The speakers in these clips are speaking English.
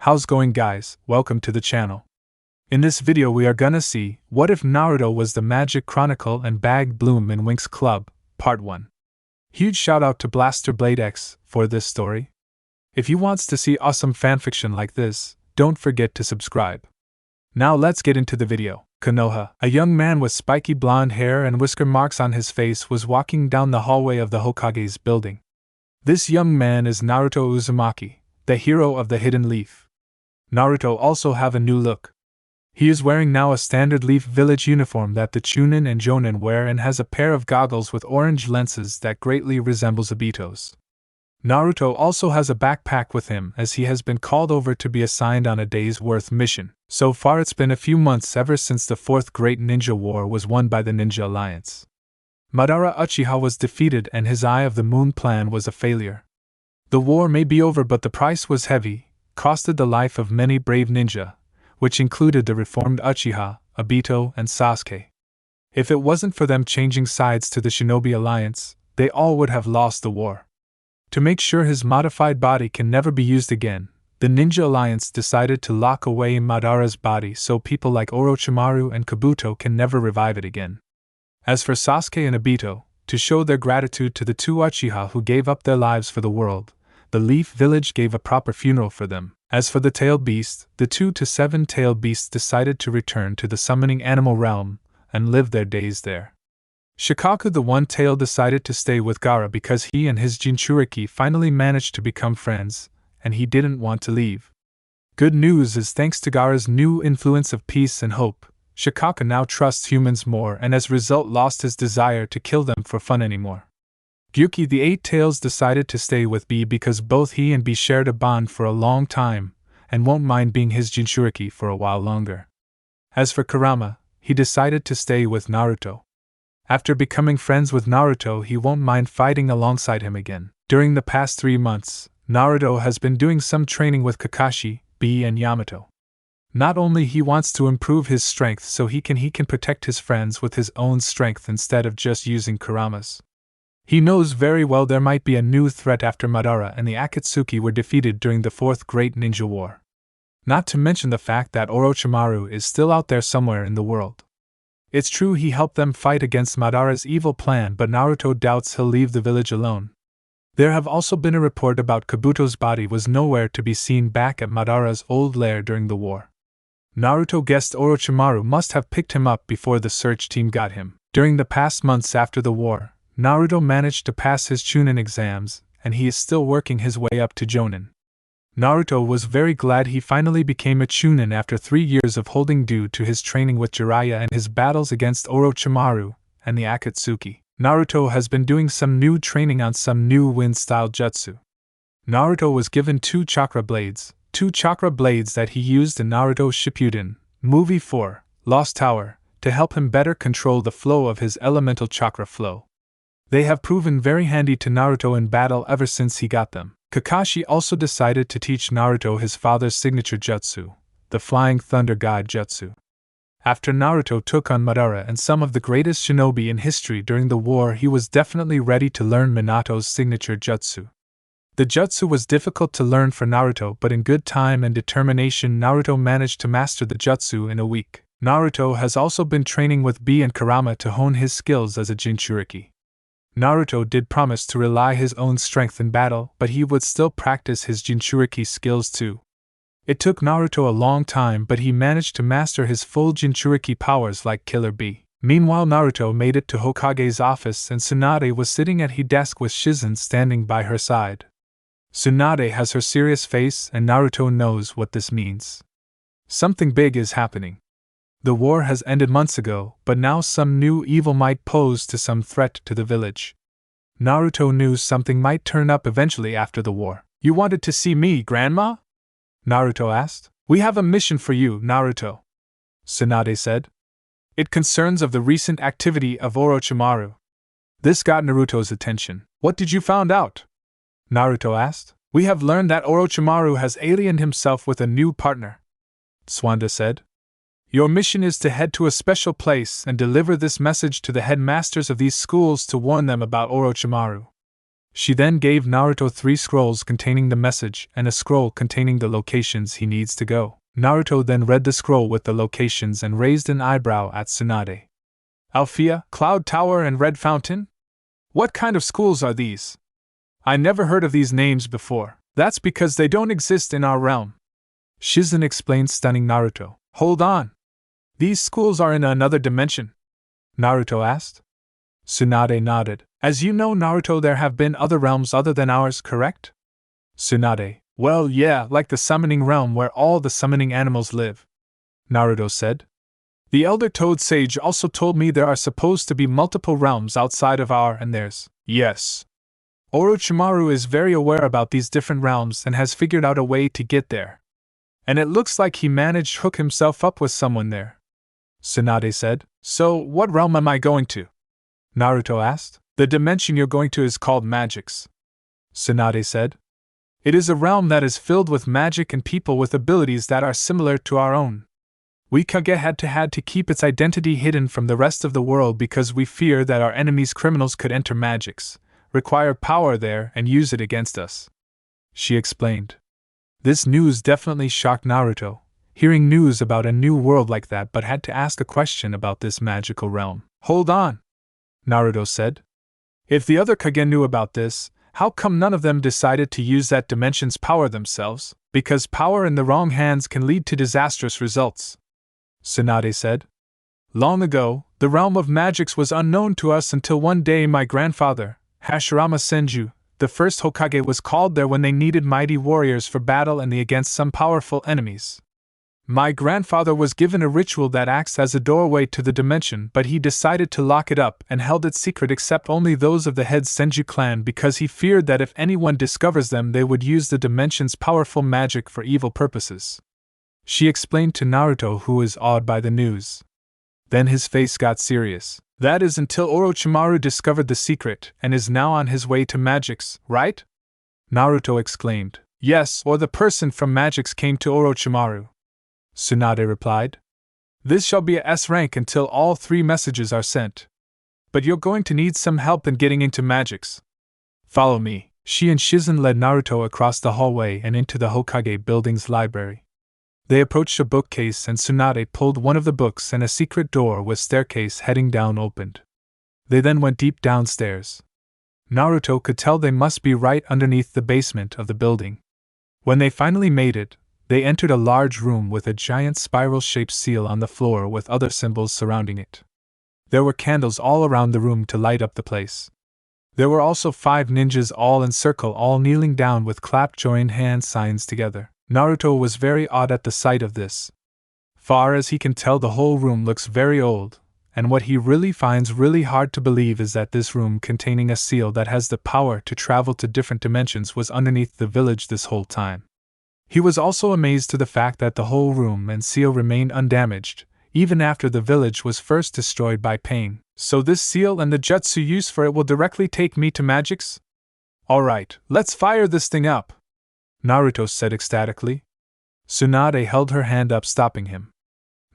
How's going, guys? Welcome to the channel. In this video we are gonna see, what if Naruto was the Magix Chronicle and bagged Bloom in Winx Club, Part 1. Huge shout out to Blaster Blade X for this story. If you wants to see awesome fanfiction like this, don't forget to subscribe. Now let's get into the video. Konoha, a young man with spiky blonde hair and whisker marks on his face, was walking down the hallway of the Hokage's building. This young man is Naruto Uzumaki, the hero of the Hidden Leaf. Naruto also have a new look. He is wearing now a standard Leaf Village uniform that the Chunin and Jonin wear and has a pair of goggles with orange lenses that greatly resembles Obito's. Naruto also has a backpack with him as he has been called over to be assigned on a day's worth mission. So far it's been a few months ever since the Fourth Great Ninja War was won by the Ninja Alliance. Madara Uchiha was defeated and his Eye of the Moon plan was a failure. The war may be over, but the price was heavy, costed the life of many brave ninja, which included the reformed Uchiha, Obito, and Sasuke. If it wasn't for them changing sides to the Shinobi Alliance, they all would have lost the war. To make sure his modified body can never be used again, the Ninja Alliance decided to lock away Madara's body so people like Orochimaru and Kabuto can never revive it again. As for Sasuke and Obito, to show their gratitude to the two Uchiha who gave up their lives for the world, the Leaf Village gave a proper funeral for them. As for the tailed beast, the 2 to 7 tailed beasts decided to return to the summoning animal realm and live their days there. Shikaku the one-tailed decided to stay with Gaara because he and his Jinchuriki finally managed to become friends, and he didn't want to leave. Good news is, thanks to Gaara's new influence of peace and hope, Shikaku now trusts humans more and as a result lost his desire to kill them for fun anymore. Gyuki the Eight-Tails decided to stay with B because both he and B shared a bond for a long time and won't mind being his Jinchuriki for a while longer. As for Kurama, he decided to stay with Naruto. After becoming friends with Naruto, he won't mind fighting alongside him again. During the past 3 months, Naruto has been doing some training with Kakashi, B and Yamato. Not only he wants to improve his strength so he can protect his friends with his own strength instead of just using Kurama's. He knows very well there might be a new threat after Madara and the Akatsuki were defeated during the Fourth Great Ninja War. Not to mention the fact that Orochimaru is still out there somewhere in the world. It's true he helped them fight against Madara's evil plan, but Naruto doubts he'll leave the village alone. There have also been a report about Kabuto's body was nowhere to be seen back at Madara's old lair during the war. Naruto guessed Orochimaru must have picked him up before the search team got him. During the past months after the war, Naruto managed to pass his Chunin exams, and he is still working his way up to Jonin. Naruto was very glad he finally became a Chunin after 3 years of holding due to his training with Jiraiya and his battles against Orochimaru and the Akatsuki. Naruto has been doing some new training on some new wind-style jutsu. Naruto was given 2 chakra blades that he used in Naruto Shippuden, Movie 4, Lost Tower, to help him better control the flow of his elemental chakra flow. They have proven very handy to Naruto in battle ever since he got them. Kakashi also decided to teach Naruto his father's signature jutsu, the Flying Thunder God Jutsu. After Naruto took on Madara and some of the greatest shinobi in history during the war, he was definitely ready to learn Minato's signature jutsu. The jutsu was difficult to learn for Naruto, but in good time and determination Naruto managed to master the jutsu in a week. Naruto has also been training with B and Kurama to hone his skills as a Jinchuriki. Naruto did promise to rely his own strength in battle, but he would still practice his Jinchuriki skills too. It took Naruto a long time, but he managed to master his full Jinchuriki powers like Killer B. Meanwhile, Naruto made it to Hokage's office and Tsunade was sitting at his desk with Shizen standing by her side. Tsunade has her serious face and Naruto knows what this means. Something big is happening. The war has ended months ago, but now some new evil might pose to some threat to the village. Naruto knew something might turn up eventually after the war. "You wanted to see me, Grandma?" Naruto asked. "We have a mission for you, Naruto," Tsunade said. "It concerns of the recent activity of Orochimaru." This got Naruto's attention. "What did you find out?" Naruto asked. "We have learned that Orochimaru has allied himself with a new partner," Swanda said. "Your mission is to head to a special place and deliver this message to the headmasters of these schools to warn them about Orochimaru. She then gave Naruto 3 scrolls containing the message and a scroll containing the locations he needs to go. Naruto then read the scroll with the locations and raised an eyebrow at Tsunade. Alphea, Cloud Tower, and Red Fountain? What kind of schools are these? I never heard of these names before. That's because they don't exist in our realm. Shizen explained, stunning Naruto. Hold on. These schools are in another dimension? Naruto asked. Tsunade nodded. As you know, Naruto, there have been other realms other than ours, correct? Tsunade. Well, yeah, like the summoning realm where all the summoning animals live. Naruto said. The Elder Toad Sage also told me there are supposed to be multiple realms outside of our and theirs. Yes. Orochimaru is very aware about these different realms and has figured out a way to get there. And it looks like he managed to hook himself up with someone there. Tsunade said. So, what realm am I going to? Naruto asked. The dimension you're going to is called Magix. Tsunade said. It is a realm that is filled with magic and people with abilities that are similar to our own. We Kage had to keep its identity hidden from the rest of the world because we fear that our enemies' criminals could enter Magix, require power there, and use it against us. She explained. This news definitely shocked Naruto, hearing news about a new world like that, but had to ask a question about this magical realm. Hold on, Naruto said. If the other Kage knew about this, how come none of them decided to use that dimension's power themselves? Because power in the wrong hands can lead to disastrous results. Tsunade said. Long ago, the realm of Magix was unknown to us until one day my grandfather, Hashirama Senju, the first Hokage, was called there when they needed mighty warriors for battle and against some powerful enemies. My grandfather was given a ritual that acts as a doorway to the dimension, but he decided to lock it up and held it secret except only those of the head Senju clan because he feared that if anyone discovers them they would use the dimension's powerful magic for evil purposes. She explained to Naruto, who was awed by the news. Then his face got serious. That is until Orochimaru discovered the secret and is now on his way to Magix, right? Naruto exclaimed. Yes, or the person from Magix came to Orochimaru. Tsunade replied. This shall be a S rank until all 3 messages are sent. But you're going to need some help in getting into Magix. Follow me. She and Shizen led Naruto across the hallway and into the Hokage building's library. They approached a bookcase and Tsunade pulled one of the books and a secret door with staircase heading down opened. They then went deep downstairs. Naruto could tell they must be right underneath the basement of the building. When they finally made it, they entered a large room with a giant spiral-shaped seal on the floor with other symbols surrounding it. There were candles all around the room to light up the place. There were also 5 ninjas all in circle, all kneeling down with clapped joined hand signs together. Naruto was very awed at the sight of this. Far as he can tell, the whole room looks very old, and what he really finds really hard to believe is that this room containing a seal that has the power to travel to different dimensions was underneath the village this whole time. He was also amazed to the fact that the whole room and seal remained undamaged, even after the village was first destroyed by Pain. So this seal and the jutsu used for it will directly take me to Magix? Alright, let's fire this thing up, Naruto said ecstatically. Tsunade held her hand up, stopping him.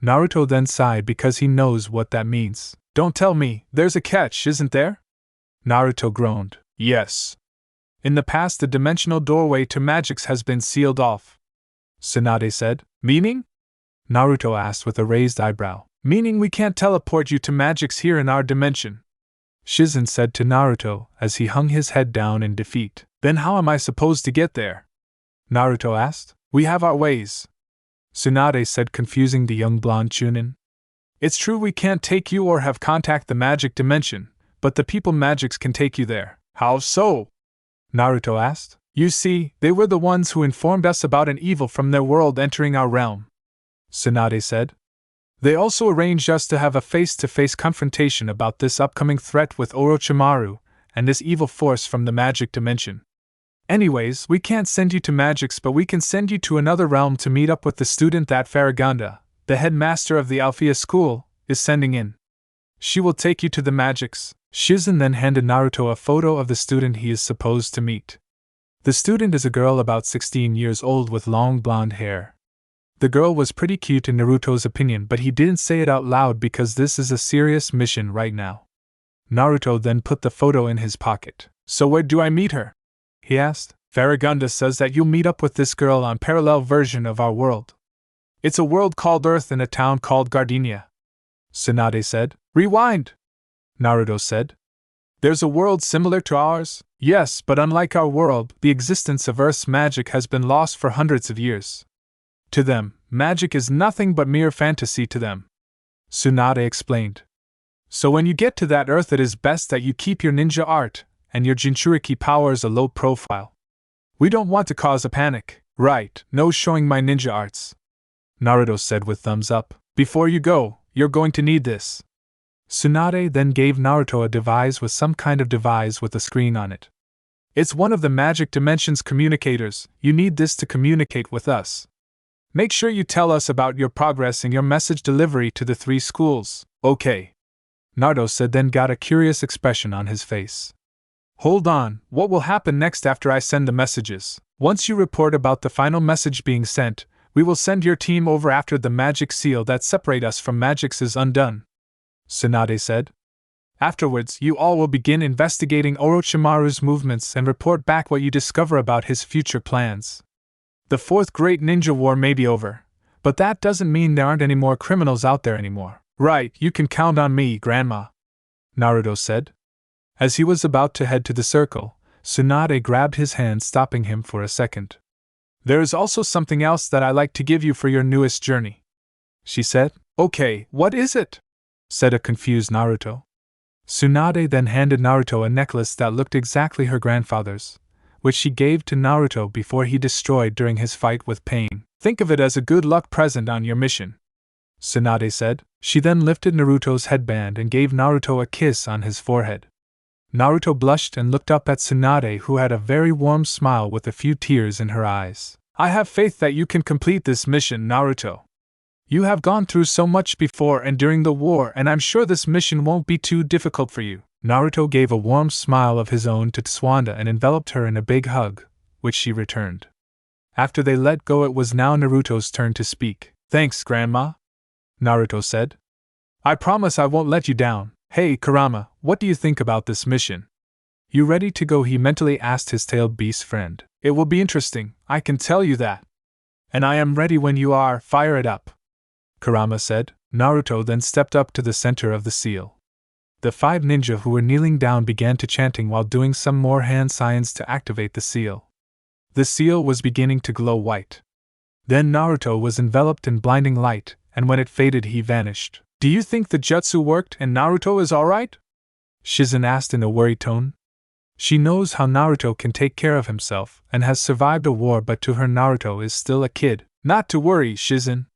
Naruto then sighed because he knows what that means. Don't tell me, there's a catch, isn't there? Naruto groaned. Yes. In the past, the dimensional doorway to Magix has been sealed off, Tsunade said. Meaning? Naruto asked with a raised eyebrow. Meaning we can't teleport you to Magix here in our dimension, Shizen said to Naruto as he hung his head down in defeat. Then how am I supposed to get there? Naruto asked. We have our ways, Tsunade said, confusing the young blonde Chunin. It's true we can't take you or have contact the magic dimension, but the people Magix can take you there. How so? Naruto asked. You see, they were the ones who informed us about an evil from their world entering our realm, Tsunade said. They also arranged us to have a face-to-face confrontation about this upcoming threat with Orochimaru and this evil force from the magic dimension. Anyways, we can't send you to Magix, but we can send you to another realm to meet up with the student that Farragonda, the headmaster of the Alphea school, is sending in. She will take you to the Magix. Shizen then handed Naruto a photo of the student he is supposed to meet. The student is a girl about 16 years old with long blonde hair. The girl was pretty cute in Naruto's opinion, but he didn't say it out loud because this is a serious mission right now. Naruto then put the photo in his pocket. So where do I meet her? He asked. Farragonda says that you'll meet up with this girl on parallel version of our world. It's a world called Earth in a town called Gardenia. Tsunade said. Rewind! Naruto said. There's a world similar to ours? Yes, but unlike our world, the existence of Earth's magic has been lost for hundreds of years. To them, magic is nothing but mere fantasy to them. Tsunade explained. So when you get to that Earth, it is best that you keep your ninja art and your Jinchuriki powers a low profile. We don't want to cause a panic. Right, no showing my ninja arts. Naruto said with thumbs up. Before you go, you're going to need this. Tsunade then gave Naruto a device with some kind of device with a screen on it. It's one of the magic dimension's communicators. You need this to communicate with us. Make sure you tell us about your progress in your message delivery to the 3 schools. Okay. Naruto said, then got a curious expression on his face. Hold on, what will happen next after I send the messages? Once you report about the final message being sent, we will send your team over after the magic seal that separate us from Magix is undone. Tsunade said. Afterwards, you all will begin investigating Orochimaru's movements and report back what you discover about his future plans. The 4th Great Ninja War may be over, but that doesn't mean there aren't any more criminals out there anymore. Right, you can count on me, Grandma, Naruto said. As he was about to head to the circle, Tsunade grabbed his hand, stopping him for a second. There is also something else that I'd like to give you for your newest journey, she said. Okay, what is it? Said a confused Naruto. Tsunade then handed Naruto a necklace that looked exactly her grandfather's, which she gave to Naruto before he destroyed during his fight with Pain. Think of it as a good luck present on your mission, Tsunade said. She then lifted Naruto's headband and gave Naruto a kiss on his forehead. Naruto blushed and looked up at Tsunade, who had a very warm smile with a few tears in her eyes. I have faith that you can complete this mission, Naruto. You have gone through so much before and during the war, and I'm sure this mission won't be too difficult for you. Naruto gave a warm smile of his own to Tsuanda and enveloped her in a big hug, which she returned. After they let go, it was now Naruto's turn to speak. Thanks, Grandma, Naruto said. I promise I won't let you down. Hey, Kurama, what do you think about this mission? You ready to go? He mentally asked his tailed beast friend. It will be interesting, I can tell you that. And I am ready when you are. Fire it up, Kurama said. Naruto then stepped up to the center of the seal. The 5 ninja who were kneeling down began to chanting while doing some more hand signs to activate the seal. The seal was beginning to glow white. Then Naruto was enveloped in blinding light, and when it faded he vanished. Do you think the jutsu worked and Naruto is alright? Shizen asked in a worried tone. She knows how Naruto can take care of himself and has survived a war, but to her Naruto is still a kid. Not to worry, Shizen,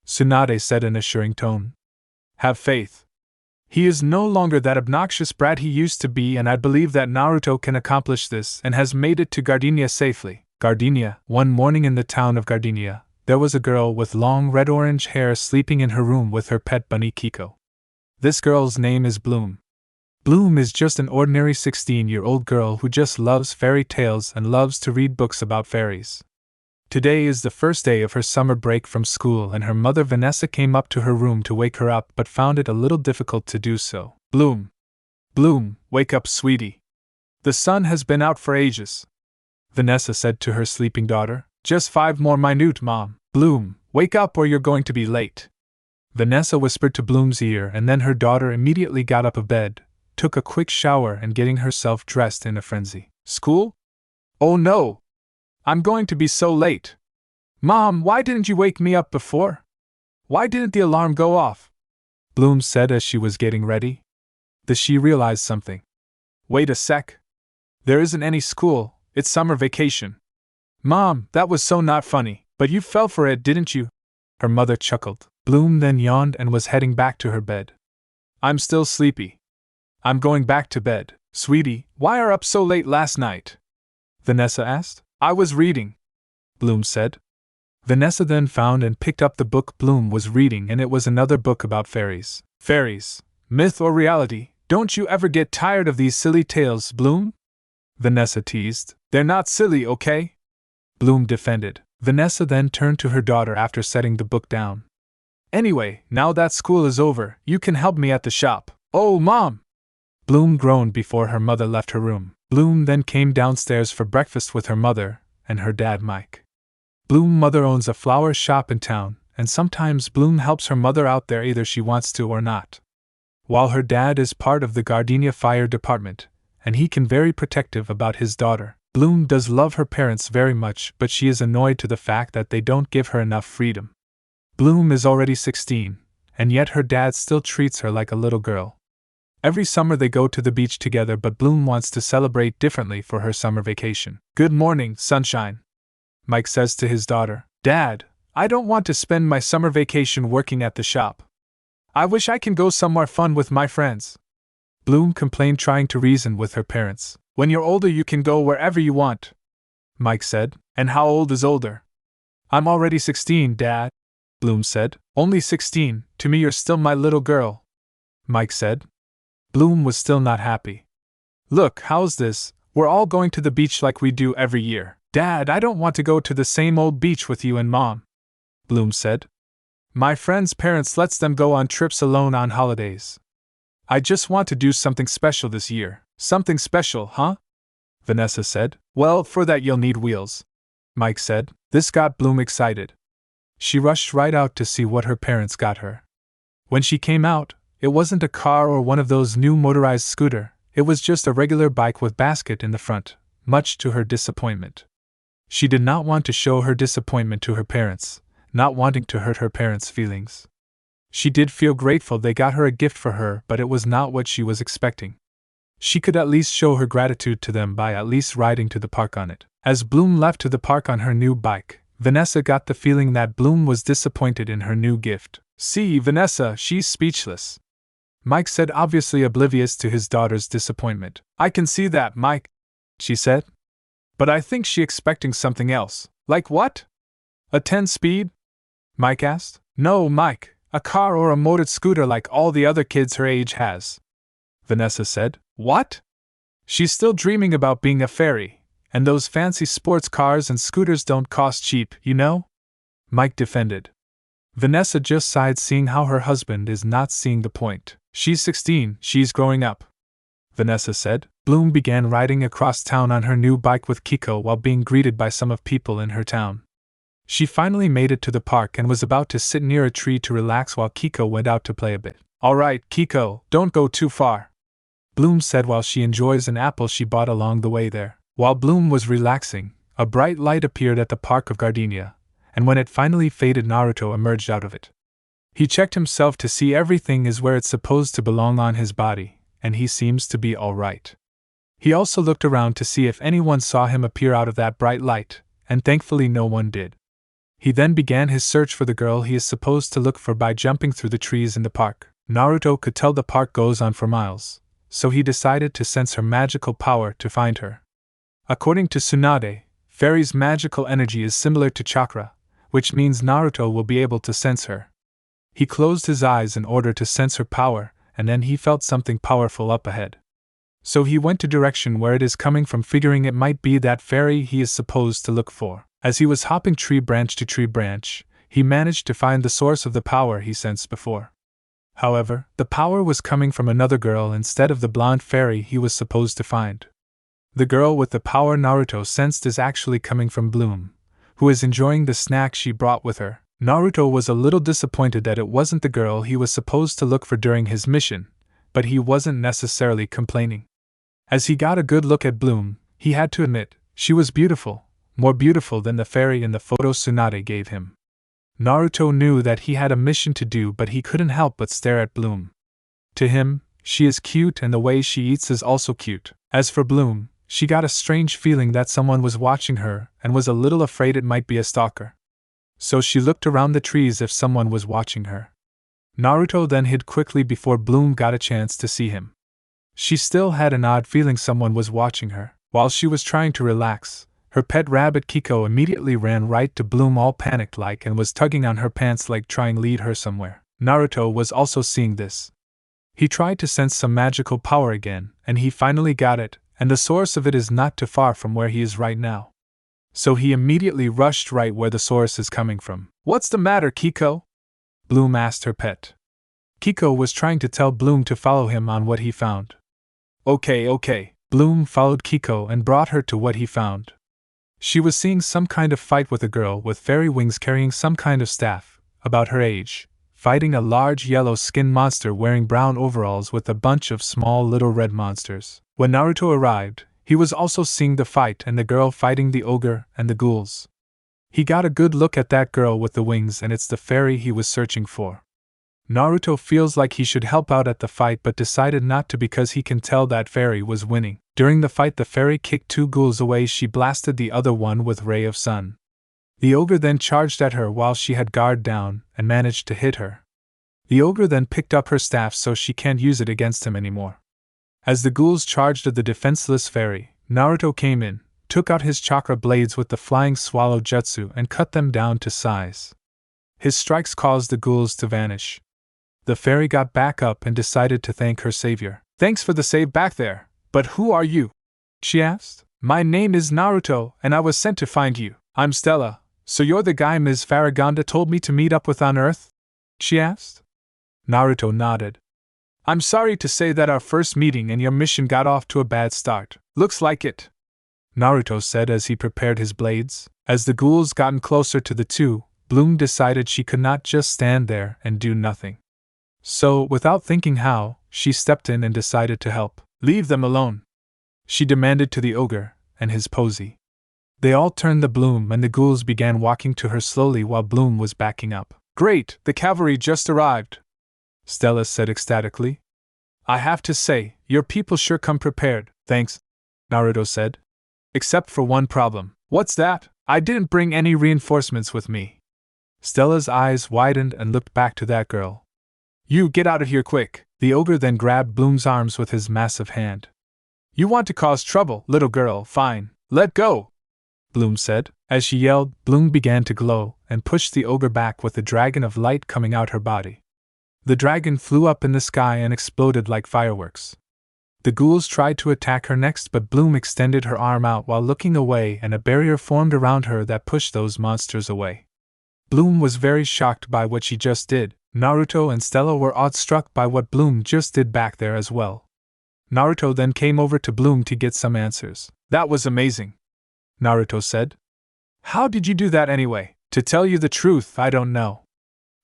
Tsunade said in an assuring tone. Have faith. He is no longer that obnoxious brat he used to be, and I believe that Naruto can accomplish this and has made it to Gardenia safely. Gardenia. One morning in the town of Gardenia, there was a girl with long red-orange hair sleeping in her room with her pet bunny Kiko. This girl's name is Bloom. Bloom is just an ordinary 16-year-old girl who just loves fairy tales and loves to read books about fairies. Today is the first day of her summer break from school, and her mother Vanessa came up to her room to wake her up but found it a little difficult to do so. Bloom, wake up, sweetie. The sun has been out for ages, Vanessa said to her sleeping daughter. Just 5 more minutes, Mom. Bloom, wake up or you're going to be late, Vanessa whispered to Bloom's ear, and then her daughter immediately got up of bed, took a quick shower and getting herself dressed in a frenzy. School? Oh no! I'm going to be so late. Mom, why didn't you wake me up before? Why didn't the alarm go off? Bloom said as she was getting ready. Then she realized something. Wait a sec. There isn't any school, it's summer vacation. Mom, that was so not funny, but you fell for it, didn't you? Her mother chuckled. Bloom then yawned and was heading back to her bed. I'm still sleepy. I'm going back to bed. Sweetie, why are you up so late last night? Vanessa asked. I was reading, Bloom said. Vanessa then found and picked up the book Bloom was reading, and it was another book about fairies. Fairies, myth or reality, don't you ever get tired of these silly tales, Bloom? Vanessa teased. They're not silly, okay? Bloom defended. Vanessa then turned to her daughter after setting the book down. Anyway, now that school is over, you can help me at the shop. Oh, Mom! Bloom groaned before her mother left her room. Bloom then came downstairs for breakfast with her mother and her dad Mike. Bloom's mother owns a flower shop in town, and sometimes Bloom helps her mother out there either she wants to or not. While her dad is part of the Gardenia Fire Department, and he can very protective about his daughter, Bloom does love her parents very much, but she is annoyed to the fact that they don't give her enough freedom. Bloom is already 16, and yet her dad still treats her like a little girl. Every summer they go to the beach together, but Bloom wants to celebrate differently for her summer vacation. "Good morning, sunshine," Mike says to his daughter. "Dad, I don't want to spend my summer vacation working at the shop. I wish I can go somewhere fun with my friends." Bloom complained, trying to reason with her parents. "When you're older you can go wherever you want," Mike said. "And how old is older?" "I'm already 16, Dad," Bloom said. "Only 16, to me you're still my little girl," Mike said. Bloom was still not happy. "Look, how's this? We're all going to the beach like we do every year." "Dad, I don't want to go to the same old beach with you and Mom," Bloom said. "My friends' parents lets them go on trips alone on holidays. I just want to do something special this year." "Something special, huh?" Vanessa said. "Well, for that you'll need wheels," Mike said. This got Bloom excited. She rushed right out to see what her parents got her. When she came out, it wasn't a car or one of those new motorized scooter, it was just a regular bike with basket in the front, much to her disappointment. She did not want to show her disappointment to her parents, not wanting to hurt her parents' feelings. She did feel grateful they got her a gift for her, but it was not what she was expecting. She could at least show her gratitude to them by at least riding to the park on it. As Bloom left to the park on her new bike, Vanessa got the feeling that Bloom was disappointed in her new gift. "See, Vanessa, she's speechless," Mike said, obviously oblivious to his daughter's disappointment. "I can see that, Mike," she said. "But I think she's expecting something else." "Like what?" "A 10-speed? Mike asked. "No, Mike, a car or a motored scooter like all the other kids her age has," Vanessa said. "What?" "She's still dreaming about being a fairy, and those fancy sports cars and scooters don't cost cheap, you know?" Mike defended. Vanessa just sighed, seeing how her husband is not seeing the point. "She's 16, she's growing up," Vanessa said. Bloom began riding across town on her new bike with Kiko while being greeted by some of people in her town. She finally made it to the park and was about to sit near a tree to relax while Kiko went out to play a bit. "All right, Kiko, don't go too far," Bloom said while she enjoys an apple she bought along the way there. While Bloom was relaxing, a bright light appeared at the Park of Gardenia, and when it finally faded, Naruto emerged out of it. He checked himself to see everything is where it's supposed to belong on his body, and he seems to be all right. He also looked around to see if anyone saw him appear out of that bright light, and thankfully no one did. He then began his search for the girl he is supposed to look for by jumping through the trees in the park. Naruto could tell the park goes on for miles, so he decided to sense her magical power to find her. According to Tsunade, fairy's magical energy is similar to chakra, which means Naruto will be able to sense her. He closed his eyes in order to sense her power, and then he felt something powerful up ahead. So he went to direction where it is coming from, figuring it might be that fairy he is supposed to look for. As he was hopping tree branch to tree branch, he managed to find the source of the power he sensed before. However, the power was coming from another girl instead of the blonde fairy he was supposed to find. The girl with the power Naruto sensed is actually coming from Bloom, who is enjoying the snack she brought with her. Naruto was a little disappointed that it wasn't the girl he was supposed to look for during his mission, but he wasn't necessarily complaining. As he got a good look at Bloom, he had to admit, she was beautiful, more beautiful than the fairy in the photo Tsunade gave him. Naruto knew that he had a mission to do, but he couldn't help but stare at Bloom. To him, she is cute, and the way she eats is also cute. As for Bloom, she got a strange feeling that someone was watching her and was a little afraid it might be a stalker. So she looked around the trees if someone was watching her. Naruto then hid quickly before Bloom got a chance to see him. She still had an odd feeling someone was watching her. While she was trying to relax, her pet rabbit Kiko immediately ran right to Bloom, all panicked-like, and was tugging on her pants like trying to lead her somewhere. Naruto was also seeing this. He tried to sense some magical power again, and he finally got it, and the source of it is not too far from where he is right now. So he immediately rushed right where the source is coming from. "What's the matter, Kiko?" Bloom asked her pet. Kiko was trying to tell Bloom to follow him on what he found. Okay. Bloom followed Kiko and brought her to what he found. She was seeing some kind of fight with a girl with fairy wings carrying some kind of staff, about her age, fighting a large yellow skinned monster wearing brown overalls with a bunch of small little red monsters. When Naruto arrived, he was also seeing the fight and the girl fighting the ogre and the ghouls. He got a good look at that girl with the wings, and it's the fairy he was searching for. Naruto feels like he should help out at the fight but decided not to because he can tell that fairy was winning. During the fight, the fairy kicked two ghouls away. She blasted the other one with Ray of Sun. The ogre then charged at her while she had guard down and managed to hit her. The ogre then picked up her staff so she can't use it against him anymore. As the ghouls charged at the defenseless fairy, Naruto came in, took out his chakra blades with the flying swallow jutsu and cut them down to size. His strikes caused the ghouls to vanish. The fairy got back up and decided to thank her savior. "Thanks for the save back there, but who are you?" she asked. "My name is Naruto, and I was sent to find you." "I'm Stella, so you're the guy Ms. Faragonda told me to meet up with on Earth?" she asked. Naruto nodded. "I'm sorry to say that our first meeting and your mission got off to a bad start." "Looks like it," Naruto said as he prepared his blades. As the ghouls gotten closer to the two, Bloom decided she could not just stand there and do nothing. So, without thinking how, she stepped in and decided to help. "Leave them alone," she demanded to the ogre and his posy. They all turned to Bloom and the ghouls began walking to her slowly while Bloom was backing up. "Great, the cavalry just arrived," Stella said ecstatically. "I have to say, your people sure come prepared." "Thanks," Naruto said. "Except for one problem." "What's that?" "I didn't bring any reinforcements with me." Stella's eyes widened and looked back to that girl. "You get out of here quick." The ogre then grabbed Bloom's arms with his massive hand. "You want to cause trouble, little girl? Fine, let go," Bloom said. As she yelled, Bloom began to glow and pushed the ogre back with a dragon of light coming out her body. The dragon flew up in the sky and exploded like fireworks. The ghouls tried to attack her next, but Bloom extended her arm out while looking away and a barrier formed around her that pushed those monsters away. Bloom was very shocked by what she just did. Naruto and Stella were awestruck by what Bloom just did back there as well. Naruto then came over to Bloom to get some answers. "That was amazing," Naruto said. "How did you do that anyway?" "To tell you the truth, I don't know,"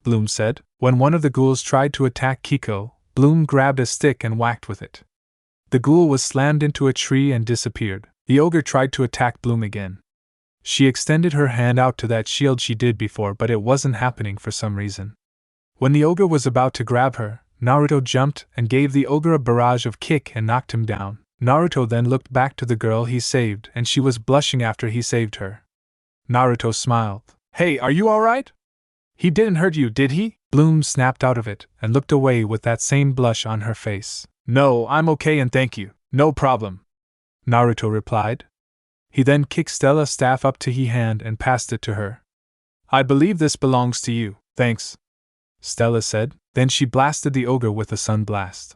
Bloom said. When one of the ghouls tried to attack Kiko, Bloom grabbed a stick and whacked with it. The ghoul was slammed into a tree and disappeared. The ogre tried to attack Bloom again. She extended her hand out to that shield she did before, but it wasn't happening for some reason. When the ogre was about to grab her, Naruto jumped and gave the ogre a barrage of kick and knocked him down. Naruto then looked back to the girl he saved and she was blushing after he saved her. Naruto smiled. "Hey, are you alright? He didn't hurt you, did he?" Bloom snapped out of it and looked away with that same blush on her face. "No, I'm okay and thank you. No problem," Naruto replied. He then kicked Stella's staff up to his hand and passed it to her. "I believe this belongs to you." "Thanks," Stella said. Then she blasted the ogre with a sun blast.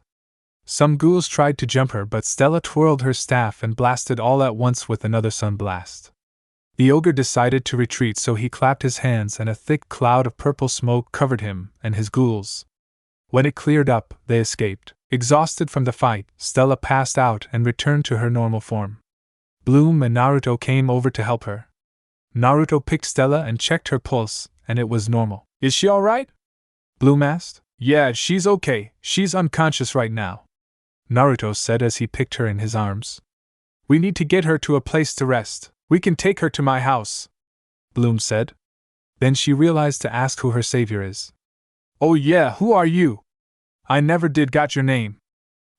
Some ghouls tried to jump her, but Stella twirled her staff and blasted all at once with another sun blast. The ogre decided to retreat, so he clapped his hands and a thick cloud of purple smoke covered him and his ghouls. When it cleared up, they escaped. Exhausted from the fight, Stella passed out and returned to her normal form. Bloom and Naruto came over to help her. Naruto picked Stella and checked her pulse, and it was normal. "Is she alright?" Bloom asked. "Yeah, she's okay. She's unconscious right now," Naruto said as he picked her in his arms. "We need to get her to a place to rest. We can take her to my house," Bloom said. Then she realized to ask who her savior is. "Oh yeah, who are you? I never did got your name."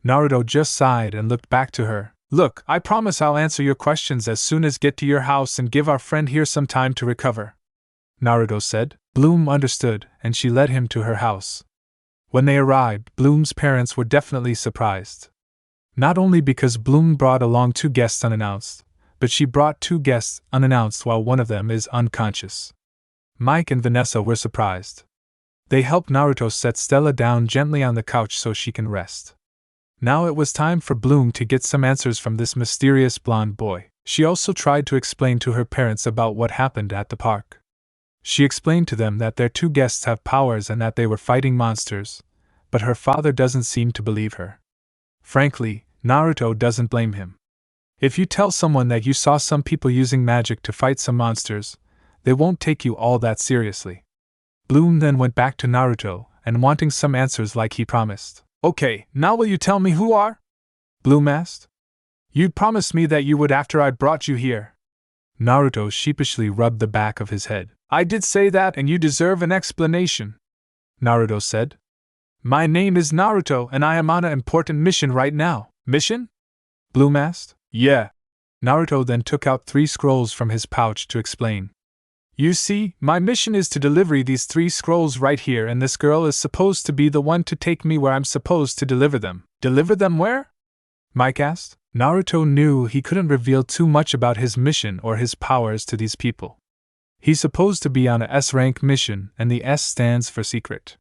Naruto just sighed and looked back to her. "Look, I promise I'll answer your questions as soon as get to your house and give our friend here some time to recover," Naruto said. Bloom understood, and she led him to her house. When they arrived, Bloom's parents were definitely surprised. Not only because Bloom brought along 2 guests unannounced, but she brought 2 guests unannounced while one of them is unconscious. Mike and Vanessa were surprised. They helped Naruto set Stella down gently on the couch so she can rest. Now it was time for Bloom to get some answers from this mysterious blonde boy. She also tried to explain to her parents about what happened at the park. She explained to them that their 2 guests have powers and that they were fighting monsters, but her father doesn't seem to believe her. Frankly, Naruto doesn't blame him. If you tell someone that you saw some people using magic to fight some monsters, they won't take you all that seriously. Bloom then went back to Naruto, and wanting some answers like he promised. Okay, now will you tell me who are? Bloom asked. You'd promised me that you would after I brought you here. Naruto sheepishly rubbed the back of his head. I did say that and you deserve an explanation, Naruto said. My name is Naruto and I am on an important mission right now. Mission? Bloom asked. Yeah. Naruto then took out 3 scrolls from his pouch to explain. You see, my mission is to deliver these 3 scrolls right here and this girl is supposed to be the one to take me where I'm supposed to deliver them. Deliver them where? Mike asked. Naruto knew he couldn't reveal too much about his mission or his powers to these people. He's supposed to be on a S-rank mission and the S stands for secret.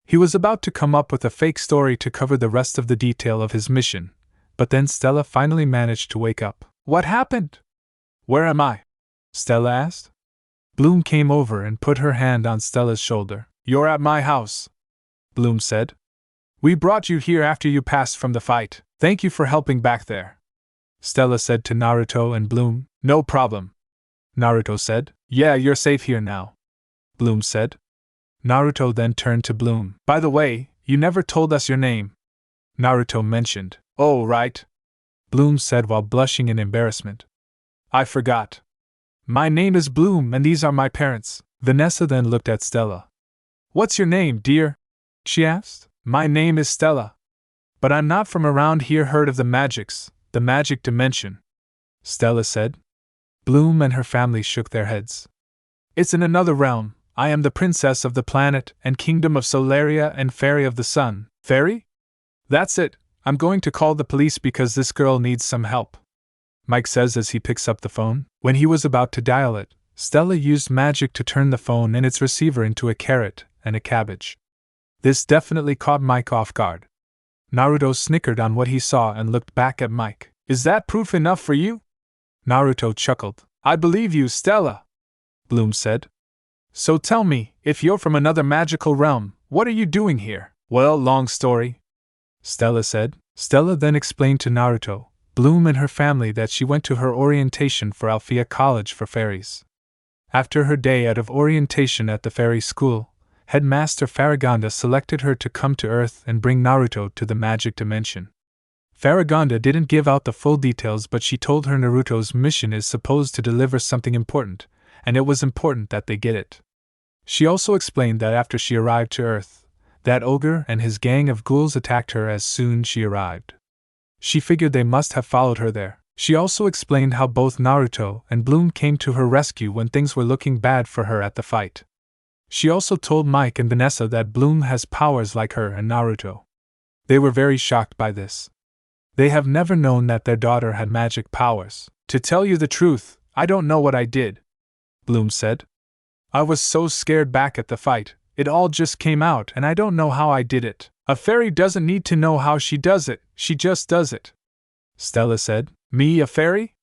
He was about to come up with a fake story to cover the rest of the detail of his mission, but then Stella finally managed to wake up. What happened? Where am I? Stella asked. Bloom came over and put her hand on Stella's shoulder. You're at my house, Bloom said. We brought you here after you passed from the fight. Thank you for helping back there, Stella said to Naruto and Bloom. No problem, Naruto said. Yeah, you're safe here now, Bloom said. Naruto then turned to Bloom. By the way, you never told us your name, Naruto mentioned. Oh, right, Bloom said while blushing in embarrassment. I forgot. My name is Bloom and these are my parents. Vanessa then looked at Stella. What's your name, dear? She asked. My name is Stella. But I'm not from around here. Heard of the Magix, the magic dimension, Stella said. Bloom and her family shook their heads. It's in another realm. I am the princess of the planet and kingdom of Solaria and fairy of the sun. Fairy? That's it. I'm going to call the police because this girl needs some help, Mike says as he picks up the phone. When he was about to dial it, Stella used magic to turn the phone and its receiver into a carrot and a cabbage. This definitely caught Mike off guard. Naruto snickered on what he saw and looked back at Mike. Is that proof enough for you? Naruto chuckled. I believe you, Stella, Bloom said. So tell me, if you're from another magical realm, what are you doing here? Well, long story, Stella said. Stella then explained to Naruto, Bloom and her family that she went to her orientation for Althea College for Fairies. After her day out of orientation at the fairy school, Headmaster Faragonda selected her to come to Earth and bring Naruto to the magic dimension. Faragonda didn't give out the full details, but she told her Naruto's mission is supposed to deliver something important, and it was important that they get it. She also explained that after she arrived to Earth, that ogre and his gang of ghouls attacked her as soon as she arrived. She figured they must have followed her there. She also explained how both Naruto and Bloom came to her rescue when things were looking bad for her at the fight. She also told Mike and Vanessa that Bloom has powers like her and Naruto. They were very shocked by this. They have never known that their daughter had magic powers. To tell you the truth, I don't know what I did, Bloom said. I was so scared back at the fight, it all just came out and I don't know how I did it. A fairy doesn't need to know how she does it, she just does it, Stella said. Me, a fairy?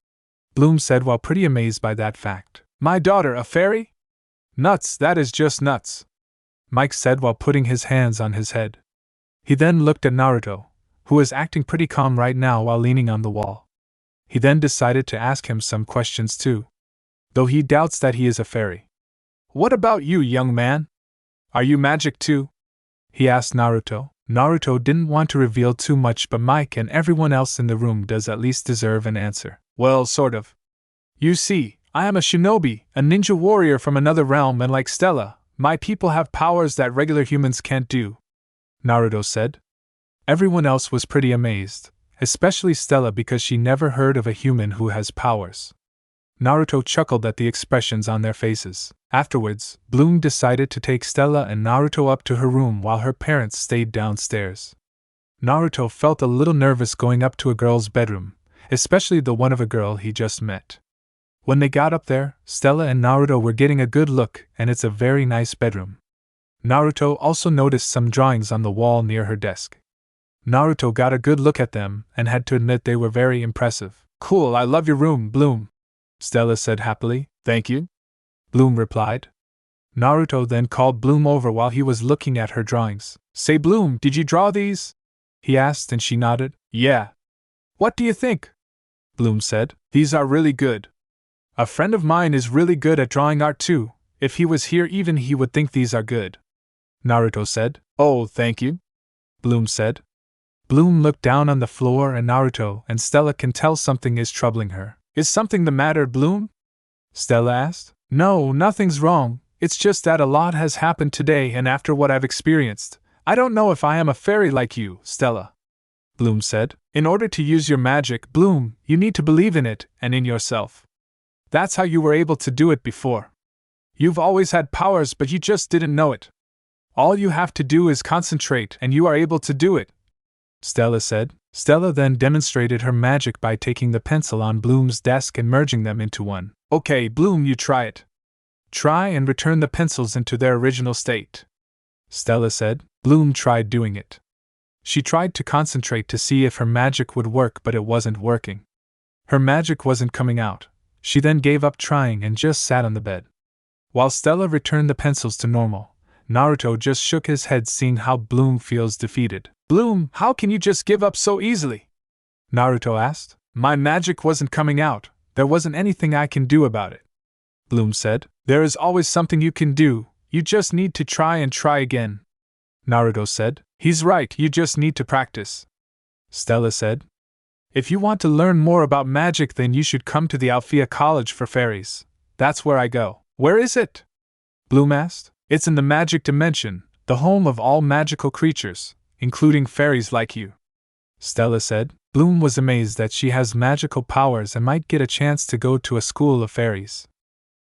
Bloom said while pretty amazed by that fact. My daughter, a fairy? Nuts, that is just nuts, Mike said while putting his hands on his head. He then looked at Naruto, who was acting pretty calm right now while leaning on the wall. He then decided to ask him some questions too, though he doubts that he is a fairy. What about you, young man? Are you magic too? He asked Naruto. Naruto didn't want to reveal too much, but Mike and everyone else in the room does at least deserve an answer. Well, sort of. You see, I am a shinobi, a ninja warrior from another realm, and like Stella, my people have powers that regular humans can't do, Naruto said. Everyone else was pretty amazed, especially Stella because she never heard of a human who has powers. Naruto chuckled at the expressions on their faces. Afterwards, Bloom decided to take Stella and Naruto up to her room while her parents stayed downstairs. Naruto felt a little nervous going up to a girl's bedroom, especially the one of a girl he just met. When they got up there, Stella and Naruto were getting a good look, and it's a very nice bedroom. Naruto also noticed some drawings on the wall near her desk. Naruto got a good look at them and had to admit they were very impressive. Cool, I love your room, Bloom, Stella said happily. Thank you, Bloom replied. Naruto then called Bloom over while he was looking at her drawings. Say, Bloom, did you draw these? He asked and she nodded. Yeah, What do you think? Bloom said. These are really good. A friend of mine is really good at drawing art too. If he was here even he would think these are good. Naruto said. Oh, thank you, Bloom said. Bloom looked down on the floor and Naruto and Stella can tell something is troubling her. Is something the matter, Bloom? Stella asked. No, nothing's wrong. It's just that a lot has happened today and after what I've experienced, I don't know if I am a fairy like you, Stella. Bloom said. In order to use your magic, Bloom, you need to believe in it and in yourself. That's how you were able to do it before. You've always had powers but you just didn't know it. All you have to do is concentrate and you are able to do it, Stella said. Stella then demonstrated her magic by taking the pencil on Bloom's desk and merging them into one. Okay, Bloom, you try it. Try and return the pencils into their original state, Stella said. Bloom tried doing it. She tried to concentrate to see if her magic would work, but it wasn't working. Her magic wasn't coming out. She then gave up trying and just sat on the bed. While Stella returned the pencils to normal, Naruto just shook his head seeing how Bloom feels defeated. Bloom, how can you just give up so easily? Naruto asked. My magic wasn't coming out. There wasn't anything I can do about it, Bloom said. There is always something you can do. You just need to try and try again, Naruto said. He's right, you just need to practice, Stella said. If you want to learn more about magic, then you should come to the Althea College for Fairies. That's where I go. Where is it? Bloom asked. It's in the magic dimension, the home of all magical creatures, including fairies like you, Stella said. Bloom was amazed that she has magical powers and might get a chance to go to a school of fairies.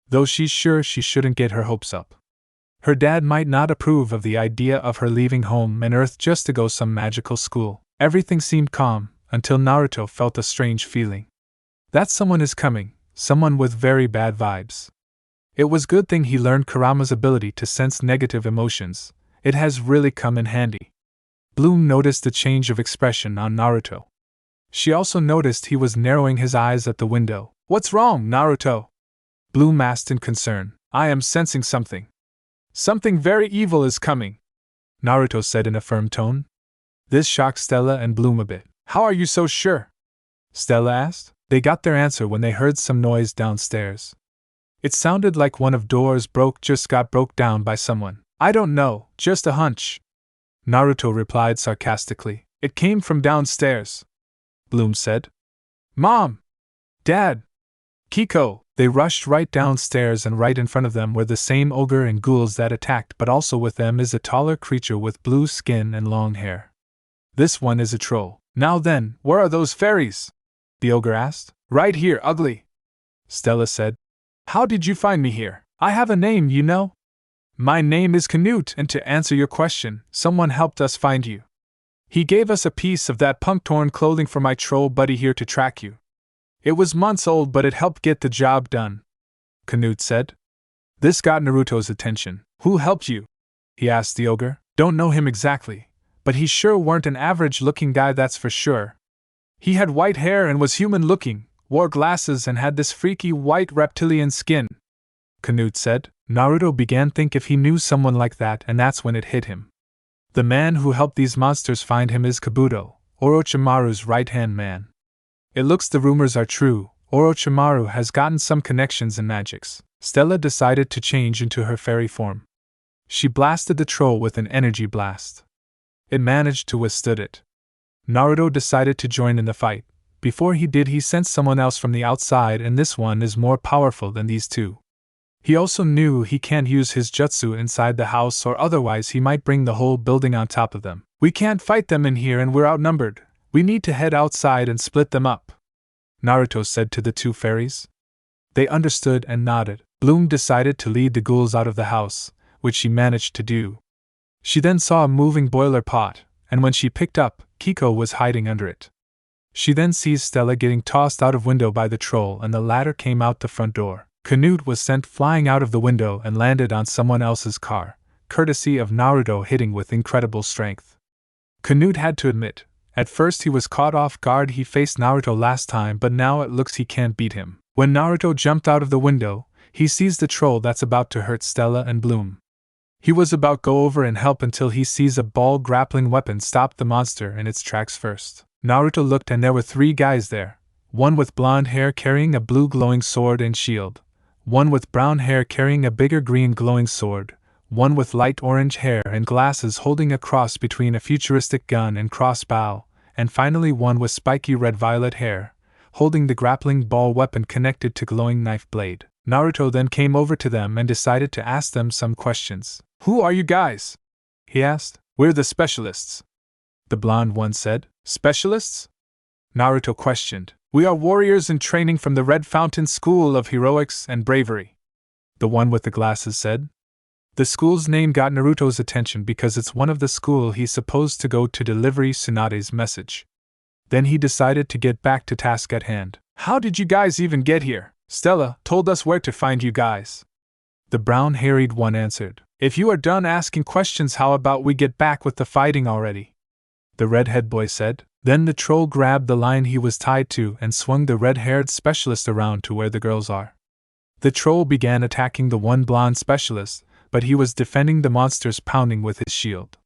Though she's sure she shouldn't get her hopes up. Her dad might not approve of the idea of her leaving home and Earth just to go some magical school. Everything seemed calm, until Naruto felt a strange feeling. That someone is coming, someone with very bad vibes. It was good thing he learned Kurama's ability to sense negative emotions. It has really come in handy. Bloom noticed the change of expression on Naruto. She also noticed he was narrowing his eyes at the window. What's wrong, Naruto? Bloom asked in concern. I am sensing something. Something very evil is coming, Naruto said in a firm tone. This shocked Stella and Bloom a bit. How are you so sure? Stella asked. They got their answer when they heard some noise downstairs. It sounded like one of doors got broke down by someone. I don't know, just a hunch, Naruto replied sarcastically. It came from downstairs, Bloom said. Mom! Dad! Kiko! They rushed right downstairs and right in front of them were the same ogre and ghouls that attacked, but also with them is a taller creature with blue skin and long hair. This one is a troll. Now then, where are those fairies? The ogre asked. Right here, ugly, Stella said. How did you find me here? I have a name, you know. My name is Canute, and to answer your question, someone helped us find you. He gave us a piece of that punk-torn clothing for my troll buddy here to track you. It was months old, but it helped get the job done, Canute said. This got Naruto's attention. Who helped you? He asked the ogre. Don't know him exactly, but he sure weren't an average-looking guy, that's for sure. He had white hair and was human-looking, wore glasses and had this freaky white reptilian skin, Canute said. Naruto began to think if he knew someone like that, and that's when it hit him. The man who helped these monsters find him is Kabuto, Orochimaru's right-hand man. It looks the rumors are true. Orochimaru has gotten some connections in magics. Stella decided to change into her fairy form. She blasted the troll with an energy blast. It managed to withstand it. Naruto decided to join in the fight. Before he did, he sensed someone else from the outside, and this one is more powerful than these two. He also knew he can't use his jutsu inside the house, or otherwise he might bring the whole building on top of them. We can't fight them in here and we're outnumbered. We need to head outside and split them up, Naruto said to the two fairies. They understood and nodded. Bloom decided to lead the ghouls out of the house, which she managed to do. She then saw a moving boiler pot, and when she picked up, Kiko was hiding under it. She then sees Stella getting tossed out of window by the troll, and the latter came out the front door. Canute was sent flying out of the window and landed on someone else's car, courtesy of Naruto hitting with incredible strength. Canute had to admit, at first he was caught off guard. He faced Naruto last time, but now it looks he can't beat him. When Naruto jumped out of the window, he sees the troll that's about to hurt Stella and Bloom. He was about to go over and help until he sees a ball grappling weapon stop the monster in its tracks first. Naruto looked and there were 3 guys there, one with blonde hair carrying a blue glowing sword and shield, one with brown hair carrying a bigger green glowing sword, one with light orange hair and glasses holding a cross between a futuristic gun and crossbow, and finally one with spiky red-violet hair, holding the grappling ball weapon connected to glowing knife blade. Naruto then came over to them and decided to ask them some questions. "Who are you guys?" he asked. "We're the specialists," the blonde one said. "Specialists?" Naruto questioned. "We are warriors in training from the Red Fountain School of Heroics and Bravery," the one with the glasses said. The school's name got Naruto's attention because it's one of the school he's supposed to go to deliver Tsunade's message. Then he decided to get back to task at hand. "How did you guys even get here? Stella told us where to find you guys," the brown-haired one answered. "If you are done asking questions, how about we get back with the fighting already?" the red-head boy said. Then the troll grabbed the line he was tied to and swung the red-haired specialist around to where the girls are. The troll began attacking the one blonde specialist, but he was defending the monsters pounding with his shield.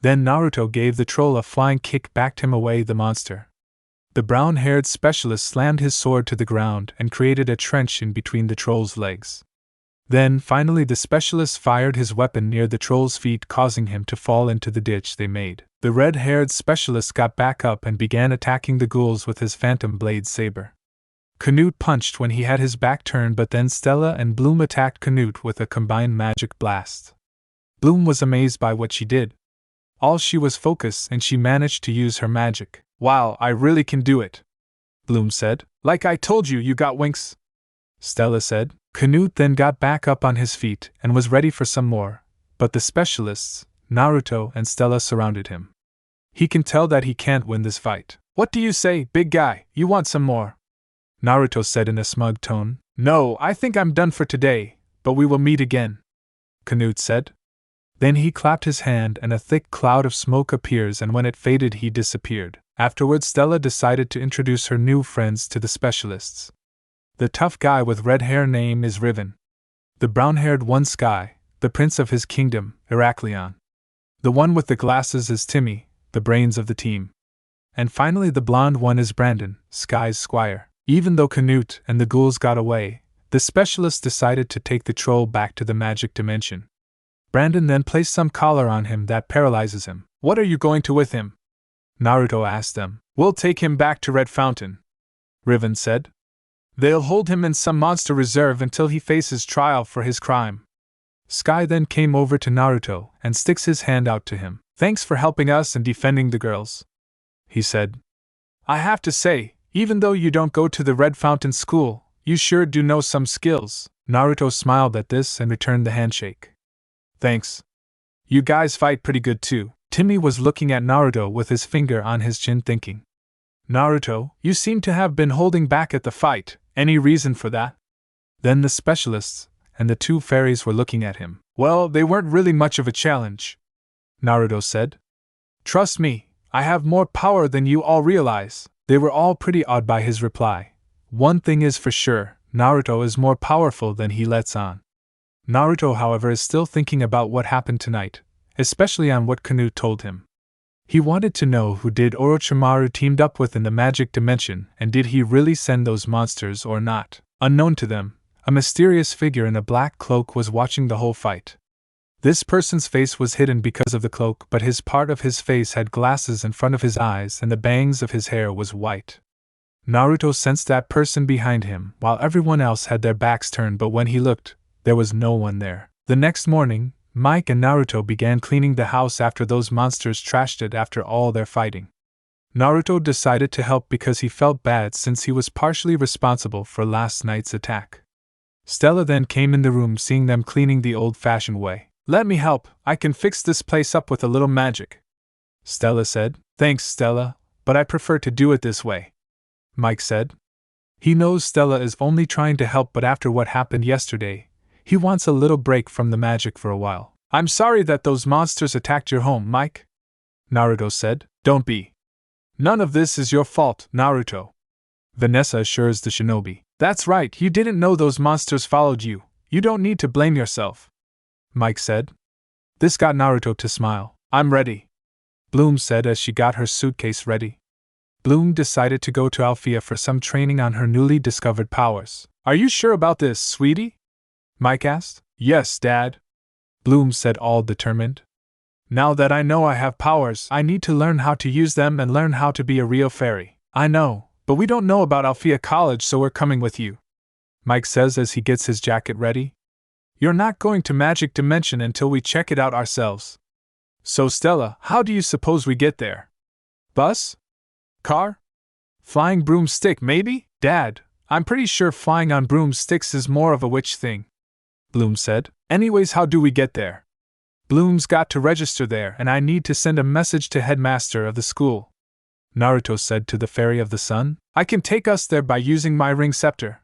Then Naruto gave the troll a flying kick, backed him away the monster. The brown-haired specialist slammed his sword to the ground and created a trench in between the troll's legs. Then, finally, the specialist fired his weapon near the troll's feet, causing him to fall into the ditch they made. The red-haired specialist got back up and began attacking the ghouls with his phantom blade saber. Canute punched when he had his back turned, but then Stella and Bloom attacked Canute with a combined magic blast. Bloom was amazed by what she did. All she was focused, and she managed to use her magic. "Wow, I really can do it," Bloom said. "Like I told you, you got Winx," Stella said. Canute then got back up on his feet and was ready for some more, but the specialists, Naruto and Stella, surrounded him. "He can tell that he can't win this fight. What do you say, big guy? You want some more?" Naruto said in a smug tone. "No, I think I'm done for today, but we will meet again," Canute said. Then he clapped his hand and a thick cloud of smoke appears, and when it faded he disappeared. Afterwards Stella decided to introduce her new friends to the specialists. The tough guy with red hair name is Riven. The brown-haired one Sky, the prince of his kingdom, Heraklion. The one with the glasses is Timmy, the brains of the team. And finally the blonde one is Brandon, Sky's squire. Even though Canute and the ghouls got away, the specialists decided to take the troll back to the magic dimension. Brandon then placed some collar on him that paralyzes him. "What are you going to with him?" Naruto asked them. "We'll take him back to Red Fountain," Riven said. "They'll hold him in some monster reserve until he faces trial for his crime." Sky then came over to Naruto and sticks his hand out to him. "Thanks for helping us and defending the girls," he said. "I have to say, even though you don't go to the Red Fountain School, you sure do know some skills." Naruto smiled at this and returned the handshake. "Thanks. You guys fight pretty good too." Timmy was looking at Naruto with his finger on his chin, thinking. "Naruto, you seem to have been holding back at the fight. Any reason for that?" Then the specialists and the 2 fairies were looking at him. "Well, they weren't really much of a challenge," Naruto said. "Trust me, I have more power than you all realize." They were all pretty awed by his reply. One thing is for sure, Naruto is more powerful than he lets on. Naruto, however, is still thinking about what happened tonight, especially on what Canute told him. He wanted to know who did Orochimaru teamed up with in the magic dimension, and did he really send those monsters or not. Unknown to them, a mysterious figure in a black cloak was watching the whole fight. This person's face was hidden because of the cloak, but his part of his face had glasses in front of his eyes and the bangs of his hair was white. Naruto sensed that person behind him, while everyone else had their backs turned, but when he looked, there was no one there. The next morning, Mike and Naruto began cleaning the house after those monsters trashed it after all their fighting. Naruto decided to help because he felt bad since he was partially responsible for last night's attack. Stella then came in the room seeing them cleaning the old-fashioned way. "Let me help, I can fix this place up with a little magic," Stella said. "Thanks, Stella, but I prefer to do it this way," Mike said. He knows Stella is only trying to help, but after what happened yesterday, he wants a little break from the magic for a while. "I'm sorry that those monsters attacked your home, Mike," Naruto said. "Don't be. None of this is your fault, Naruto," Vanessa assures the shinobi. "That's right, you didn't know those monsters followed you. You don't need to blame yourself," Mike said. This got Naruto to smile. "I'm ready," Bloom said as she got her suitcase ready. Bloom decided to go to Alfea for some training on her newly discovered powers. Are you sure about this, sweetie? Mike asked. Yes, Dad. Bloom said, all determined. Now that I know I have powers, I need to learn how to use them and learn how to be a real fairy. I know, but we don't know about Alfea College, so we're coming with you, Mike says as he gets his jacket ready. You're not going to Magic Dimension until we check it out ourselves. So Stella, how do you suppose we get there? Bus? Car? Flying broomstick, maybe? Dad, I'm pretty sure flying on broomsticks is more of a witch thing, Bloom said. Anyways, how do we get there? Bloom's got to register there, and I need to send a message to headmaster of the school, Naruto said to the Fairy of the Sun. I can take us there by using my ring scepter,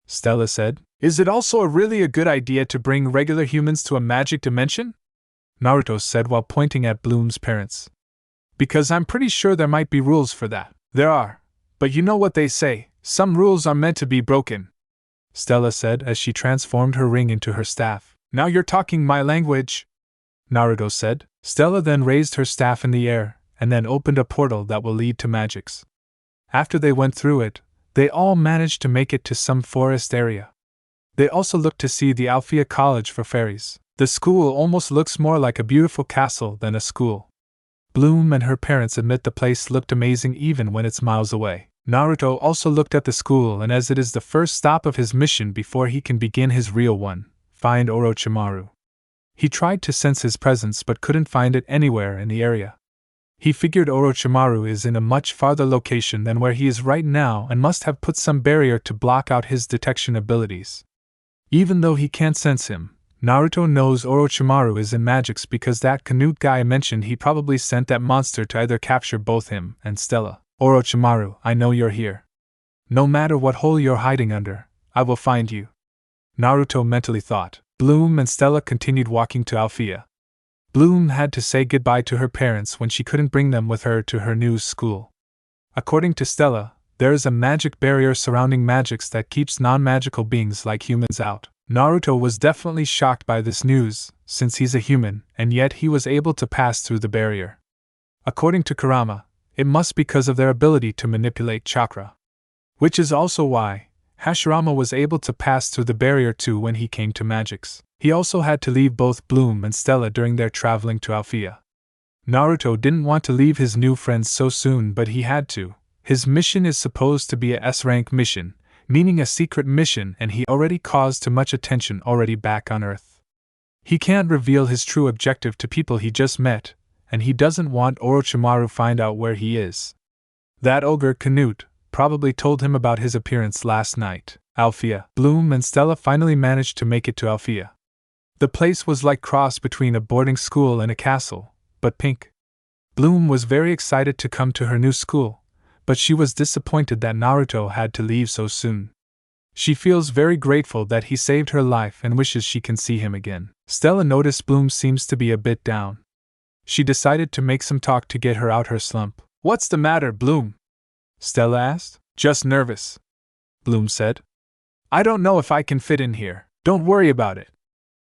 Stella said. Is it also really a good idea to bring regular humans to a magic dimension? Naruto said while pointing at Bloom's parents. Because I'm pretty sure there might be rules for that. There are, but you know what they say, some rules are meant to be broken, Stella said as she transformed her ring into her staff. Now you're talking my language, Naruto said. Stella then raised her staff in the air, and then opened a portal that will lead to Magix. After they went through it, they all managed to make it to some forest area. They also looked to see the Alfea College for Fairies. The school almost looks more like a beautiful castle than a school. Bloom and her parents admit the place looked amazing even when it's miles away. Naruto also looked at the school, and as it is the first stop of his mission before he can begin his real one, find Orochimaru. He tried to sense his presence but couldn't find it anywhere in the area. He figured Orochimaru is in a much farther location than where he is right now and must have put some barrier to block out his detection abilities. Even though he can't sense him, Naruto knows Orochimaru is in Magix because that Canute guy mentioned he probably sent that monster to either capture both him and Stella. Orochimaru, I know you're here. No matter what hole you're hiding under, I will find you, Naruto mentally thought. Bloom and Stella continued walking to Alfea. Bloom had to say goodbye to her parents when she couldn't bring them with her to her new school. According to Stella, there is a magic barrier surrounding Magix that keeps non-magical beings like humans out. Naruto was definitely shocked by this news, since he's a human, and yet he was able to pass through the barrier. According to Kurama, it must be because of their ability to manipulate chakra. Which is also why Hashirama was able to pass through the barrier too when he came to Magix. He also had to leave both Bloom and Stella during their traveling to Alfea. Naruto didn't want to leave his new friends so soon, but he had to. His mission is supposed to be a S-rank mission, meaning a secret mission, and he already caused too much attention already back on Earth. He can't reveal his true objective to people he just met, and he doesn't want Orochimaru find out where he is. That ogre Canute probably told him about his appearance last night. Alfea. Bloom and Stella finally managed to make it to Alfea. The place was like cross between a boarding school and a castle, but pink. Bloom was very excited to come to her new school, but she was disappointed that Naruto had to leave so soon. She feels very grateful that he saved her life and wishes she can see him again. Stella noticed Bloom seems to be a bit down. She decided to make some talk to get her out her slump. What's the matter, Bloom? Stella asked. Just nervous, Bloom said. I don't know if I can fit in here. Don't worry about it.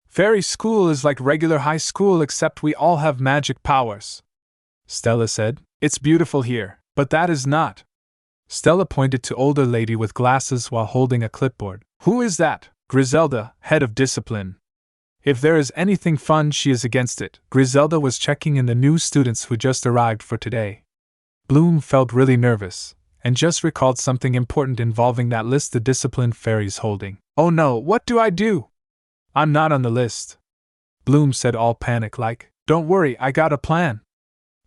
Fairy school is like regular high school except we all have magic powers, Stella said. It's beautiful here, but that is not. Stella pointed to older lady with glasses while holding a clipboard. Who is that? Griselda, head of discipline. If there is anything fun, she is against it. Griselda was checking in the new students who just arrived for today. Bloom felt really nervous, and just recalled something important involving that list the discipline fairy's holding. Oh no, what do I do? I'm not on the list, Bloom said all panic-like. Don't worry, I got a plan,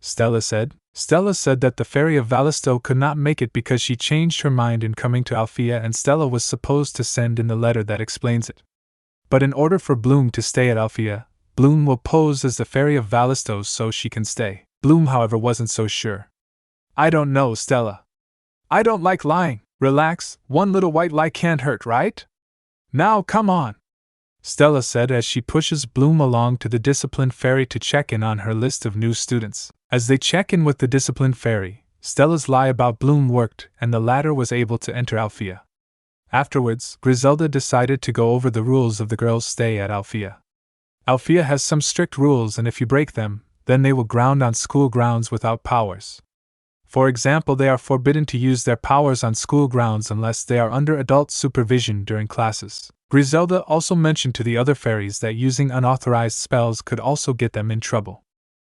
Stella said. Stella said that the Fairy of Valisto could not make it because she changed her mind in coming to Alfea, and Stella was supposed to send in the letter that explains it. But in order for Bloom to stay at Alfea, Bloom will pose as the Fairy of Valisto so she can stay. Bloom, however, wasn't so sure. I don't know, Stella. I don't like lying. Relax, one little white lie can't hurt, right? Now come on, Stella said as she pushes Bloom along to the Discipline Fairy to check in on her list of new students. As they check in with the Discipline Fairy, Stella's lie about Bloom worked and the latter was able to enter Alfea. Afterwards, Griselda decided to go over the rules of the girls' stay at Alfea. Alfea has some strict rules, and if you break them, then they will ground on school grounds without powers. For example, they are forbidden to use their powers on school grounds unless they are under adult supervision during classes. Griselda also mentioned to the other fairies that using unauthorized spells could also get them in trouble.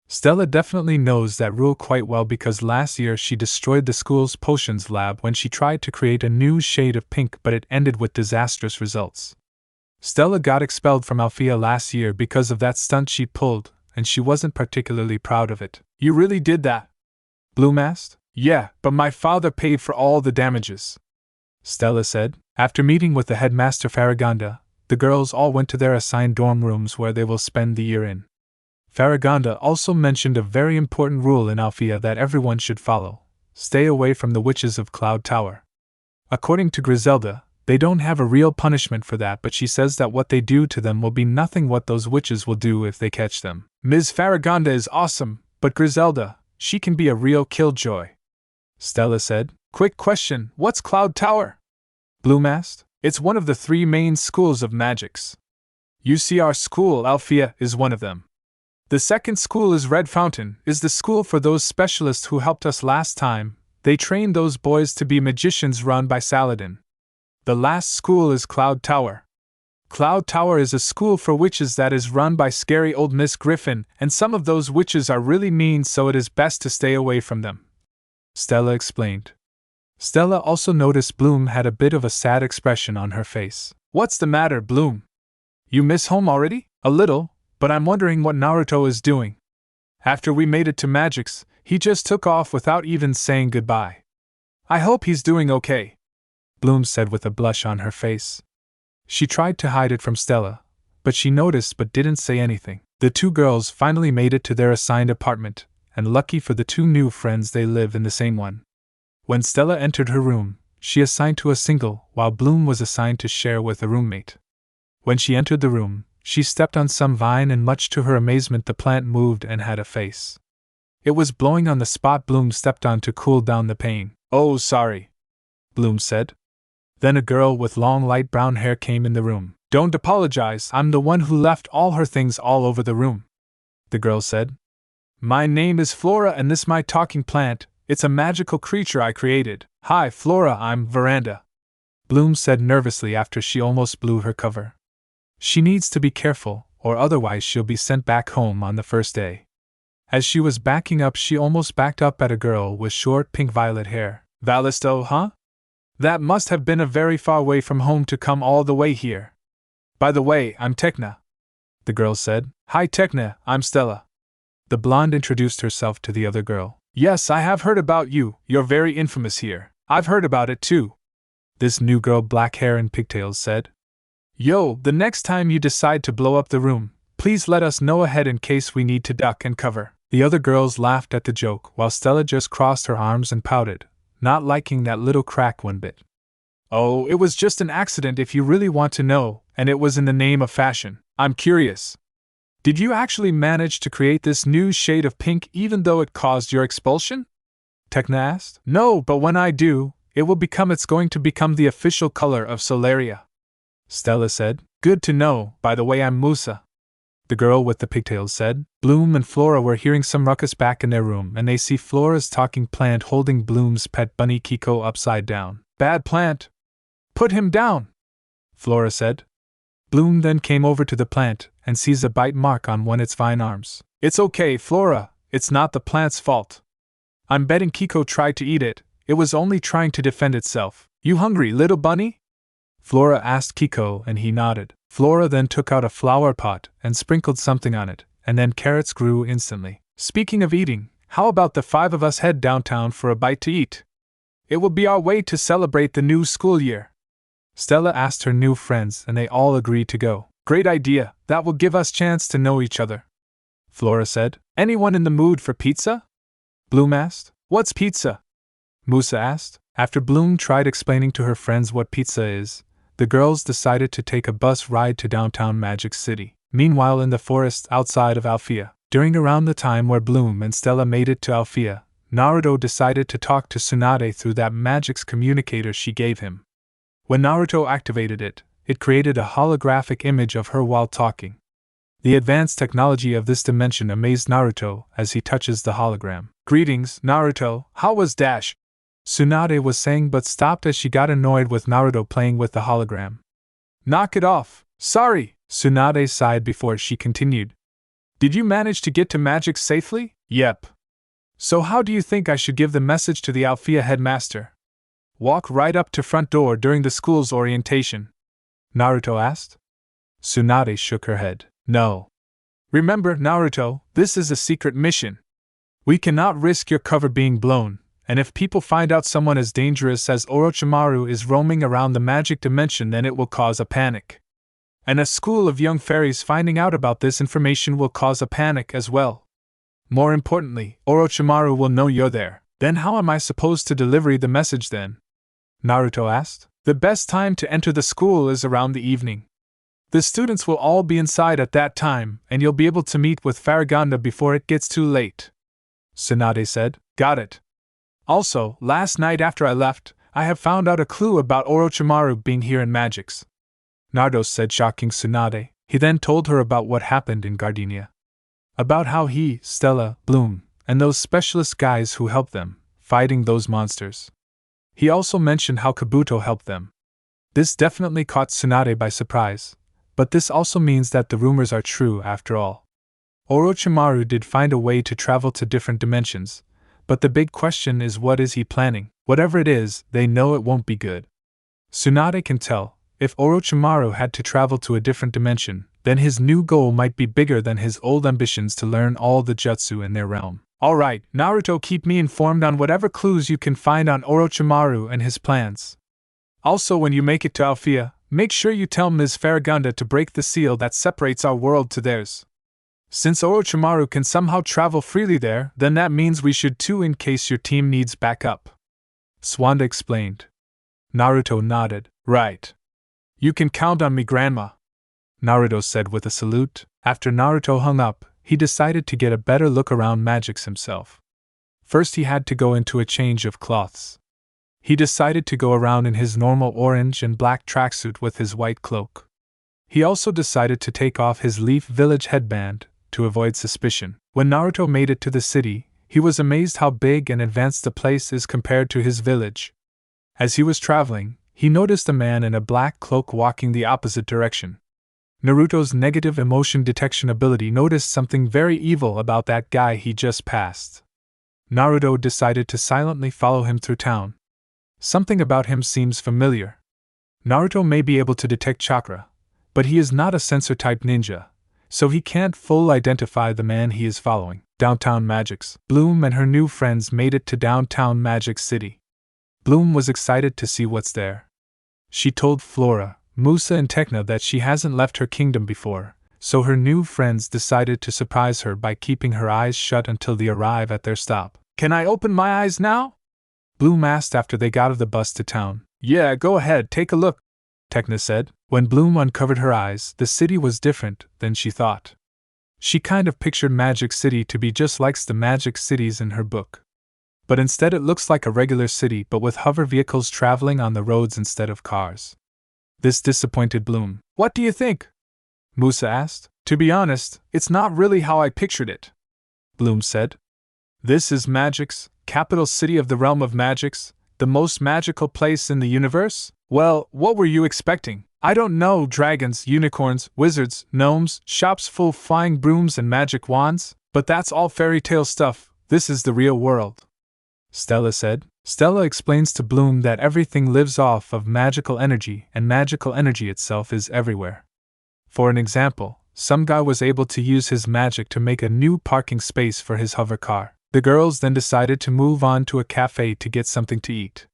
Stella definitely knows that rule quite well because last year she destroyed the school's potions lab when she tried to create a new shade of pink, but it ended with disastrous results. Stella got expelled from Althea last year because of that stunt she pulled, and she wasn't particularly proud of it. You really did that? Bloom asked. Yeah, but my father paid for all the damages, Stella said. After meeting with the headmaster Farragonda, the girls all went to their assigned dorm rooms where they will spend the year in. Farragonda also mentioned a very important rule in Althea that everyone should follow: stay away from the witches of Cloud Tower. According to Griselda, they don't have a real punishment for that, but she says that what they do to them will be nothing what those witches will do if they catch them. Ms. Farragonda is awesome, but Griselda, she can be a real killjoy, Stella said. Quick question, what's Cloud Tower? Bloom asked. It's one of the 3 main schools of Magix. You see, our school, Althea, is one of them. The second school is Red Fountain, is the school for those specialists who helped us last time. They trained those boys to be magicians run by Saladin. The last school is Cloud Tower. Cloud Tower is a school for witches that is run by scary old Miss Griffin, and some of those witches are really mean, so it is best to stay away from them, Stella explained. Stella also noticed Bloom had a bit of a sad expression on her face. What's the matter, Bloom? You miss home already? A little, but I'm wondering what Naruto is doing. After we made it to Magix, he just took off without even saying goodbye. I hope he's doing okay, Bloom said with a blush on her face. She tried to hide it from Stella, but she noticed but didn't say anything. The 2 girls finally made it to their assigned apartment, and lucky for the 2 new friends, they live in the same one. When Stella entered her room, she assigned to a single, while Bloom was assigned to share with a roommate. When she entered the room, she stepped on some vine and much to her amazement the plant moved and had a face. It was blowing on the spot Bloom stepped on to cool down the pain. Oh, sorry, Bloom said. Then a girl with long light brown hair came in the room. Don't apologize, I'm the one who left all her things all over the room, the girl said. My name is Flora and this my talking plant, it's a magical creature I created. Hi Flora, I'm Veranda, Bloom said nervously after she almost blew her cover. She needs to be careful, or otherwise she'll be sent back home on the first day. As she was backing up, she almost backed up at a girl with short pink-violet hair. Valisto, huh? That must have been a very far way from home to come all the way here. By the way, I'm Tekna, the girl said. Hi Tekna, I'm Stella. The blonde introduced herself to the other girl. Yes, I have heard about you, you're very infamous here. I've heard about it too, this new girl, black hair and pigtails, said. Yo, the next time you decide to blow up the room, please let us know ahead in case we need to duck and cover. The other girls laughed at the joke, while Stella just crossed her arms and pouted, not liking that little crack one bit. Oh, it was just an accident if you really want to know, and it was in the name of fashion. I'm curious. Did you actually manage to create this new shade of pink even though it caused your expulsion? Tekna asked. No, but when I do, it's going to become the official color of Solaria, Stella said. Good to know. By the way, I'm Musa, the girl with the pigtails said. Bloom and Flora were hearing some ruckus back in their room, and they see Flora's talking plant holding Bloom's pet bunny Kiko upside down. Bad plant. Put him down, Flora said. Bloom then came over to the plant and sees a bite mark on one of its vine arms. It's okay, Flora, it's not the plant's fault. I'm betting Kiko tried to eat it, it was only trying to defend itself. You hungry, little bunny? Flora asked Kiko, and he nodded. Flora then took out a flower pot and sprinkled something on it, and then carrots grew instantly. Speaking of eating, how about the 5 of us head downtown for a bite to eat? It will be our way to celebrate the new school year. Stella asked her new friends, and they all agreed to go. Great idea, that will give us chance to know each other, Flora said. Anyone in the mood for pizza? Bloom asked. What's pizza? Musa asked. After Bloom tried explaining to her friends what pizza is, the girls decided to take a bus ride to downtown Magix City. Meanwhile, in the forest outside of Althea, during around the time where Bloom and Stella made it to Althea, Naruto decided to talk to Tsunade through that Magix communicator she gave him. When Naruto activated it, it created a holographic image of her while talking. The advanced technology of this dimension amazed Naruto as he touches the hologram. "Greetings, Naruto, how was Dash?" Tsunade was saying, but stopped as she got annoyed with Naruto playing with the hologram. "Knock it off, sorry," Tsunade sighed before she continued. "Did you manage to get to Magix safely?" "Yep." "So how do you think I should give the message to the Althea headmaster?" "Walk right up to front door during the school's orientation," Naruto asked. Tsunade shook her head. "No. Remember, Naruto, this is a secret mission. We cannot risk your cover being blown, and if people find out someone as dangerous as Orochimaru is roaming around the magic dimension, then it will cause a panic. And a school of young fairies finding out about this information will cause a panic as well. More importantly, Orochimaru will know you're there. Then how am I supposed to deliver the message then?" Naruto asked. "The best time to enter the school is around the evening. The students will all be inside at that time, and you'll be able to meet with Farragonda before it gets too late," Tsunade said. "Got it. Also, last night after I left, I have found out a clue about Orochimaru being here in Magix," Naruto said, shocking Tsunade. He then told her about what happened in Gardenia. About how he, Stella, Bloom, and those specialist guys who helped them, fighting those monsters. He also mentioned how Kabuto helped them. This definitely caught Tsunade by surprise, but this also means that the rumors are true after all. Orochimaru did find a way to travel to different dimensions, but the big question is, what is he planning? Whatever it is, they know it won't be good. Tsunade can tell, if Orochimaru had to travel to a different dimension, then his new goal might be bigger than his old ambitions to learn all the jutsu in their realm. "Alright, Naruto, keep me informed on whatever clues you can find on Orochimaru and his plans. Also, when you make it to Althea, make sure you tell Ms. Farragonda to break the seal that separates our world to theirs. Since Orochimaru can somehow travel freely there, then that means we should too in case your team needs backup," Swanda explained. Naruto nodded. "Right. You can count on me, Grandma," Naruto said with a salute. After Naruto hung up, he decided to get a better look around Magix himself. First he had to go into a change of clothes. He decided to go around in his normal orange and black tracksuit with his white cloak. He also decided to take off his Leaf Village headband to avoid suspicion. When Naruto made it to the city, he was amazed how big and advanced the place is compared to his village. As he was traveling, he noticed a man in a black cloak walking the opposite direction. Naruto's negative emotion detection ability noticed something very evil about that guy he just passed. Naruto decided to silently follow him through town. Something about him seems familiar. Naruto may be able to detect chakra, but he is not a sensor-type ninja, so he can't fully identify the man he is following. Downtown Magix. Bloom and her new friends made it to downtown Magix City. Bloom was excited to see what's there. She told Flora, Musa and Tekna that she hasn't left her kingdom before, so her new friends decided to surprise her by keeping her eyes shut until they arrive at their stop. "Can I open my eyes now?" Bloom asked after they got off the bus to town. "Yeah, go ahead, take a look," Tekna said. When Bloom uncovered her eyes, the city was different than she thought. She kind of pictured Magix City to be just like the magic cities in her book. But instead it looks like a regular city but with hover vehicles traveling on the roads instead of cars. This disappointed Bloom. "What do you think?" Musa asked. "To be honest, it's not really how I pictured it," Bloom said. "This is Magix, capital city of the realm of Magix, the most magical place in the universe? Well, what were you expecting? I don't know, dragons, unicorns, wizards, gnomes, shops full of flying brooms and magic wands, but that's all fairy tale stuff. This is the real world," Stella said. Stella explains to Bloom that everything lives off of magical energy and magical energy itself is everywhere. For an example, some guy was able to use his magic to make a new parking space for his hover car. The girls then decided to move on to a cafe to get something to eat.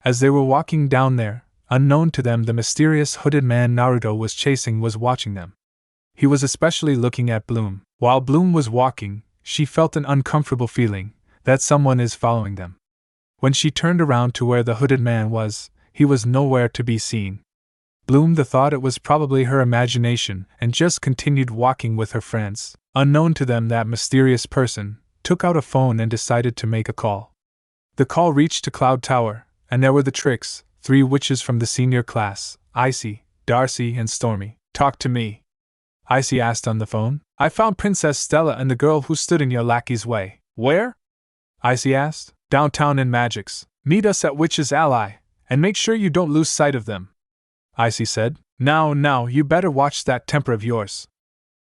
As they were walking down there, unknown to them, the mysterious hooded man Naruto was chasing was watching them. He was especially looking at Bloom. While Bloom was walking, she felt an uncomfortable feeling that someone is following them. When she turned around to where the hooded man was, he was nowhere to be seen. Bloom thought it was probably her imagination and just continued walking with her friends. Unknown to them, that mysterious person took out a phone and decided to make a call. The call reached to Cloud Tower, and there were the Tricks, 3 witches from the senior class, Icy, Darcy, and Stormy. "Talk to me," Icy asked on the phone. I found Princess Stella and the girl who stood in your lackey's way. Where? Icy asked. Downtown in Magix. Meet us at Witch's Ally, and make sure you don't lose sight of them. Icy said. Now, you better watch that temper of yours.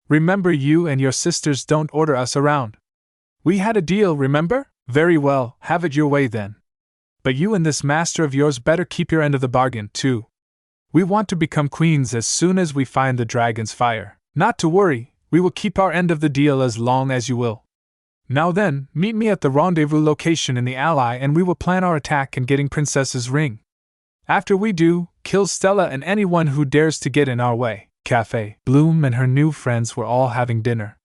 Remember, you and your sisters don't order us around. We had a deal, remember? Very well, have it your way then. But you and this master of yours better keep your end of the bargain, too. We want to become queens as soon as we find the dragon's fire. Not to worry, we will keep our end of the deal as long as you will. Now then, meet me at the rendezvous location in the Ally and we will plan our attack and getting Princess's ring. After we do, kill Stella and anyone who dares to get in our way. Cafe. Bloom and her new friends were all having dinner.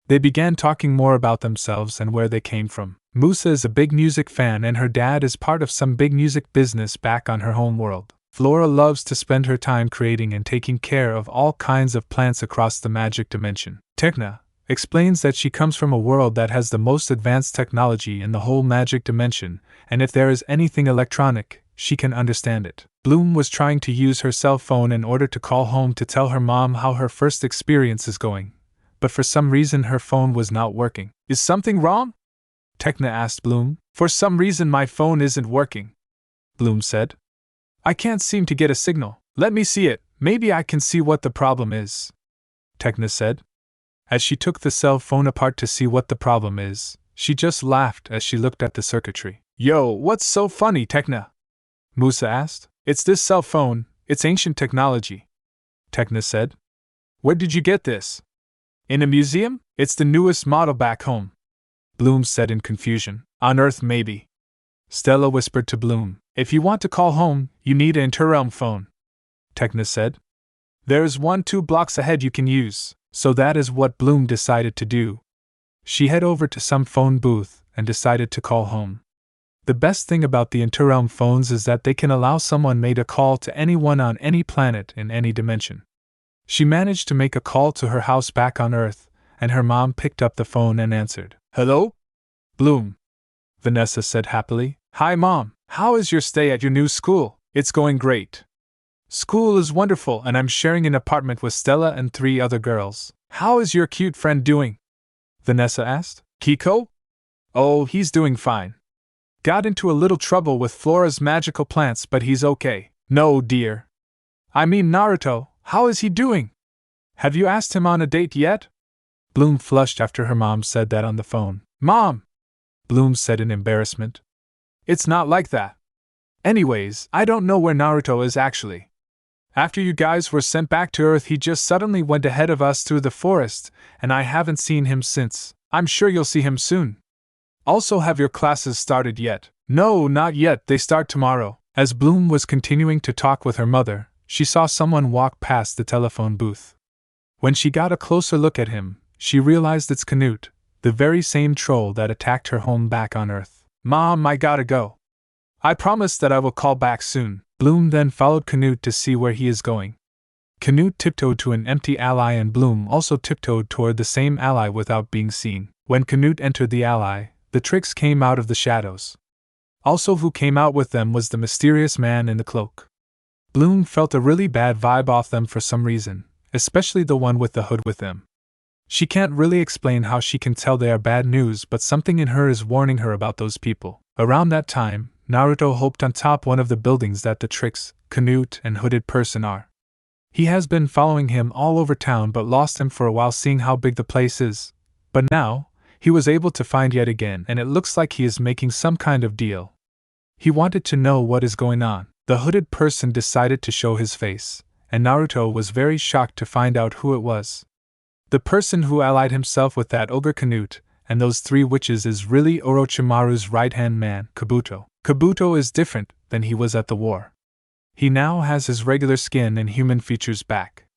They began talking more about themselves and where they came from. Musa is a big music fan and her dad is part of some big music business back on her home world. Flora loves to spend her time creating and taking care of all kinds of plants across the magic dimension. Tekna explains that she comes from a world that has the most advanced technology in the whole magic dimension, and if there is anything electronic, she can understand it. Bloom was trying to use her cell phone in order to call home to tell her mom how her first experience is going, but for some reason her phone was not working. Is something wrong? Tekna asked Bloom. For some reason my phone isn't working, Bloom said. I can't seem to get a signal. Let me see it, maybe I can see what the problem is, Tekna said. As she took the cell phone apart to see what the problem is, she just laughed as she looked at the circuitry. Yo, what's so funny, Tekna? Musa asked. It's this cell phone, it's ancient technology, Tekna said. Where did you get this? In a museum? It's the newest model back home, Bloom said in confusion. On Earth maybe. Stella whispered to Bloom. If you want to call home, you need an interrealm phone, Tekna said. There's one 2 blocks ahead you can use, so that is what Bloom decided to do. She headed over to some phone booth and decided to call home. The best thing about the interrealm phones is that they can allow someone made a call to anyone on any planet in any dimension. She managed to make a call to her house back on Earth, and her mom picked up the phone and answered. Hello? Bloom, Vanessa said happily. Hi Mom, how is your stay at your new school? It's going great. School is wonderful and I'm sharing an apartment with Stella and 3 other girls. How is your cute friend doing? Vanessa asked. Kiko? Oh, he's doing fine. Got into a little trouble with Flora's magical plants, but he's okay. No, dear. I mean Naruto, how is he doing? Have you asked him on a date yet? Bloom flushed after her mom said that on the phone. Mom! Bloom said in embarrassment. It's not like that. Anyways, I don't know where Naruto is actually. After you guys were sent back to Earth, he just suddenly went ahead of us through the forest, and I haven't seen him since. I'm sure you'll see him soon. Also, have your classes started yet? No, not yet, they start tomorrow. As Bloom was continuing to talk with her mother, she saw someone walk past the telephone booth. When she got a closer look at him, she realized it's Canute, the very same troll that attacked her home back on Earth. Mom, I gotta go. I promise that I will call back soon. Bloom then followed Canute to see where he is going. Canute tiptoed to an empty alley and Bloom also tiptoed toward the same alley without being seen. When Canute entered the alley, the tricks came out of the shadows. Also who came out with them was the mysterious man in the cloak. Bloom felt a really bad vibe off them for some reason, especially the one with the hood with them. She can't really explain how she can tell they are bad news, but something in her is warning her about those people. Around that time, Naruto hoped on top one of the buildings that the tricks, Canute, and hooded person are. He has been following him all over town but lost him for a while seeing how big the place is. But now, he was able to find yet again and it looks like he is making some kind of deal. He wanted to know what is going on. The hooded person decided to show his face, and Naruto was very shocked to find out who it was. The person who allied himself with that ogre Canute and those 3 witches is really Orochimaru's right-hand man, Kabuto. Kabuto is different than he was at the war. He now has his regular skin and human features back.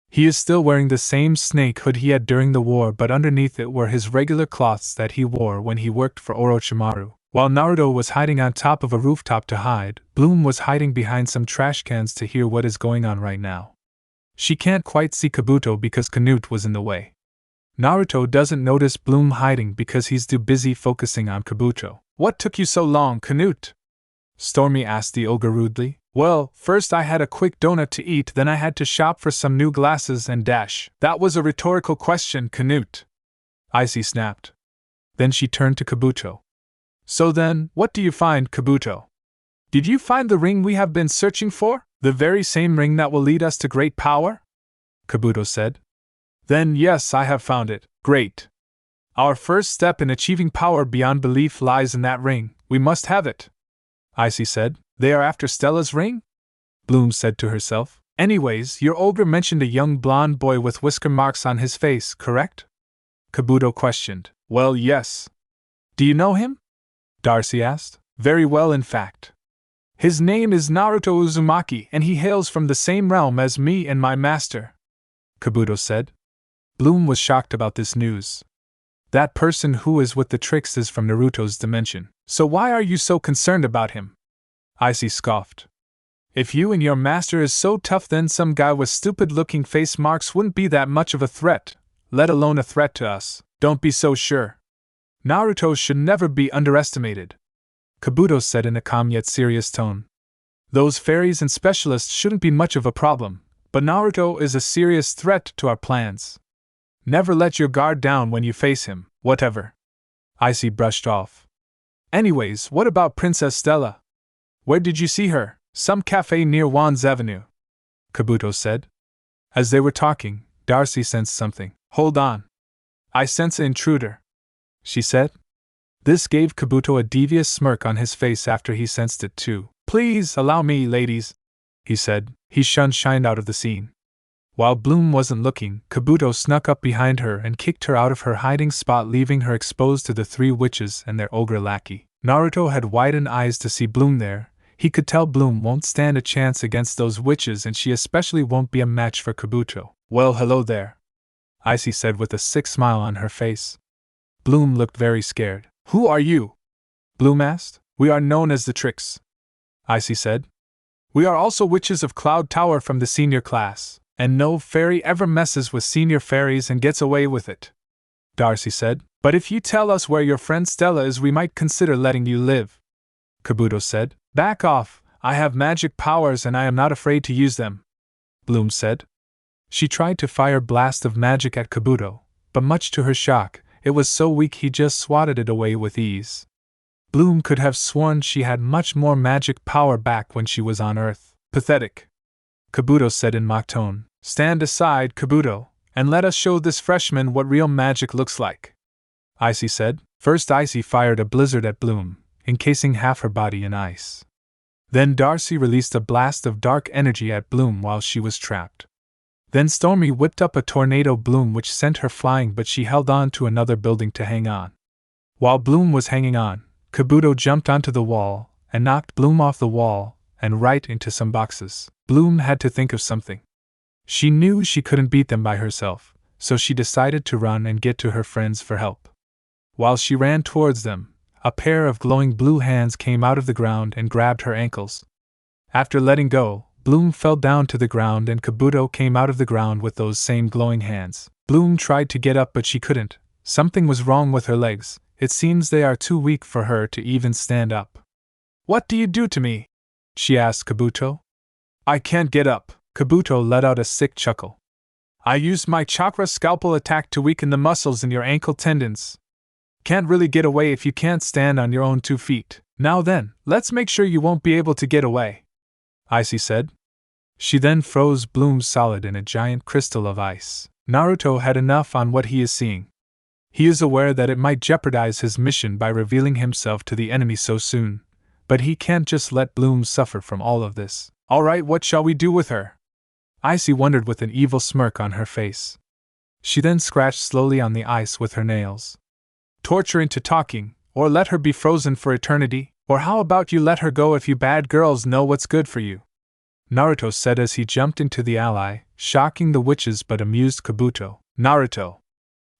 He is still wearing the same snake hood he had during the war, but underneath it were his regular cloths that he wore when he worked for Orochimaru. While Naruto was hiding on top of a rooftop to hide, Bloom was hiding behind some trash cans to hear what is going on right now. She can't quite see Kabuto because Canute was in the way. Naruto doesn't notice Bloom hiding because he's too busy focusing on Kabuto. What took you so long, Canute? Stormy asked the ogre rudely. Well, first I had a quick donut to eat, then I had to shop for some new glasses and dash. That was a rhetorical question, Canute. Icy snapped. Then she turned to Kabuto. So then, what do you find, Kabuto? Did you find the ring we have been searching for? The very same ring that will lead us to great power? Kabuto said. Then yes, I have found it. Great. Our first step in achieving power beyond belief lies in that ring. We must have it. Icy said. They are after Stella's ring? Bloom said to herself. Anyways, your ogre mentioned a young blonde boy with whisker marks on his face, correct? Kabuto questioned. Well, yes. Do you know him? Darcy asked. Very well, in fact. His name is Naruto Uzumaki, and he hails from the same realm as me and my master, Kabuto said. Bloom was shocked about this news. That person who is with the tricks is from Naruto's dimension. So why are you so concerned about him? Icy scoffed. If you and your master is so tough, then some guy with stupid-looking face marks wouldn't be that much of a threat, let alone a threat to us. Don't be so sure. Naruto should never be underestimated, Kabuto said in a calm yet serious tone. Those fairies and specialists shouldn't be much of a problem, but Naruto is a serious threat to our plans. Never let your guard down when you face him, whatever. Icy brushed off. Anyways, what about Princess Stella? Where did you see her? Some cafe near Wands Avenue, Kabuto said. As they were talking, Darcy sensed something. Hold on. I sense an intruder, she said. This gave Kabuto a devious smirk on his face after he sensed it too. Please allow me, ladies, he said. He shined out of the scene. While Bloom wasn't looking, Kabuto snuck up behind her and kicked her out of her hiding spot, leaving her exposed to the three witches and their ogre lackey. Naruto had widened eyes to see Bloom there. He could tell Bloom won't stand a chance against those witches, and she especially won't be a match for Kabuto. Well, hello there, Icy said with a sick smile on her face. Bloom looked very scared. Who are you? Bloom asked. We are known as the Tricks, Icy said. We are also witches of Cloud Tower from the senior class, and no fairy ever messes with senior fairies and gets away with it, Darcy said. But if you tell us where your friend Stella is, we might consider letting you live, Kabuto said. Back off, I have magic powers and I am not afraid to use them, Bloom said. She tried to fire a blast of magic at Kabuto, but much to her shock, it was so weak he just swatted it away with ease. Bloom could have sworn she had much more magic power back when she was on Earth. Pathetic, Kabuto said in mock tone. Stand aside, Kabuto, and let us show this freshman what real magic looks like, Icy said. First Icy fired a blizzard at Bloom, encasing half her body in ice. Then Darcy released a blast of dark energy at Bloom while she was trapped. Then Stormy whipped up a tornado Bloom which sent her flying, but she held on to another building to hang on. While Bloom was hanging on, Kabuto jumped onto the wall and knocked Bloom off the wall and right into some boxes. Bloom had to think of something. She knew she couldn't beat them by herself, so she decided to run and get to her friends for help. While she ran towards them, a pair of glowing blue hands came out of the ground and grabbed her ankles. After letting go, Bloom fell down to the ground and Kabuto came out of the ground with those same glowing hands. Bloom tried to get up but she couldn't. Something was wrong with her legs. It seems they are too weak for her to even stand up. What do you do to me? She asked Kabuto. I can't get up. Kabuto let out a sick chuckle. I used my chakra scalpel attack to weaken the muscles in your ankle tendons. Can't really get away if you can't stand on your own 2 feet. Now then, let's make sure you won't be able to get away, Icy said. She then froze Bloom solid in a giant crystal of ice. Naruto had enough on what he is seeing. He is aware that it might jeopardize his mission by revealing himself to the enemy so soon, but he can't just let Bloom suffer from all of this. Alright, what shall we do with her? Icy wondered with an evil smirk on her face. She then scratched slowly on the ice with her nails. Torture into talking, or let her be frozen for eternity, or how about you let her go if you bad girls know what's good for you? Naruto said as he jumped into the alley, shocking the witches but amused Kabuto. Naruto,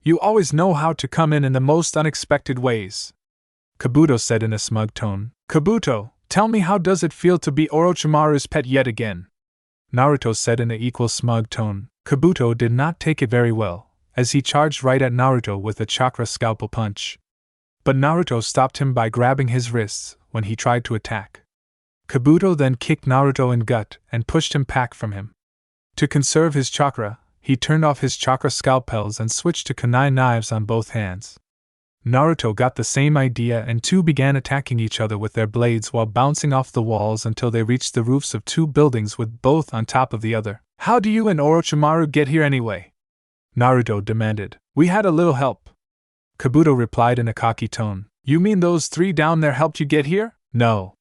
you always know how to come in the most unexpected ways, Kabuto said in a smug tone. Kabuto, tell me, how does it feel to be Orochimaru's pet yet again? Naruto said in an equal smug tone. Kabuto did not take it very well, as he charged right at Naruto with a chakra scalpel punch. But Naruto stopped him by grabbing his wrists when he tried to attack. Kabuto then kicked Naruto in gut and pushed him back from him. To conserve his chakra, he turned off his chakra scalpels and switched to kunai knives on both hands. Naruto got the same idea and two began attacking each other with their blades while bouncing off the walls until they reached the roofs of two buildings with both on top of the other. "How do you and Orochimaru get here anyway?" Naruto demanded. "We had a little help," Kabuto replied in a cocky tone. "You mean those three down there helped you get here?" "No.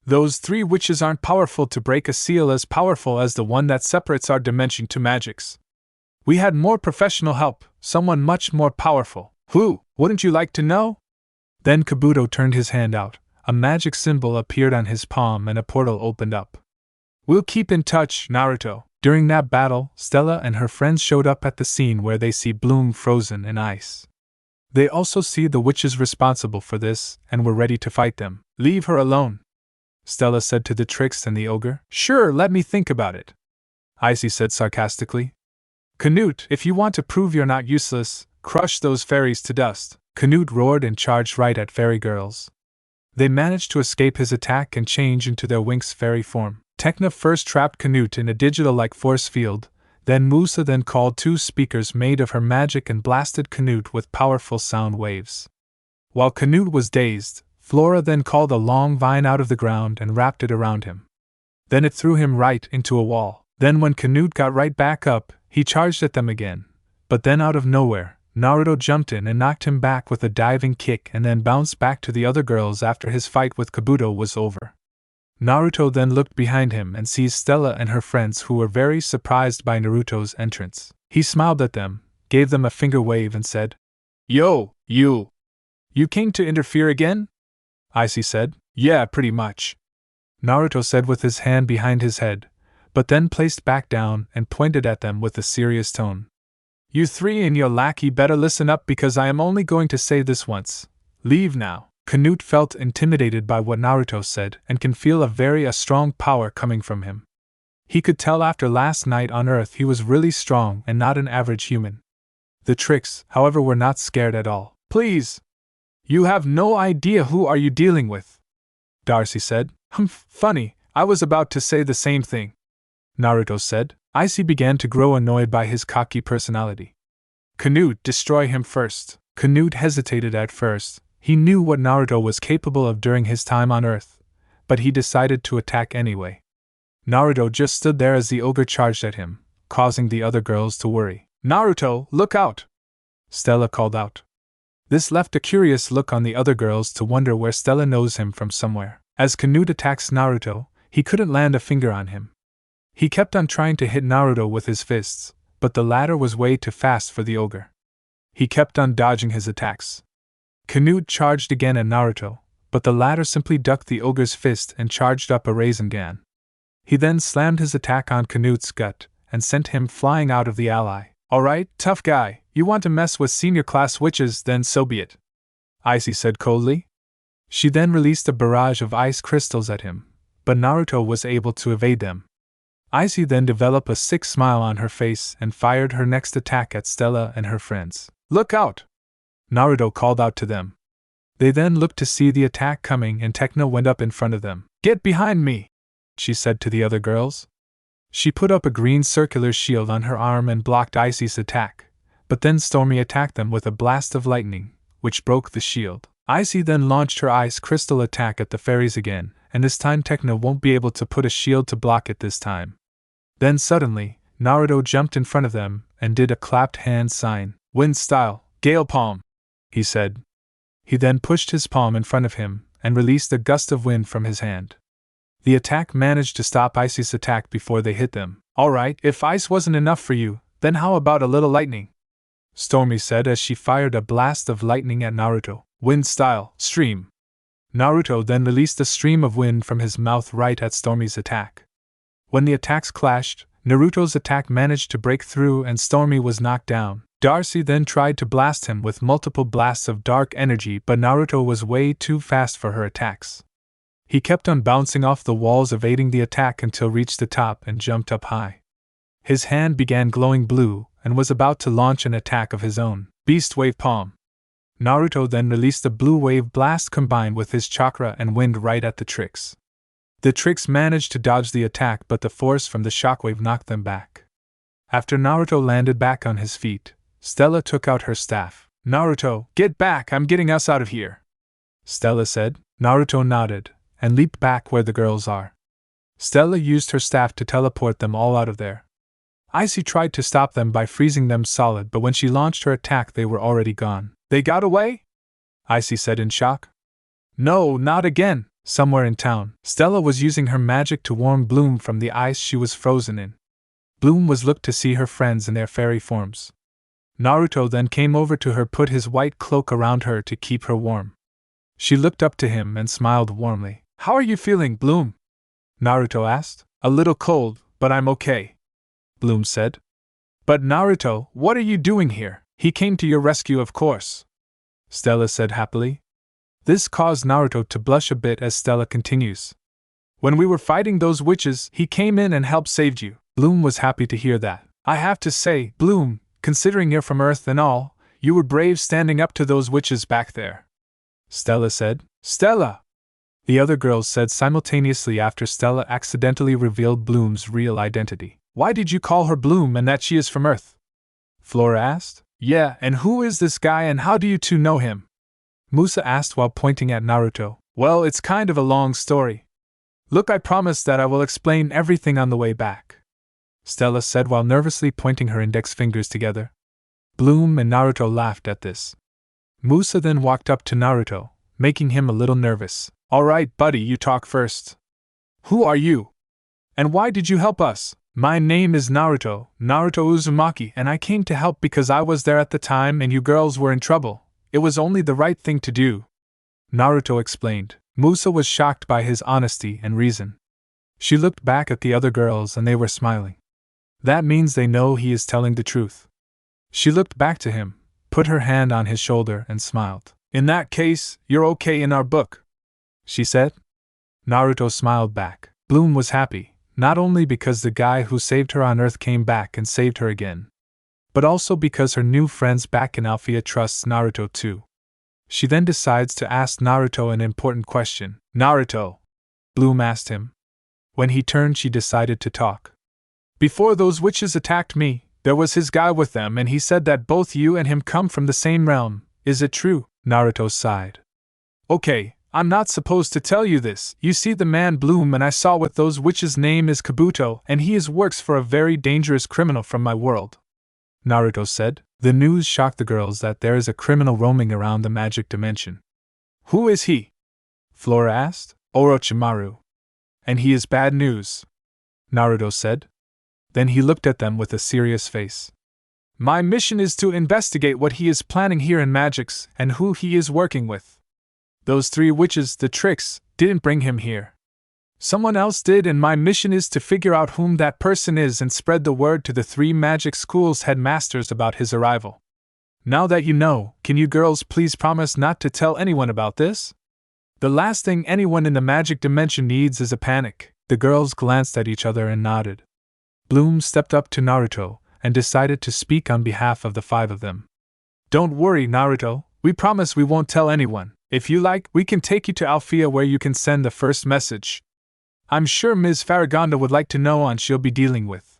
Those three witches aren't powerful to break a seal as powerful as the one that separates our dimension to Magix. We had more professional help, someone much more powerful." "Who? Wouldn't you like to know?" Then Kabuto turned his hand out, a magic symbol appeared on his palm and a portal opened up. "We'll keep in touch, Naruto." During that battle, Stella and her friends showed up at the scene where they see Bloom frozen in ice. They also see the witches responsible for this and were ready to fight them. "Leave her alone," Stella said to the Trix and the ogre. "Sure, let me think about it," Icy said sarcastically. "Canute, if you want to prove you're not useless, crush those fairies to dust." Canute roared and charged right at fairy girls. They managed to escape his attack and change into their Winx fairy form. Tekna first trapped Canute in a digital-like force field, then Musa then called two speakers made of her magic and blasted Canute with powerful sound waves. While Canute was dazed, Flora then called a long vine out of the ground and wrapped it around him. Then it threw him right into a wall. Then when Canute got right back up, he charged at them again. But then out of nowhere, Naruto jumped in and knocked him back with a diving kick and then bounced back to the other girls after his fight with Kabuto was over. Naruto then looked behind him and sees Stella and her friends who were very surprised by Naruto's entrance. He smiled at them, gave them a finger wave and said, "Yo, you! You came to interfere again?" Icy said. "Yeah, pretty much," Naruto said with his hand behind his head, but then placed back down and pointed at them with a serious tone. "You three and your lackey better listen up because I am only going to say this once. Leave now." Canute felt intimidated by what Naruto said and can feel a strong power coming from him. He could tell after last night on Earth he was really strong and not an average human. The Trix, however, were not scared at all. "Please! You have no idea who are you dealing with," Darcy said. Funny, I was about to say the same thing," Naruto said. Icy began to grow annoyed by his cocky personality. "Canute, destroy him first." Canute hesitated at first. He knew what Naruto was capable of during his time on Earth, but he decided to attack anyway. Naruto just stood there as the ogre charged at him, causing the other girls to worry. "Naruto, look out!" Stella called out. This left a curious look on the other girls to wonder where Stella knows him from somewhere. As Canute attacks Naruto, he couldn't land a finger on him. He kept on trying to hit Naruto with his fists, but the latter was way too fast for the ogre. He kept on dodging his attacks. Canute charged again at Naruto, but the latter simply ducked the ogre's fist and charged up a Rasengan. He then slammed his attack on Canute's gut and sent him flying out of the ally. "Alright, tough guy, you want to mess with senior class witches, then so be it," Icy said coldly. She then released a barrage of ice crystals at him, but Naruto was able to evade them. Icy then developed a sick smile on her face and fired her next attack at Stella and her friends. "Look out!" Naruto called out to them. They then looked to see the attack coming and Tekna went up in front of them. "Get behind me!" she said to the other girls. She put up a green circular shield on her arm and blocked Icy's attack, but then Stormy attacked them with a blast of lightning, which broke the shield. Icy then launched her ice crystal attack at the fairies again, and this time Tekna won't be able to put a shield to block it this time. Then suddenly, Naruto jumped in front of them and did a clapped hand sign. "Wind style, gale palm," he said. He then pushed his palm in front of him and released a gust of wind from his hand. The attack managed to stop Icy's attack before they hit them. "Alright, if ice wasn't enough for you, then how about a little lightning?" Stormy said as she fired a blast of lightning at Naruto. "Wind style, stream." Naruto then released a stream of wind from his mouth right at Stormy's attack. When the attacks clashed, Naruto's attack managed to break through and Stormy was knocked down. Darcy then tried to blast him with multiple blasts of dark energy, but Naruto was way too fast for her attacks. He kept on bouncing off the walls, evading the attack until reached the top and jumped up high. His hand began glowing blue and was about to launch an attack of his own. "Beast Wave Palm." Naruto then released a blue wave blast combined with his chakra and wind right at the Trix. The tricks managed to dodge the attack, but the force from the shockwave knocked them back. After Naruto landed back on his feet, Stella took out her staff. "Naruto, get back, I'm getting us out of here," Stella said. Naruto nodded, and leaped back where the girls are. Stella used her staff to teleport them all out of there. Icy tried to stop them by freezing them solid, but when she launched her attack they were already gone. "They got away?" Icy said in shock. "No, not again." Somewhere in town, Stella was using her magic to warm Bloom from the ice she was frozen in. Bloom was looked to see her friends in their fairy forms. Naruto then came over to her, put his white cloak around her to keep her warm. She looked up to him and smiled warmly. "How are you feeling, Bloom?" Naruto asked. "A little cold, but I'm okay," Bloom said. "But Naruto, what are you doing here?" "He came to your rescue, of course," Stella said happily. This caused Naruto to blush a bit as Stella continues. "When we were fighting those witches, he came in and helped save you." Bloom was happy to hear that. "I have to say, Bloom, considering you're from Earth and all, you were brave standing up to those witches back there," Stella said. "Stella!" the other girls said simultaneously after Stella accidentally revealed Bloom's real identity. "Why did you call her Bloom and that she is from Earth?" Flora asked. "Yeah, and who is this guy and how do you two know him?" Musa asked while pointing at Naruto. "Well, it's kind of a long story. Look, I promise that I will explain everything on the way back," Stella said while nervously pointing her index fingers together. Bloom and Naruto laughed at this. Musa then walked up to Naruto, making him a little nervous. "All right, buddy, you talk first. Who are you? And why did you help us?" "My name is Naruto Uzumaki, and I came to help because I was there at the time and you girls were in trouble. It was only the right thing to do," Naruto explained. Musa was shocked by his honesty and reason. She looked back at the other girls and they were smiling. That means they know he is telling the truth. She looked back to him, put her hand on his shoulder and smiled. "In that case, you're okay in our book," she said. Naruto smiled back. Bloom was happy, not only because the guy who saved her on Earth came back and saved her again, but also because her new friends back in Alphia trusts Naruto too. She then decides to ask Naruto an important question. "Naruto," Bloom asked him. When he turned, she decided to talk. "Before those witches attacked me, there was his guy with them and he said that both you and him come from the same realm. Is it true?" Naruto sighed. "Okay, I'm not supposed to tell you this. You see, the man Bloom and I saw with those witches' name is Kabuto, and he works for a very dangerous criminal from my world," Naruto said. The news shocked the girls that there is a criminal roaming around the magic dimension. "Who is he?" Flora asked. "Orochimaru. And he is bad news," Naruto said. Then he looked at them with a serious face. "My mission is to investigate what he is planning here in Magix and who he is working with. Those three witches, the tricks, didn't bring him here. Someone else did, and my mission is to figure out whom that person is and spread the word to the three magic schools' headmasters about his arrival. Now that you know, can you girls please promise not to tell anyone about this? The last thing anyone in the magic dimension needs is a panic." The girls glanced at each other and nodded. Bloom stepped up to Naruto and decided to speak on behalf of the five of them. "Don't worry, Naruto, we promise we won't tell anyone. If you like, we can take you to Alphia where you can send the first message. I'm sure Ms. Farragonda would like to know on she'll be dealing with,"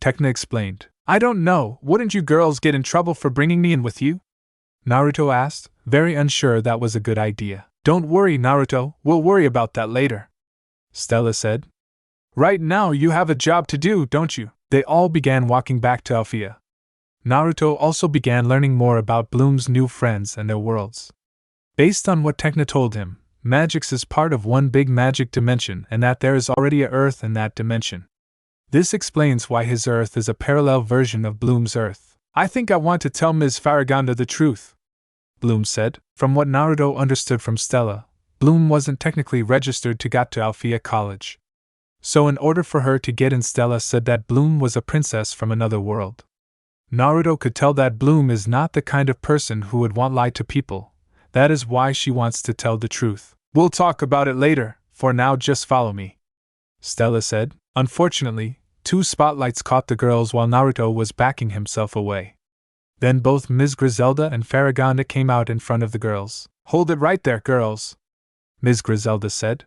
Tecna explained. "I don't know, wouldn't you girls get in trouble for bringing me in with you?" Naruto asked, very unsure that was a good idea. "Don't worry, Naruto, we'll worry about that later," Stella said. "Right now you have a job to do, don't you?" They all began walking back to Alphia. Naruto also began learning more about Bloom's new friends and their worlds. Based on what Tecna told him, Magix is part of one big magic dimension and that there is already a Earth in that dimension. This explains why his Earth is a parallel version of Bloom's Earth. "I think I want to tell Ms. Farragonda the truth," Bloom said. From what Naruto understood from Stella, Bloom wasn't technically registered to get to Alphia College. So in order for her to get in, Stella said that Bloom was a princess from another world. Naruto could tell that Bloom is not the kind of person who would want to lie to people. That is why she wants to tell the truth. "We'll talk about it later, for now just follow me," Stella said. Unfortunately, two spotlights caught the girls while Naruto was backing himself away. Then both Ms. Griselda and Farragonda came out in front of the girls. "Hold it right there, girls," Ms. Griselda said.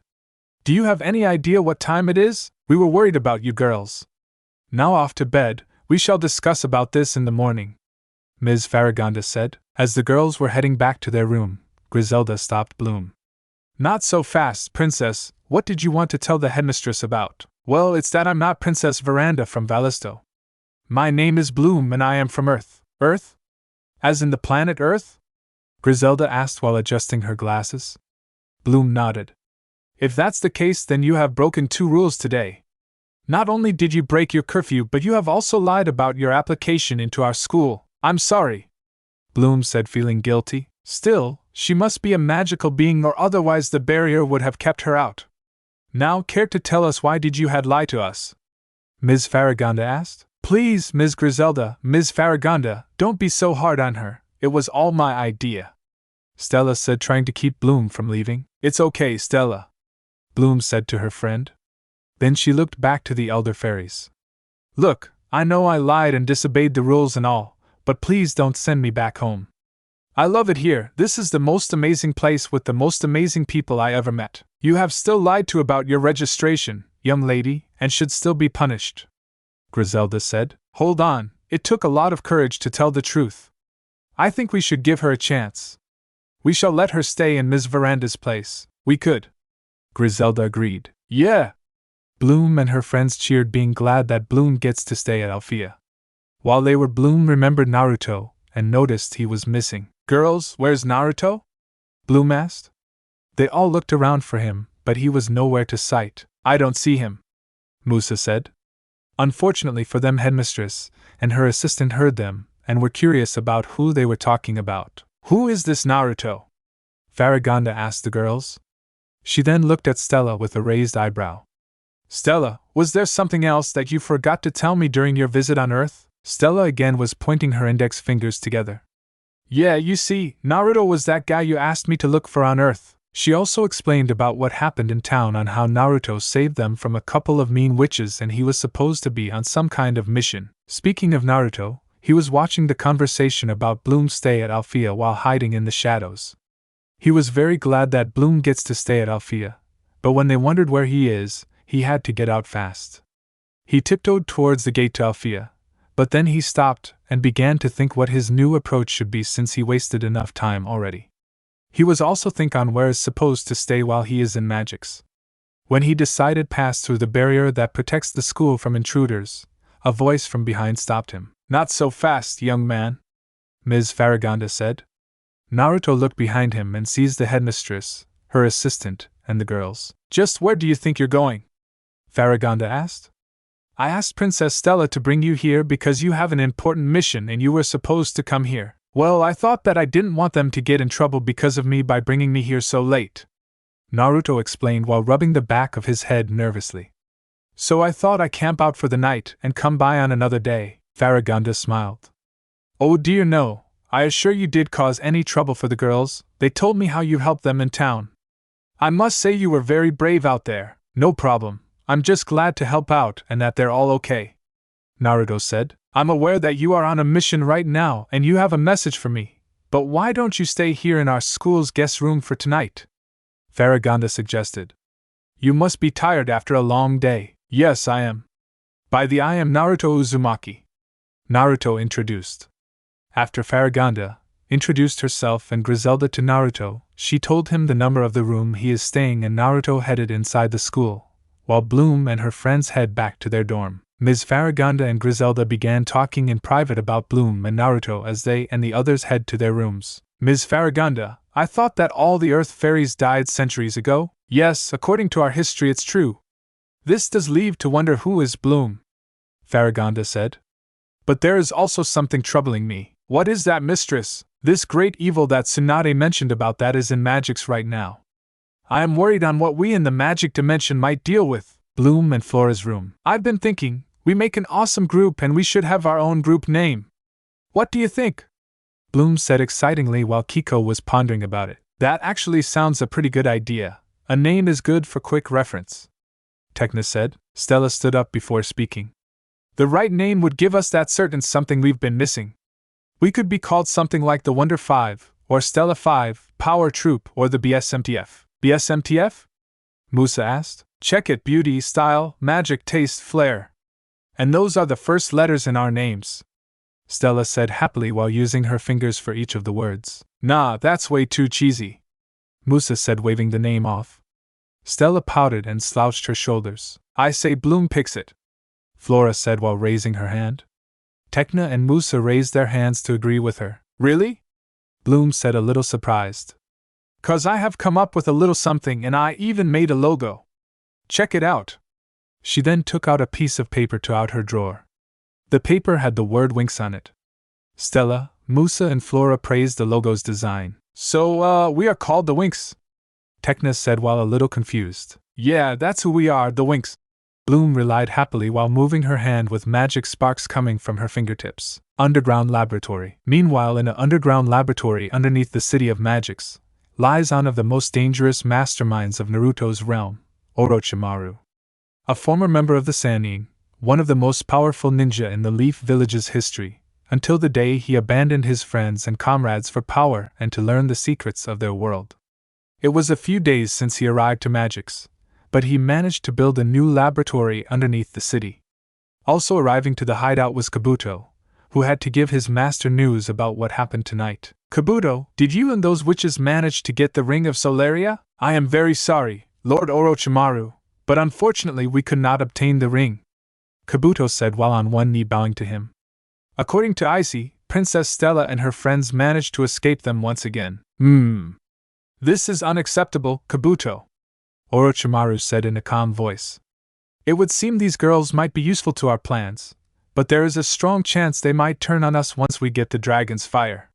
Do you have any idea what time it is? We were worried about you girls. Now off to bed, we shall discuss about this in the morning, Ms. Farragonda said. As the girls were heading back to their room, Griselda stopped Bloom. Not so fast, Princess. What did you want to tell the headmistress about? Well, it's that I'm not Princess Veranda from Valisto. My name is Bloom and I am from Earth. Earth? As in the planet Earth? Griselda asked while adjusting her glasses. Bloom nodded. If that's the case, then you have broken 2 rules today. Not only did you break your curfew, but you have also lied about your application into our school. I'm sorry, Bloom said, feeling guilty. Still, she must be a magical being or otherwise the barrier would have kept her out. Now, care to tell us why did you had lie to us? Ms. Farragonda asked. Please, Ms. Griselda, Ms. Farragonda, don't be so hard on her. It was all my idea, Stella said, trying to keep Bloom from leaving. It's okay, Stella, Bloom said to her friend. Then she looked back to the elder fairies. Look, I know I lied and disobeyed the rules and all, but please don't send me back home. I love it here. This is the most amazing place with the most amazing people I ever met. You have still lied to about your registration, young lady, and should still be punished, Griselda said. Hold on, it took a lot of courage to tell the truth. I think we should give her a chance. We shall let her stay in Ms. Veranda's place. We could. Griselda agreed. Yeah. Bloom and her friends cheered, being glad that Bloom gets to stay at Alfea. While they were, Bloom remembered Naruto and noticed he was missing. Girls, where's Naruto? Bloom asked. They all looked around for him, but he was nowhere to sight. I don't see him, Musa said. Unfortunately for them, headmistress and her assistant heard them and were curious about who they were talking about. Who is this Naruto? Farragonda asked the girls. She then looked at Stella with a raised eyebrow. Stella, was there something else that you forgot to tell me during your visit on Earth? Stella again was pointing her index fingers together. Yeah, you see, Naruto was that guy you asked me to look for on Earth. She also explained about what happened in town, on how Naruto saved them from a couple of mean witches and he was supposed to be on some kind of mission. Speaking of Naruto, he was watching the conversation about Bloom's stay at Alfea while hiding in the shadows. He was very glad that Bloom gets to stay at Alfea, but when they wondered where he is, he had to get out fast. He tiptoed towards the gate to Alfea, but then he stopped and began to think what his new approach should be, since he wasted enough time already. He was also think on where is supposed to stay while he is in Magix. When he decided pass through the barrier that protects the school from intruders, a voice from behind stopped him. Not so fast, young man, Ms. Farragonda said. Naruto looked behind him and sees the headmistress, her assistant, and the girls. Just where do you think you're going? Farragonda asked. I asked Princess Stella to bring you here because you have an important mission and you were supposed to come here. Well, I thought that I didn't want them to get in trouble because of me by bringing me here so late, Naruto explained while rubbing the back of his head nervously. So I thought I'd camp out for the night and come by on another day, Farragonda smiled. Oh dear no, I assure you did cause any trouble for the girls. They told me how you helped them in town. I must say you were very brave out there. No problem. I'm just glad to help out and that they're all okay, Naruto said. I'm aware that you are on a mission right now and you have a message for me, but why don't you stay here in our school's guest room for tonight? Farragonda suggested. You must be tired after a long day. Yes, I am. By the I am Naruto Uzumaki, Naruto introduced. After Farragonda introduced herself and Griselda to Naruto, she told him the number of the room he is staying and Naruto headed inside the school, while Bloom and her friends head back to their dorm. Ms. Farragonda and Griselda began talking in private about Bloom and Naruto as they and the others head to their rooms. Ms. Farragonda, I thought that all the Earth fairies died centuries ago. Yes, according to our history it's true. This does leave to wonder who is Bloom, Farragonda said. But there is also something troubling me. What is that, mistress? This great evil that Tsunade mentioned about that is in Magix right now. I am worried on what we in the magic dimension might deal with. Bloom and Flora's room. I've been thinking, we make an awesome group and we should have our own group name. What do you think? Bloom said excitingly while Kiko was pondering about it. That actually sounds a pretty good idea. A name is good for quick reference, Tekna said. Stella stood up before speaking. The right name would give us that certain something we've been missing. We could be called something like the Wonder 5, or Stella 5, Power Troop, or the BSMTF. BSMTF? Musa asked. Check it: beauty, style, magic, taste, flair. And those are the first letters in our names, Stella said happily while using her fingers for each of the words. Nah, that's way too cheesy, Musa said, waving the name off. Stella pouted and slouched her shoulders. I say Bloom picks it, Flora said while raising her hand. Tekna and Musa raised their hands to agree with her. Really? Bloom said, a little surprised. 'Cause I have come up with a little something, and I even made a logo. Check it out. She then took out a piece of paper to out her drawer. The paper had the word Winx on it. Stella, Musa, and Flora praised the logo's design. So, we are called the Winx, Tekna said while a little confused. Yeah, that's who we are, the Winx, Bloom relied happily while moving her hand with magic sparks coming from her fingertips. Underground laboratory. Meanwhile, in an underground laboratory underneath the city of Magix, lies one of the most dangerous masterminds of Naruto's realm, Orochimaru. A former member of the Sannin, one of the most powerful ninja in the Leaf Village's history, until the day he abandoned his friends and comrades for power and to learn the secrets of their world. It was a few days since he arrived to Magix, but he managed to build a new laboratory underneath the city. Also arriving to the hideout was Kabuto, who had to give his master news about what happened tonight. Kabuto, did you and those witches manage to get the Ring of Solaria? I am very sorry, Lord Orochimaru, but unfortunately we could not obtain the ring, Kabuto said while on one knee bowing to him. According to Icy, Princess Stella and her friends managed to escape them once again. This is unacceptable, Kabuto, Orochimaru said in a calm voice. It would seem these girls might be useful to our plans, but there is a strong chance they might turn on us once we get the dragon's fire.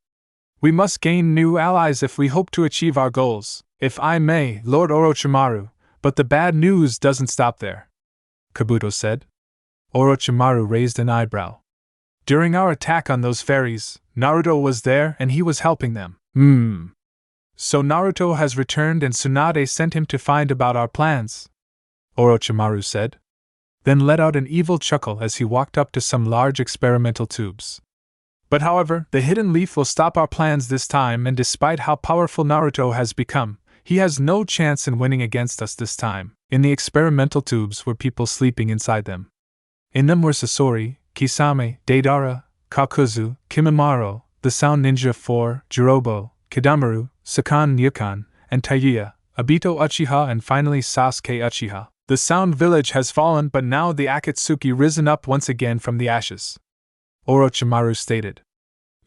We must gain new allies if we hope to achieve our goals, if I may, Lord Orochimaru, but the bad news doesn't stop there, Kabuto said. Orochimaru raised an eyebrow. During our attack on those fairies, Naruto was there and he was helping them. So Naruto has returned and Tsunade sent him to find about our plans, Orochimaru said. Then let out an evil chuckle as he walked up to some large experimental tubes. But however, the hidden leaf will stop our plans this time, and despite how powerful Naruto has become, he has no chance in winning against us this time. In the experimental tubes were people sleeping inside them. In them were Sasori, Kisame, Deidara, Kakuzu, Kimimaro, the Sound Ninja 4, Jirobo, Kidamaru, Sakan Nyakan, and Taiya, Obito Uchiha, and finally Sasuke Uchiha. The Sound Village has fallen, but now the Akatsuki risen up once again from the ashes, Orochimaru stated.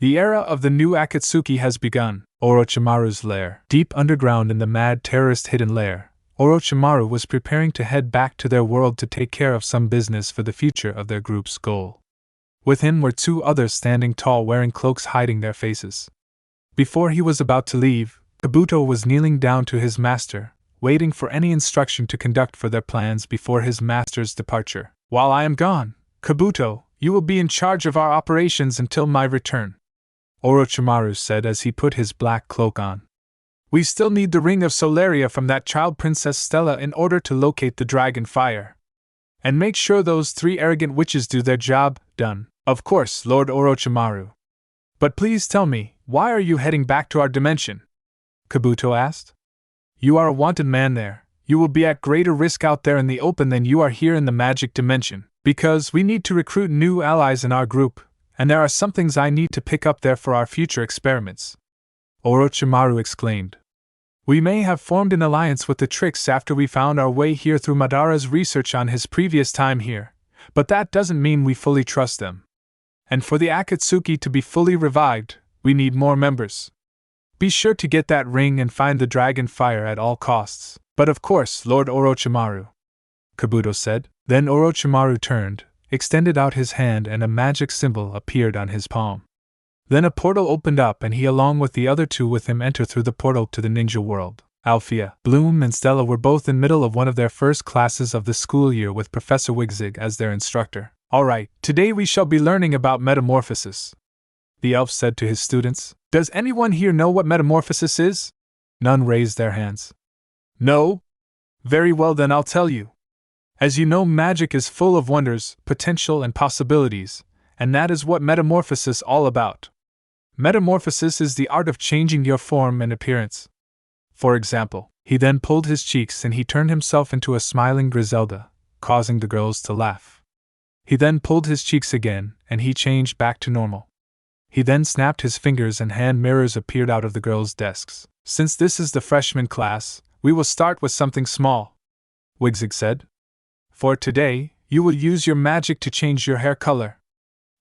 The era of the new Akatsuki has begun. Orochimaru's lair. Deep underground in the mad terrorist hidden lair, Orochimaru was preparing to head back to their world to take care of some business for the future of their group's goal. With him were two others standing tall wearing cloaks hiding their faces. Before he was about to leave, Kabuto was kneeling down to his master, waiting for any instruction to conduct for their plans before his master's departure. While I am gone, Kabuto, you will be in charge of our operations until my return, Orochimaru said as he put his black cloak on. We still need the Ring of Solaria from that child Princess Stella in order to locate the dragon fire. And make sure those 3 arrogant witches do their job. Done. Of course, Lord Orochimaru. But please tell me, why are you heading back to our dimension? Kabuto asked. You are a wanted man there. You will be at greater risk out there in the open than you are here in the magic dimension, because we need to recruit new allies in our group, and there are some things I need to pick up there for our future experiments, Orochimaru exclaimed. We may have formed an alliance with the Tricks after we found our way here through Madara's research on his previous time here, but that doesn't mean we fully trust them. And for the Akatsuki to be fully revived, we need more members. Be sure to get that ring and find the dragon fire at all costs. But of course, Lord Orochimaru, Kabuto said. Then Orochimaru turned, extended out his hand, and a magic symbol appeared on his palm. Then a portal opened up and he along with the other 2 with him entered through the portal to the ninja world. Althea, Bloom, and Stella were both in middle of one of their first classes of the school year with Professor Wigzig as their instructor. Alright, today we shall be learning about metamorphosis, the elf said to his students. Does anyone here know what metamorphosis is? None raised their hands. No? Very well, then I'll tell you. As you know, magic is full of wonders, potential, and possibilities, and that is what metamorphosis is all about. Metamorphosis is the art of changing your form and appearance. For example, He then pulled his cheeks and he turned himself into a smiling Griselda, causing the girls to laugh. He then pulled his cheeks again and he changed back to normal. He then snapped his fingers and hand mirrors appeared out of the girls' desks. Since this is the freshman class, we will start with something small, Winx said. For today, you will use your magic to change your hair color.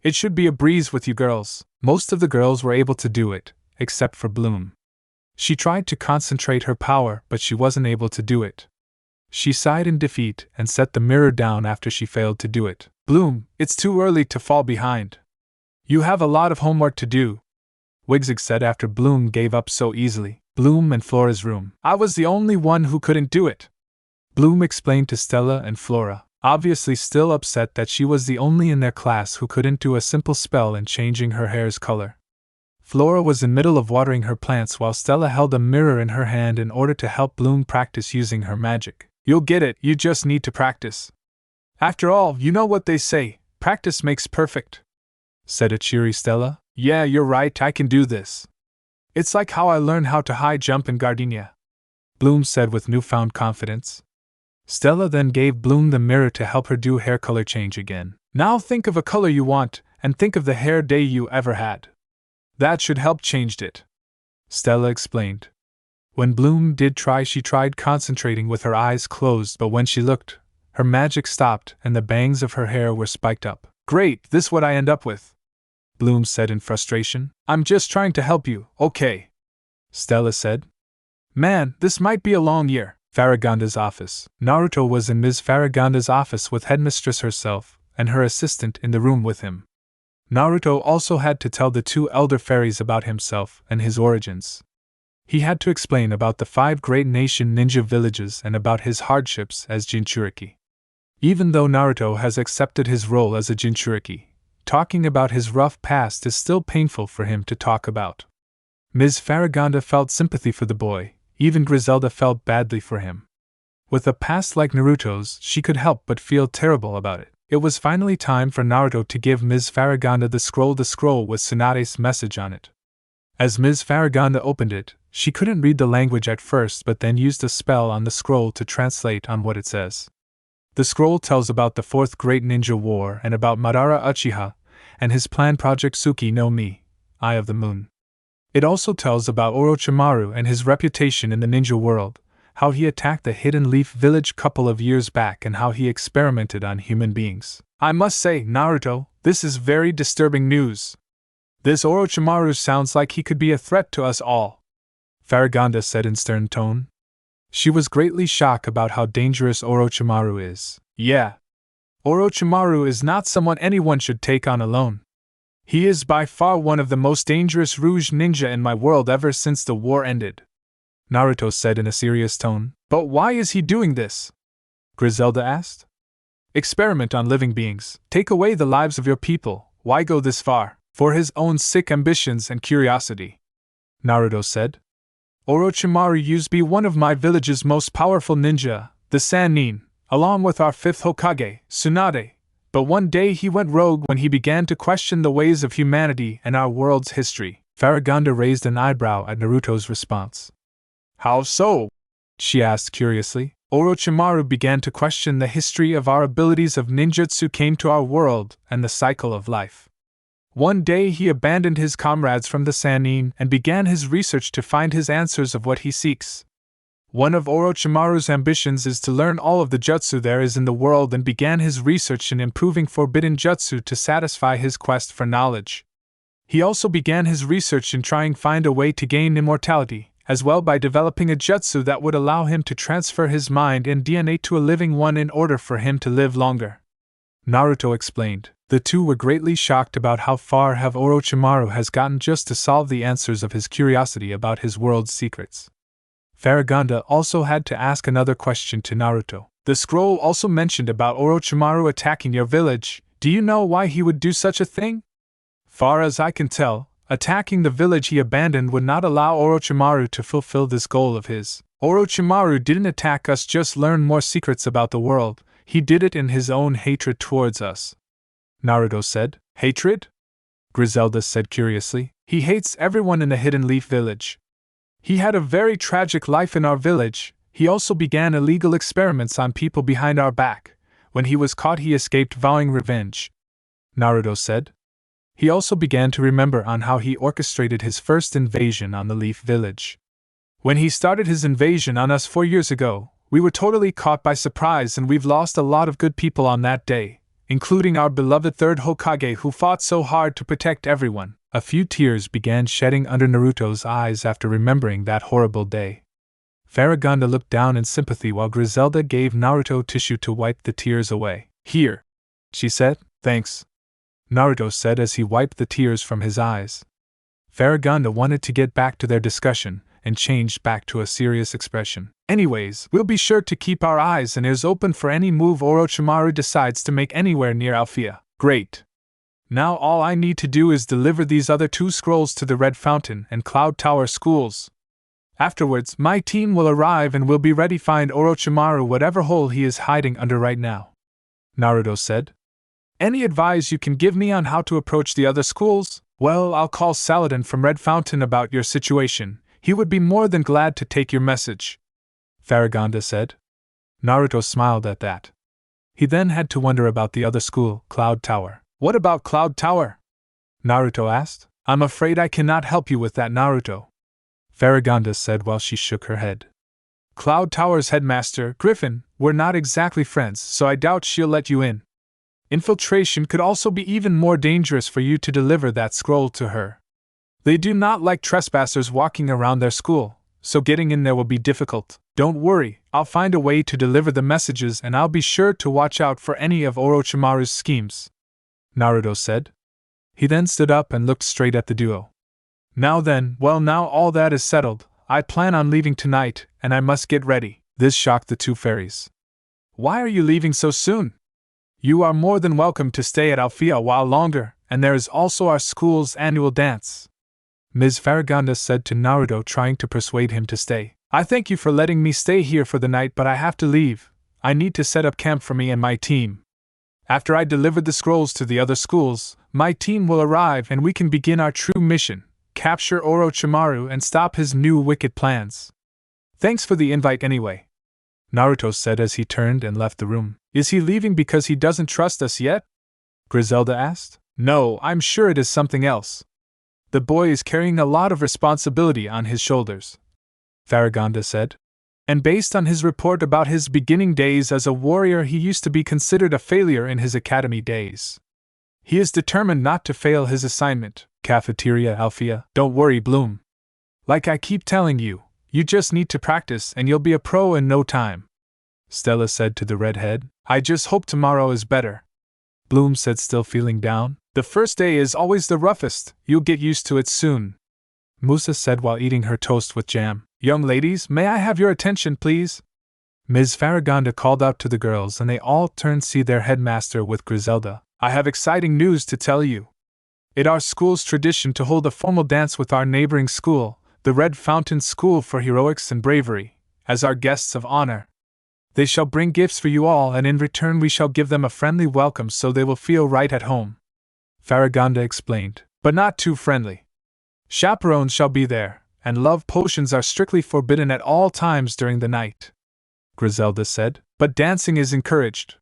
It should be a breeze with you girls. Most of the girls were able to do it, except for Bloom. She tried to concentrate her power, but she wasn't able to do it. She sighed in defeat and set the mirror down after she failed to do it. Bloom, it's too early to fall behind. You have a lot of homework to do, Winx said after Bloom gave up so easily. Bloom and Flora's room. I was the only one who couldn't do it, Bloom explained to Stella and Flora, obviously still upset that she was the only in their class who couldn't do a simple spell in changing her hair's color. Flora was in the middle of watering her plants while Stella held a mirror in her hand in order to help Bloom practice using her magic. You'll get it, you just need to practice. After all, you know what they say, practice makes perfect, said a cheery Stella. Yeah, you're right, I can do this. It's like how I learned how to high jump in Gardenia, Bloom said with newfound confidence. Stella then gave Bloom the mirror to help her do hair color change again. Now think of a color you want, and think of the hair day you ever had. That should help change it, Stella explained. When Bloom did try, she tried concentrating with her eyes closed, but when she looked, her magic stopped and the bangs of her hair were spiked up. Great, this is what I end up with, Bloom said in frustration. I'm just trying to help you, okay, Stella said. Man, this might be a long year. Faragonda's office. Naruto was in Ms. Faragonda's office with Headmistress herself and her assistant in the room with him. Naruto also had to tell the two elder fairies about himself and his origins. He had to explain about the 5 great nation ninja villages and about his hardships as Jinchuriki. Even though Naruto has accepted his role as a Jinchuriki, talking about his rough past is still painful for him to talk about. Ms. Faragonda felt sympathy for the boy. Even Griselda felt badly for him. With a past like Naruto's, she could help but feel terrible about it. It was finally time for Naruto to give Ms. Faragonda the scroll with Tsunade's message on it. As Ms. Faragonda opened it, she couldn't read the language at first but then used a spell on the scroll to translate on what it says. The scroll tells about the 4th Great Ninja War and about Madara Uchiha and his planned Project Tsuki no Mi, Eye of the Moon. It also tells about Orochimaru and his reputation in the ninja world, how he attacked the Hidden Leaf village couple of years back and how he experimented on human beings. I must say, Naruto, this is very disturbing news. This Orochimaru sounds like he could be a threat to us all, Faragonda said in stern tone. She was greatly shocked about how dangerous Orochimaru is. Yeah. Orochimaru is not someone anyone should take on alone. He is by far one of the most dangerous Rouge ninja in my world ever since the war ended, Naruto said in a serious tone. But why is he doing this? Griselda asked. Experiment on living beings, take away the lives of your people, why go this far? For his own sick ambitions and curiosity, Naruto said. Orochimaru used to be one of my village's most powerful ninja, the Sannin, along with our 5th Hokage, Tsunade. But one day he went rogue when he began to question the ways of humanity and our world's history. Faragonda raised an eyebrow at Naruto's response. How so? She asked curiously. Orochimaru began to question the history of our abilities of ninjutsu came to our world and the cycle of life. One day he abandoned his comrades from the Sannin and began his research to find his answers of what he seeks. One of Orochimaru's ambitions is to learn all of the jutsu there is in the world and began his research in improving forbidden jutsu to satisfy his quest for knowledge. He also began his research in trying to find a way to gain immortality, as well by developing a jutsu that would allow him to transfer his mind and DNA to a living one in order for him to live longer. Naruto explained. The two were greatly shocked about how far have Orochimaru has gotten just to solve the answers of his curiosity about his world's secrets. Faragonda also had to ask another question to Naruto. The scroll also mentioned about Orochimaru attacking your village. Do you know why he would do such a thing? Far as I can tell, attacking the village he abandoned would not allow Orochimaru to fulfill this goal of his. Orochimaru didn't attack us just learn more secrets about the world, he did it in his own hatred towards us, Naruto said. Hatred? Griselda said curiously. He hates everyone in the Hidden Leaf village. He had a very tragic life in our village, He also began illegal experiments on people behind our back. When he was caught, he escaped vowing revenge," Naruto said. He also began to remember on how he orchestrated his first invasion on the Leaf Village. "When he started his invasion on us 4 years ago, we were totally caught by surprise and we've lost a lot of good people on that day, including our beloved third Hokage who fought so hard to protect everyone." A few tears began shedding under Naruto's eyes after remembering that horrible day. Farragonda looked down in sympathy while Griselda gave Naruto tissue to wipe the tears away. "Here," she said. "Thanks," Naruto said as he wiped the tears from his eyes. Farragonda wanted to get back to their discussion, and changed back to a serious expression. "Anyways, we'll be sure to keep our eyes and ears open for any move Orochimaru decides to make anywhere near Alfea." "Great. Now all I need to do is deliver these other 2 scrolls to the Red Fountain and Cloud Tower schools. Afterwards, my team will arrive and we'll be ready to find Orochimaru whatever hole he is hiding under right now," Naruto said. "Any advice you can give me on how to approach the other schools?" "Well, I'll call Saladin from Red Fountain about your situation. He would be more than glad to take your message," Farragonda said. Naruto smiled at that. He then had to wonder about the other school, Cloud Tower. "What about Cloud Tower?" Naruto asked. "I'm afraid I cannot help you with that, Naruto," Farragonda said while she shook her head. "Cloud Tower's headmaster, Griffin, we're not exactly friends, so I doubt she'll let you in. Infiltration could also be even more dangerous for you to deliver that scroll to her. They do not like trespassers walking around their school, so getting in there will be difficult. Don't worry, I'll find a way to deliver the messages and I'll be sure to watch out for any of Orochimaru's schemes," Naruto said. He then stood up and looked straight at the duo. "Now then, well, now all that is settled, I plan on leaving tonight, and I must get ready." This shocked the 2 fairies. "Why are you leaving so soon? You are more than welcome to stay at Alfea a while longer, and there is also our school's annual dance," Ms. Farragonda said to Naruto, trying to persuade him to stay. "I thank you for letting me stay here for the night, but I have to leave. I need to set up camp for me and my team. After I deliver the scrolls to the other schools, my team will arrive and we can begin our true mission, capture Orochimaru and stop his new wicked plans." "Thanks for the invite anyway," Naruto said as he turned and left the room. "Is he leaving because he doesn't trust us yet?" Griselda asked. "No, I'm sure it is something else. The boy is carrying a lot of responsibility on his shoulders," Farragonda said. "And based on his report about his beginning days as a warrior, he used to be considered a failure in his academy days. He is determined not to fail his assignment." Cafeteria Alfea. "Don't worry, Bloom. Like I keep telling you, you just need to practice and you'll be a pro in no time," Stella said to the redhead. "I just hope tomorrow is better," Bloom said, still feeling down. "The first day is always the roughest, you'll get used to it soon," Musa said while eating her toast with jam. "Young ladies, may I have your attention, please?" Ms. Farragonda called out to the girls and they all turned to see their headmaster with Griselda. "I have exciting news to tell you. It's our school's tradition to hold a formal dance with our neighboring school, the Red Fountain School for Heroics and Bravery, as our guests of honor. They shall bring gifts for you all and in return we shall give them a friendly welcome so they will feel right at home," Farragonda explained. "But not too friendly. Chaperones shall be there, and love potions are strictly forbidden at all times during the night," Griselda said. "But dancing is encouraged.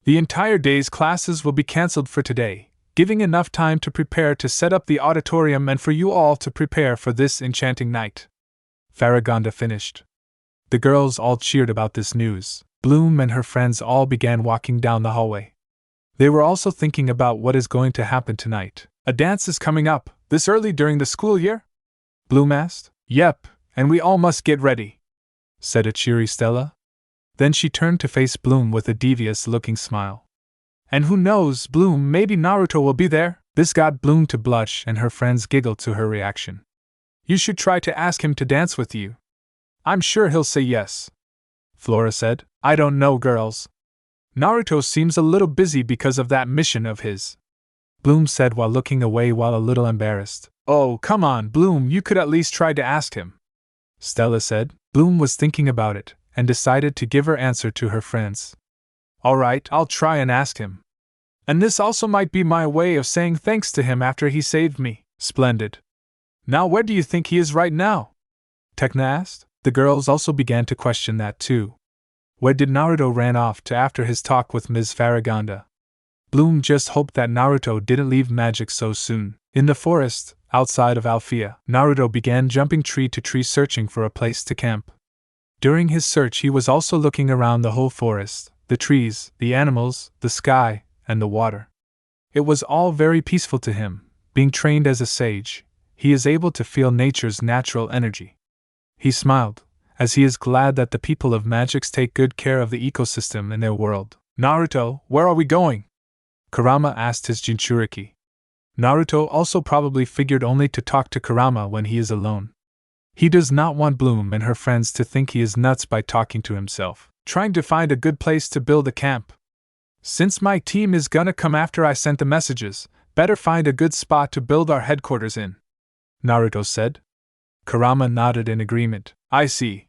The entire day's classes will be cancelled for today, giving enough time to prepare to set up the auditorium and for you all to prepare for this enchanting night," Farragonda finished. The girls all cheered about this news. Bloom and her friends all began walking down the hallway. They were also thinking about what is going to happen tonight. "A dance is coming up, this early during the school year?" Bloom asked. "Yep, and we all must get ready," said a cheery Stella. Then she turned to face Bloom with a devious-looking smile. "And who knows, Bloom, maybe Naruto will be there?" This got Bloom to blush and her friends giggled to her reaction. "You should try to ask him to dance with you. I'm sure he'll say yes," Flora said. "I don't know, girls. Naruto seems a little busy because of that mission of his," Bloom said while looking away while a little embarrassed. "Oh, come on, Bloom, you could at least try to ask him," Stella said. Bloom was thinking about it, and decided to give her answer to her friends. "All right, I'll try and ask him. And this also might be my way of saying thanks to him after he saved me." "Splendid. Now where do you think he is right now?" Tekna asked. The girls also began to question that too. Where did Naruto ran off to after his talk with Ms. Farragonda? Bloom just hoped that Naruto didn't leave magic so soon. In the forest, outside of Alfea, Naruto began jumping tree to tree searching for a place to camp. During his search he was also looking around the whole forest, the trees, the animals, the sky, and the water. It was all very peaceful to him. Being trained as a sage, he is able to feel nature's natural energy. He smiled, as he is glad that the people of Magix take good care of the ecosystem in their world. Naruto, where are we going? Kurama asked his Jinchuriki. Naruto also probably figured only to talk to Kurama when he is alone. He does not want Bloom and her friends to think he is nuts by talking to himself. Trying to find a good place to build a camp. Since my team is gonna come after I sent the messages, better find a good spot to build our headquarters in, Naruto said. Kurama nodded in agreement. I see.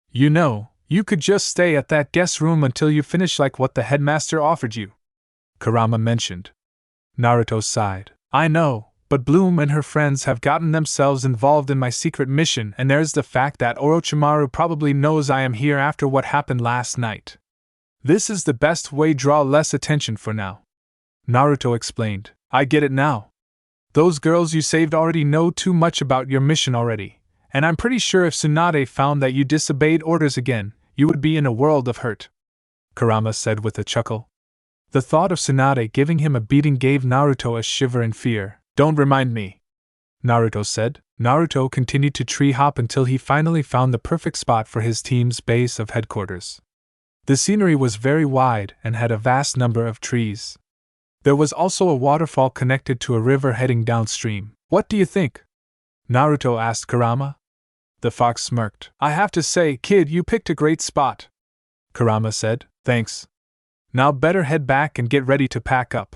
You know, you could just stay at that guest room until you finish like what the headmaster offered you, Kurama mentioned. Naruto sighed. I know, but Bloom and her friends have gotten themselves involved in my secret mission, and there's the fact that Orochimaru probably knows I am here after what happened last night. This is the best way draw less attention for now, Naruto explained. I get it now. Those girls you saved already know too much about your mission already, and I'm pretty sure if Tsunade found that you disobeyed orders again, you would be in a world of hurt, Kurama said with a chuckle. The thought of Tsunade giving him a beating gave Naruto a shiver in fear. Don't remind me, Naruto said. Naruto continued to tree hop until he finally found the perfect spot for his team's base of headquarters. The scenery was very wide and had a vast number of trees. There was also a waterfall connected to a river heading downstream. What do you think? Naruto asked Kurama. The fox smirked. I have to say, kid, you picked a great spot, Kurama said. Thanks. Now better head back and get ready to pack up,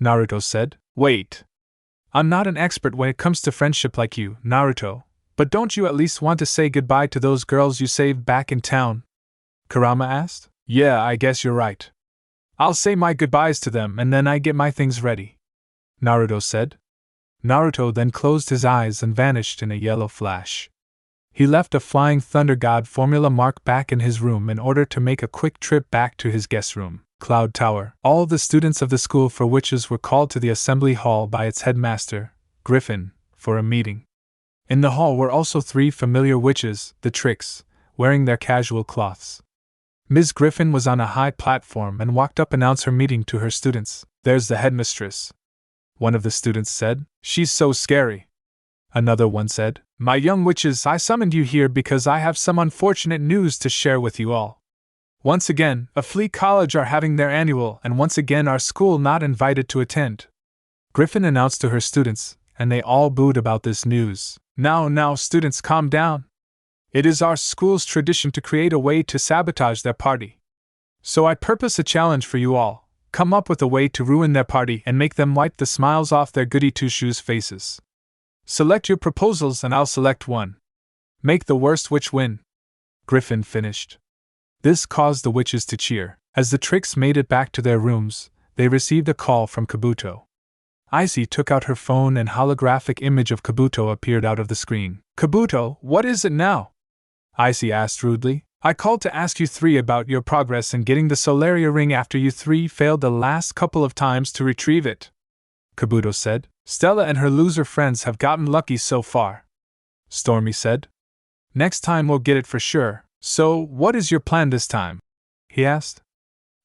Naruto said. Wait. I'm not an expert when it comes to friendship like you, Naruto, but don't you at least want to say goodbye to those girls you saved back in town? Kurama asked. Yeah, I guess you're right. I'll say my goodbyes to them and then I get my things ready, Naruto said. Naruto then closed his eyes and vanished in a yellow flash. He left a Flying Thunder God formula mark back in his room in order to make a quick trip back to his guest room, Cloud Tower. All the students of the school for witches were called to the assembly hall by its headmaster, Griffin, for a meeting. In the hall were also 3 familiar witches, the Tricks, wearing their casual cloths. Ms. Griffin was on a high platform and walked up to announce her meeting to her students. There's the headmistress, one of the students said. She's so scary. Another one said, My young witches, I summoned you here because I have some unfortunate news to share with you all. Once again, a Flea College are having their annual, and once again our school not invited to attend, Griffin announced to her students, and they all booed about this news. Now, students, calm down. It is our school's tradition to create a way to sabotage their party. So I purpose a challenge for you all. Come up with a way to ruin their party and make them wipe the smiles off their goody two-shoes faces. Select your proposals and I'll select one. Make the worst witch win. Griffin finished. This caused the witches to cheer. As the Tricks made it back to their rooms, they received a call from Kabuto. Icy took out her phone and holographic image of Kabuto appeared out of the screen. Kabuto, what is it now? Icy asked rudely. I called to ask you 3 about your progress in getting the Solaria ring after you 3 failed the last couple of times to retrieve it, Kabuto said. Stella and her loser friends have gotten lucky so far, Stormy said. Next time we'll get it for sure. So, what is your plan this time? He asked.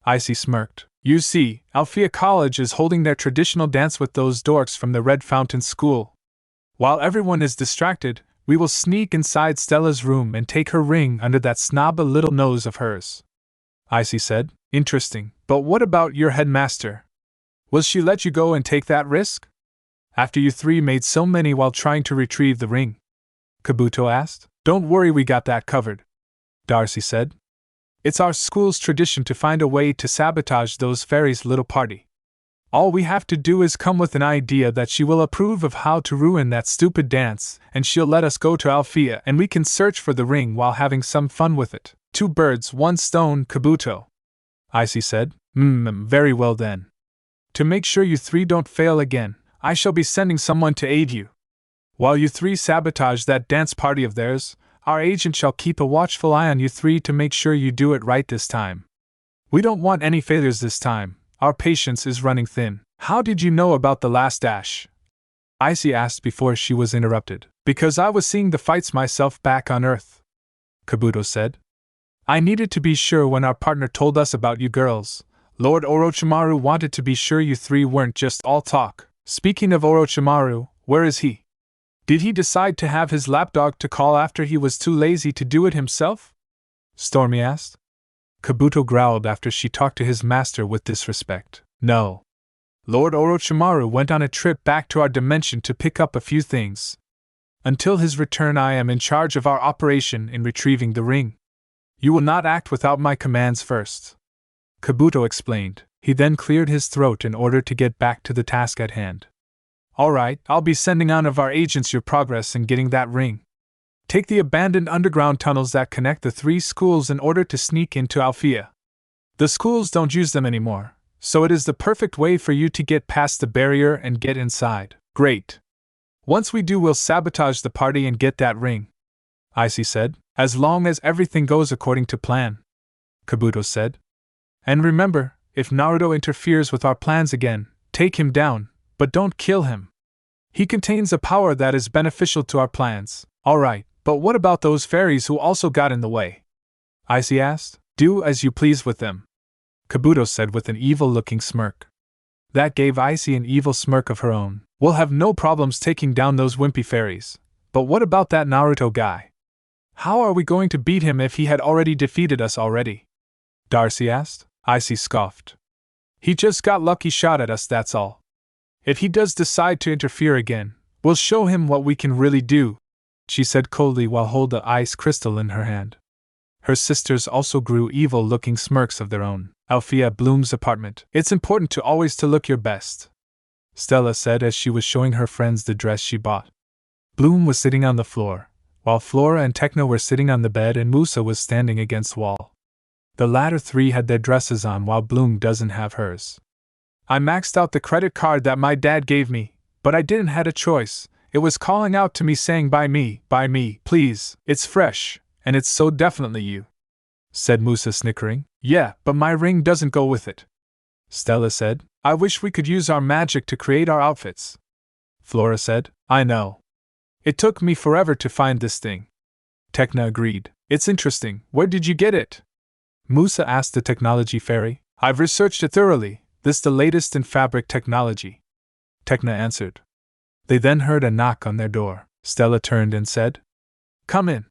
Icy smirked. You see, Alfea College is holding their traditional dance with those dorks from the Red Fountain School. While everyone is distracted, we will sneak inside Stella's room and take her ring under that snobby little nose of hers, Icy said. Interesting, but what about your headmaster? Will she let you go and take that risk? After you 3 made so many while trying to retrieve the ring? Kabuto asked. Don't worry, we got that covered, Darcy said. It's our school's tradition to find a way to sabotage those fairies' little party. All we have to do is come with an idea that she will approve of how to ruin that stupid dance, and she'll let us go to Alfea and we can search for the ring while having some fun with it. 2 birds, 1 stone, Kabuto, Icy said. Very well then. To make sure you 3 don't fail again, I shall be sending someone to aid you. While you 3 sabotage that dance party of theirs, our agent shall keep a watchful eye on you three to make sure you do it right this time. We don't want any failures this time, our patience is running thin. How did you know about the last dash? Icy asked before she was interrupted. Because I was seeing the fights myself back on Earth, Kabuto said. I needed to be sure when our partner told us about you girls. Lord Orochimaru wanted to be sure you three weren't just all talk. Speaking of Orochimaru, where is he? Did he decide to have his lapdog to call after he was too lazy to do it himself? Stormy asked. Kabuto growled after she talked to his master with disrespect. No. Lord Orochimaru went on a trip back to our dimension to pick up a few things. Until his return, I am in charge of our operation in retrieving the ring. You will not act without my commands first, Kabuto explained. He then cleared his throat in order to get back to the task at hand. Alright, I'll be sending on of our agents your progress in getting that ring. Take the abandoned underground tunnels that connect the three schools in order to sneak into Althea. The schools don't use them anymore, so it is the perfect way for you to get past the barrier and get inside. Great. Once we do, we'll sabotage the party and get that ring, Icy said. As long as everything goes according to plan, Kabuto said. And remember, if Naruto interferes with our plans again, take him down, but don't kill him. He contains a power that is beneficial to our plans. Alright, but what about those fairies who also got in the way? Icy asked. Do as you please with them, Kabuto said with an evil-looking smirk. That gave Icy an evil smirk of her own. We'll have no problems taking down those wimpy fairies. But what about that Naruto guy? How are we going to beat him if he had already defeated us already? Darcy asked. Icy scoffed. He just got lucky shot at us, that's all. If he does decide to interfere again, we'll show him what we can really do, she said coldly while holding the ice crystal in her hand. Her sisters also grew evil-looking smirks of their own. Althea Bloom's apartment. It's important to always to look your best, Stella said as she was showing her friends the dress she bought. Bloom was sitting on the floor, while Flora and Techno were sitting on the bed and Musa was standing against wall. The latter three had their dresses on while Bloom doesn't have hers. I maxed out the credit card that my dad gave me, but I didn't have a choice. It was calling out to me saying buy me, please. It's fresh, and it's so definitely you, said Musa snickering. Yeah, but my ring doesn't go with it, Stella said. I wish we could use our magic to create our outfits, Flora said. I know. It took me forever to find this thing, Techna agreed. It's interesting. Where did you get it? Musa asked the technology fairy. I've researched it thoroughly. This the latest in fabric technology, Techna answered. They then heard a knock on their door. Stella turned and said, Come in.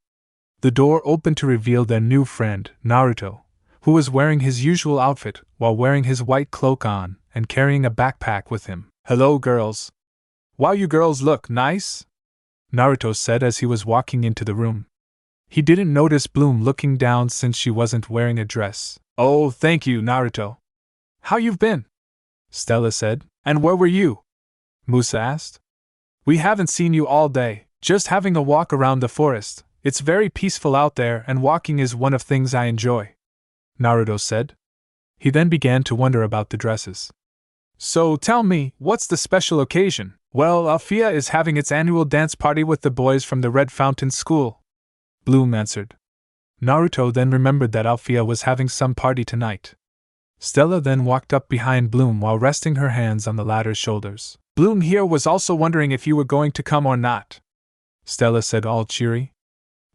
The door opened to reveal their new friend, Naruto, who was wearing his usual outfit while wearing his white cloak on and carrying a backpack with him. Hello, girls. Wow, you girls look nice, Naruto said as he was walking into the room. He didn't notice Bloom looking down since she wasn't wearing a dress. Oh, thank you, Naruto. How you've been? Stella said. And where were you? Musa asked. We haven't seen you all day, just having a walk around the forest. It's very peaceful out there and walking is one of things I enjoy, Naruto said. He then began to wonder about the dresses. So tell me, what's the special occasion? Well, Althea is having its annual dance party with the boys from the Red Fountain School, Bloom answered. Naruto then remembered that Althea was having some party tonight. Stella then walked up behind Bloom while resting her hands on the latter's shoulders. Bloom here was also wondering if you were going to come or not, Stella said all cheery.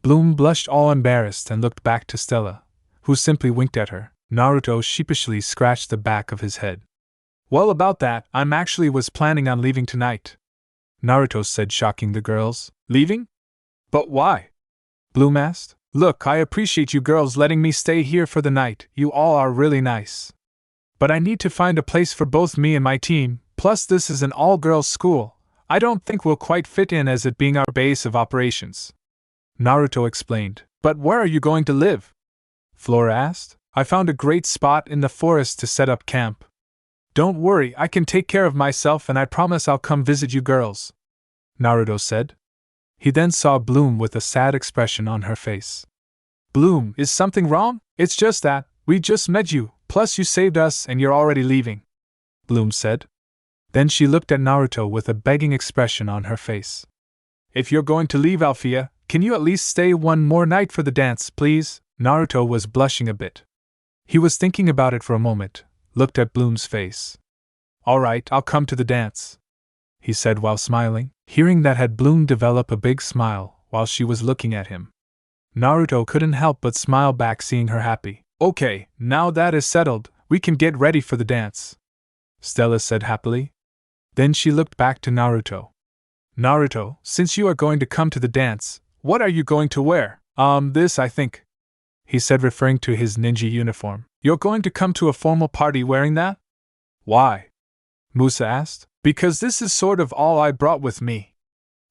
Bloom blushed all embarrassed and looked back to Stella, who simply winked at her. Naruto sheepishly scratched the back of his head. Well, about that, I'm actually was planning on leaving tonight, Naruto said, shocking the girls. Leaving? But why? Bloom asked. Look, I appreciate you girls letting me stay here for the night, you all are really nice. But I need to find a place for both me and my team, plus this is an all-girls school. I don't think we'll quite fit in as it being our base of operations, Naruto explained. But where are you going to live? Flora asked. I found a great spot in the forest to set up camp. Don't worry, I can take care of myself and I promise I'll come visit you girls, Naruto said. He then saw Bloom with a sad expression on her face. Bloom, is something wrong? It's just that, we just met you, plus you saved us and you're already leaving, Bloom said. Then she looked at Naruto with a begging expression on her face. If you're going to leave Althea, Can you at least stay one more night for the dance, please? Naruto was blushing a bit. He was thinking about it for a moment, looked at Bloom's face. Alright, I'll come to the dance, he said while smiling. Hearing that had Bloom develop a big smile while she was looking at him. Naruto couldn't help but smile back seeing her happy. Okay, now that is settled, we can get ready for the dance, Stella said happily. Then she looked back to Naruto. Naruto, since you are going to come to the dance, what are you going to wear? This I think, he said referring to his ninja uniform. You're going to come to a formal party wearing that? Why? Musa asked. Because this is sort of all I brought with me.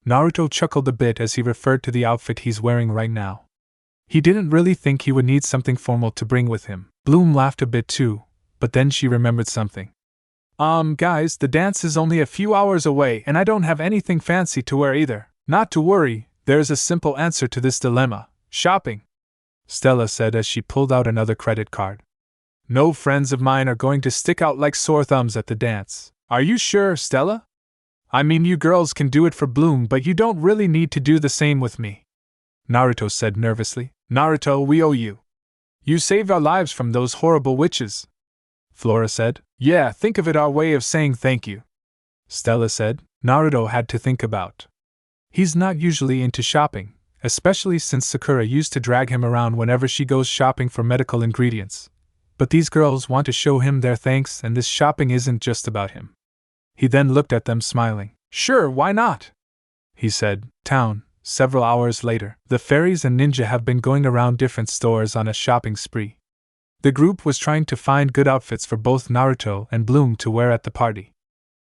Naruto chuckled a bit as he referred to the outfit he's wearing right now. He didn't really think he would need something formal to bring with him. Bloom laughed a bit too, but then she remembered something. Guys, the dance is only a few hours away and I don't have anything fancy to wear either. Not to worry, there's a simple answer to this dilemma. Shopping, Stella said as she pulled out another credit card. No friends of mine are going to stick out like sore thumbs at the dance. Are you sure, Stella? I mean, you girls can do it for Bloom, but you don't really need to do the same with me, Naruto said nervously. Naruto, we owe you. You saved our lives from those horrible witches, Flora said. Yeah, think of it our way of saying thank you, Stella said. Naruto had to think about. He's not usually into shopping, especially since Sakura used to drag him around whenever she goes shopping for medical ingredients. But these girls want to show him their thanks and this shopping isn't just about him. He then looked at them smiling. Sure, why not? He said. Town. Several hours later, the fairies and ninja have been going around different stores on a shopping spree. The group was trying to find good outfits for both Naruto and Bloom to wear at the party.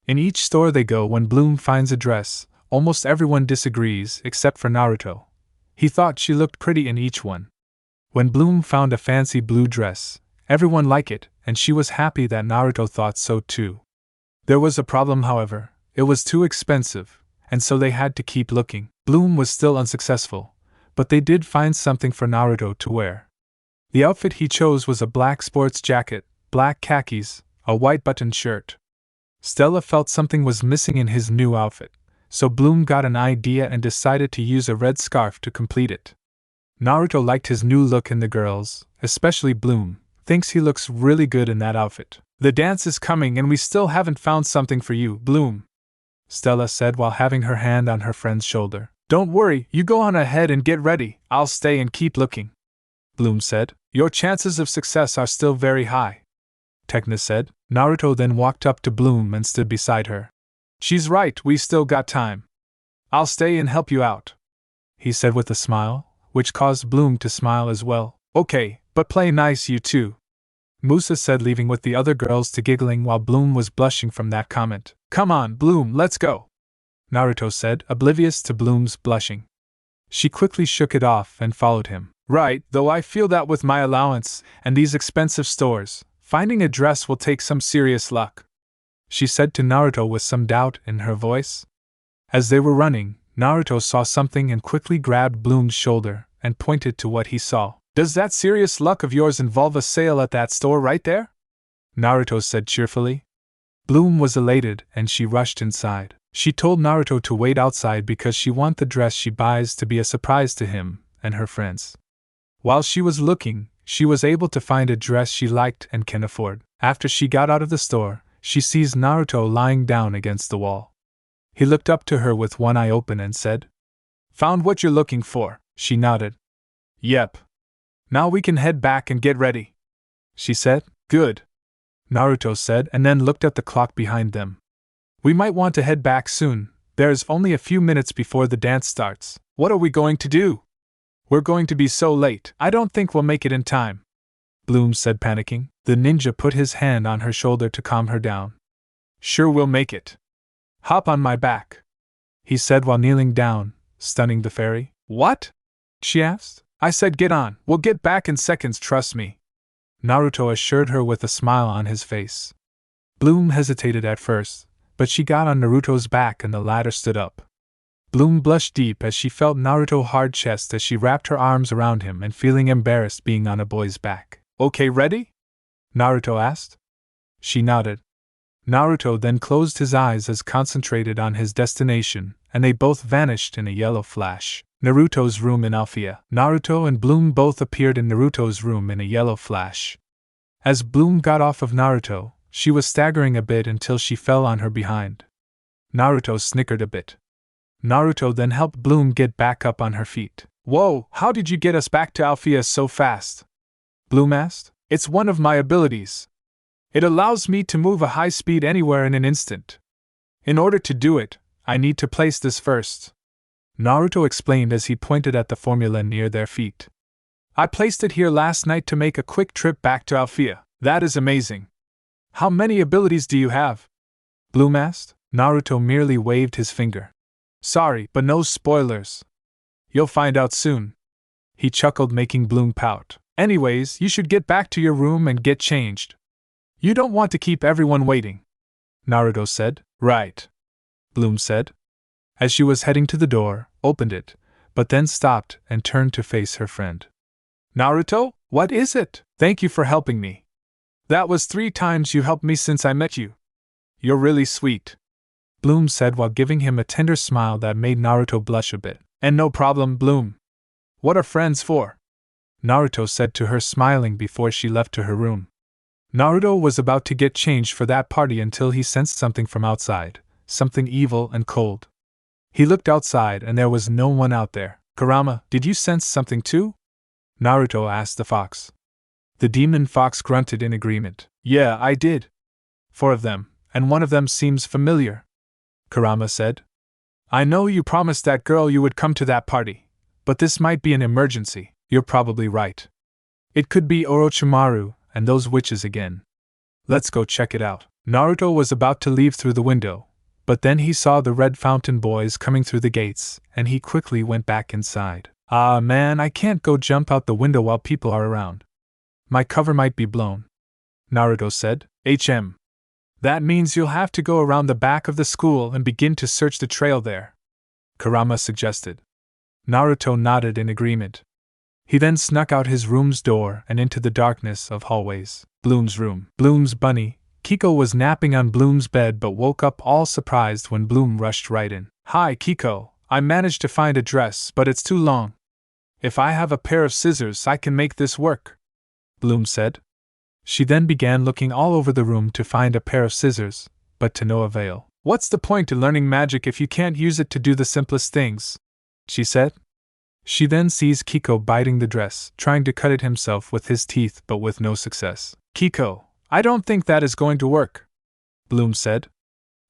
In each store they go, when Bloom finds a dress, almost everyone disagrees except for Naruto. He thought she looked pretty in each one. When Bloom found a fancy blue dress, everyone liked it, and she was happy that Naruto thought so too. There was a problem, however. It was too expensive, and so they had to keep looking. Bloom was still unsuccessful, but they did find something for Naruto to wear. The outfit he chose was a black sports jacket, black khakis, a white buttoned shirt. Stella felt something was missing in his new outfit, so Bloom got an idea and decided to use a red scarf to complete it. Naruto liked his new look and the girls, especially Bloom, thinks he looks really good in that outfit. The dance is coming and we still haven't found something for you, Bloom, Stella said while having her hand on her friend's shoulder. Don't worry, you go on ahead and get ready, I'll stay and keep looking, Bloom said. Your chances of success are still very high, Tekna said. Naruto then walked up to Bloom and stood beside her. She's right, we still got time. I'll stay and help you out, he said with a smile, which caused Bloom to smile as well. Okay, but play nice you too, Musa said, leaving with the other girls to giggling while Bloom was blushing from that comment. Come on, Bloom, let's go, Naruto said, oblivious to Bloom's blushing. She quickly shook it off and followed him. Right, though I feel that with my allowance and these expensive stores, finding a dress will take some serious luck, she said to Naruto with some doubt in her voice. As they were running, Naruto saw something and quickly grabbed Bloom's shoulder and pointed to what he saw. Does that serious luck of yours involve a sale at that store right there? Naruto said cheerfully. Bloom was elated and she rushed inside. She told Naruto to wait outside because she wanted the dress she buys to be a surprise to him and her friends. While she was looking, she was able to find a dress she liked and can afford. After she got out of the store, she sees Naruto lying down against the wall. He looked up to her with one eye open and said, Found what you're looking for. She nodded. Yep. Now we can head back and get ready, she said. Good, Naruto said, and then looked at the clock behind them. We might want to head back soon. There's only a few minutes before the dance starts. What are we going to do? We're going to be so late. I don't think we'll make it in time, Bloom said, panicking. The ninja put his hand on her shoulder to calm her down. Sure, we'll make it. Hop on my back, he said while kneeling down, stunning the fairy. What? She asked. I said get on. We'll get back in seconds, trust me, Naruto assured her with a smile on his face. Bloom hesitated at first, but she got on Naruto's back and the latter stood up. Bloom blushed deep as she felt Naruto's hard chest as she wrapped her arms around him and feeling embarrassed being on a boy's back. Okay, ready? Naruto asked. She nodded. Naruto then closed his eyes as concentrated on his destination, and they both vanished in a yellow flash. Naruto's room in Althea. Naruto and Bloom both appeared in Naruto's room in a yellow flash. As Bloom got off of Naruto, she was staggering a bit until she fell on her behind. Naruto snickered a bit. Naruto then helped Bloom get back up on her feet. "Whoa, how did you get us back to Althea so fast?" Bloom asked. "It's one of my abilities. It allows me to move a high speed anywhere in an instant. In order to do it, I need to place this first," Naruto explained as he pointed at the formula near their feet. "I placed it here last night to make a quick trip back to Althea." "That is amazing. How many abilities do you have?" Bloom asked. Naruto merely waved his finger. "Sorry, but no spoilers. You'll find out soon." He chuckled, making Bloom pout. "Anyways, you should get back to your room and get changed. You don't want to keep everyone waiting," Naruto said. "Right," Bloom said. As she was heading to the door, opened it, but then stopped and turned to face her friend. "Naruto, what is it?" "Thank you for helping me. That was 3 times you helped me since I met you. You're really sweet," Bloom said while giving him a tender smile that made Naruto blush a bit. "And no problem, Bloom. What are friends for?" Naruto said to her, smiling before she left to her room. Naruto was about to get changed for that party until he sensed something from outside, something evil and cold. He looked outside and there was no one out there. "Kurama, did you sense something too?" Naruto asked the fox. The demon fox grunted in agreement. "Yeah, I did. 4 of them, and one of them seems familiar," Kurama said. "I know you promised that girl you would come to that party, but this might be an emergency." "You're probably right. It could be Orochimaru and those witches again. Let's go check it out." Naruto was about to leave through the window, but then he saw the Red Fountain boys coming through the gates, and he quickly went back inside. "Ah man, I can't go jump out the window while people are around. My cover might be blown," Naruto said. That means you'll have to go around the back of the school and begin to search the trail there," Kurama suggested. Naruto nodded in agreement. He then snuck out his room's door and into the darkness of hallways. Bloom's room. Bloom's bunny, Kiko, was napping on Bloom's bed but woke up all surprised when Bloom rushed right in. "Hi, Kiko. I managed to find a dress, but it's too long. If I have a pair of scissors, I can make this work," Bloom said. She then began looking all over the room to find a pair of scissors, but to no avail. "What's the point in learning magic if you can't use it to do the simplest things?" she said. She then sees Kiko biting the dress, trying to cut it himself with his teeth but with no success. "Kiko, I don't think that is going to work," Bloom said.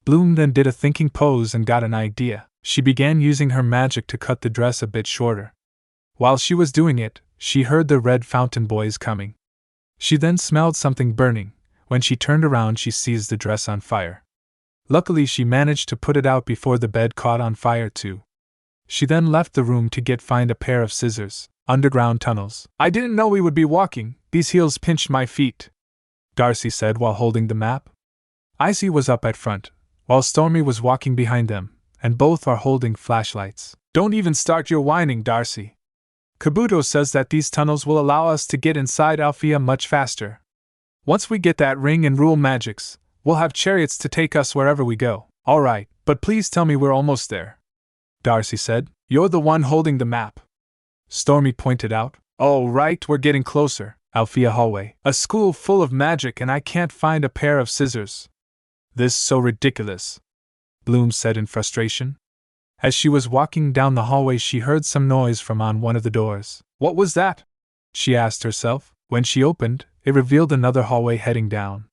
Bloom then did a thinking pose and got an idea. She began using her magic to cut the dress a bit shorter. While she was doing it, she heard the Red Fountain boys coming. She then smelled something burning. When she turned around, she sees the dress on fire. Luckily, she managed to put it out before the bed caught on fire too. She then left the room to find a pair of scissors. Underground tunnels. "I didn't know we would be walking. These heels pinched my feet," Darcy said while holding the map. Icy was up at front, while Stormy was walking behind them, and both are holding flashlights. "Don't even start your whining, Darcy. Kabuto says that these tunnels will allow us to get inside Althea much faster. Once we get that ring and rule Magix, we'll have chariots to take us wherever we go." "Alright, but please tell me we're almost there," Darcy said. "You're the one holding the map," Stormy pointed out. "Oh right, we're getting closer." Althea hallway. "A school full of magic and I can't find a pair of scissors. This is so ridiculous," Bloom said in frustration. As she was walking down the hallway, she heard some noise from on one of the doors. "What was that?" she asked herself. When she opened, it revealed another hallway heading down.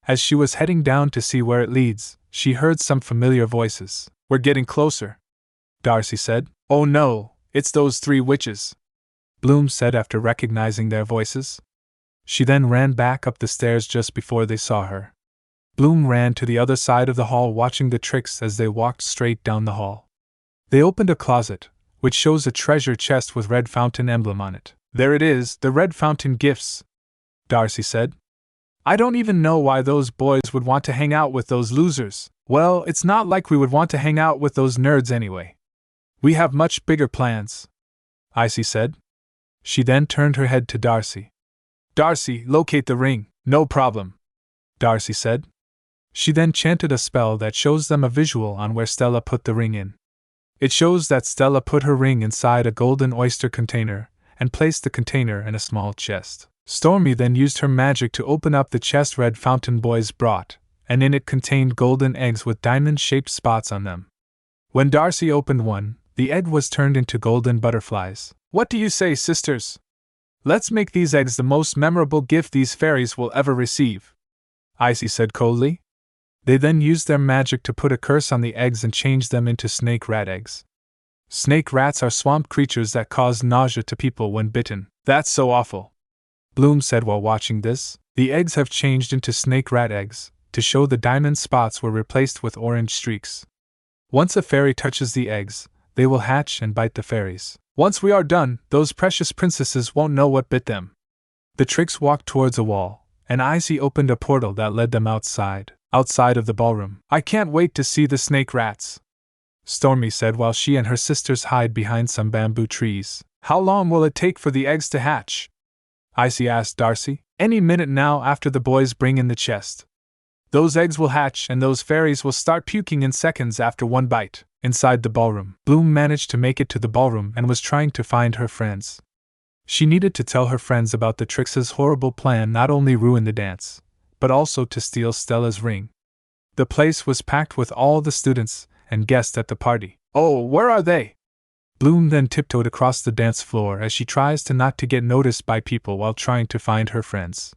As she was heading down to see where it leads, she heard some familiar voices. "We're getting closer," Darcy said. "Oh no, it's those 3 witches," Bloom said after recognizing their voices. She then ran back up the stairs just before they saw her. Bloom ran to the other side of the hall, watching the tricks as they walked straight down the hall. They opened a closet, which shows a treasure chest with Red Fountain emblem on it. "There it is, the Red Fountain gifts," Darcy said. "I don't even know why those boys would want to hang out with those losers." "Well, it's not like we would want to hang out with those nerds anyway. We have much bigger plans," Icy said. She then turned her head to Darcy. "Darcy, locate the ring." "No problem," Darcy said. She then chanted a spell that shows them a visual on where Stella put the ring in. It shows that Stella put her ring inside a golden oyster container and placed the container in a small chest. Stormy then used her magic to open up the chest Red Fountain Boys brought, and in it contained golden eggs with diamond-shaped spots on them. When Darcy opened one, the egg was turned into golden butterflies. What do you say, sisters? Let's make these eggs the most memorable gift these fairies will ever receive, Icy said coldly. They then used their magic to put a curse on the eggs and change them into snake rat eggs. Snake rats are swamp creatures that cause nausea to people when bitten. That's so awful, Bloom said while watching this. The eggs have changed into snake rat eggs, to show the diamond spots were replaced with orange streaks. Once a fairy touches the eggs, they will hatch and bite the fairies. Once we are done, those precious princesses won't know what bit them. The tricks walked towards a wall, and Icy opened a portal that led them outside of the ballroom. I can't wait to see the snake rats, Stormy said while she and her sisters hide behind some bamboo trees. How long will it take for the eggs to hatch? Icy asked Darcy. Any minute now after the boys bring in the chest. Those eggs will hatch and those fairies will start puking in seconds after one bite. Inside the ballroom, Bloom managed to make it to the ballroom and was trying to find her friends. She needed to tell her friends about the Trix's horrible plan not only ruin the dance, but also to steal Stella's ring. The place was packed with all the students and guests at the party. Oh, where are they? Bloom then tiptoed across the dance floor as she tries to not to get noticed by people while trying to find her friends.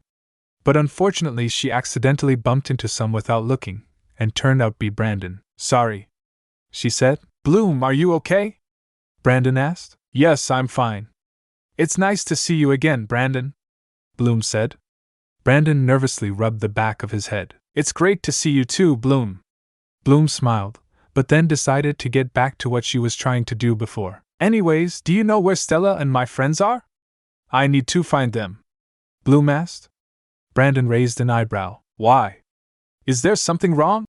But unfortunately she accidentally bumped into some without looking, and turned out to be Brandon. Sorry, she said. Bloom, are you okay? Brandon asked. Yes, I'm fine. It's nice to see you again, Brandon, Bloom said. Brandon nervously rubbed the back of his head. It's great to see you too, Bloom. Bloom smiled, but then decided to get back to what she was trying to do before. Anyways, do you know where Stella and my friends are? I need to find them, Bloom asked. Brandon raised an eyebrow. Why? Is there something wrong?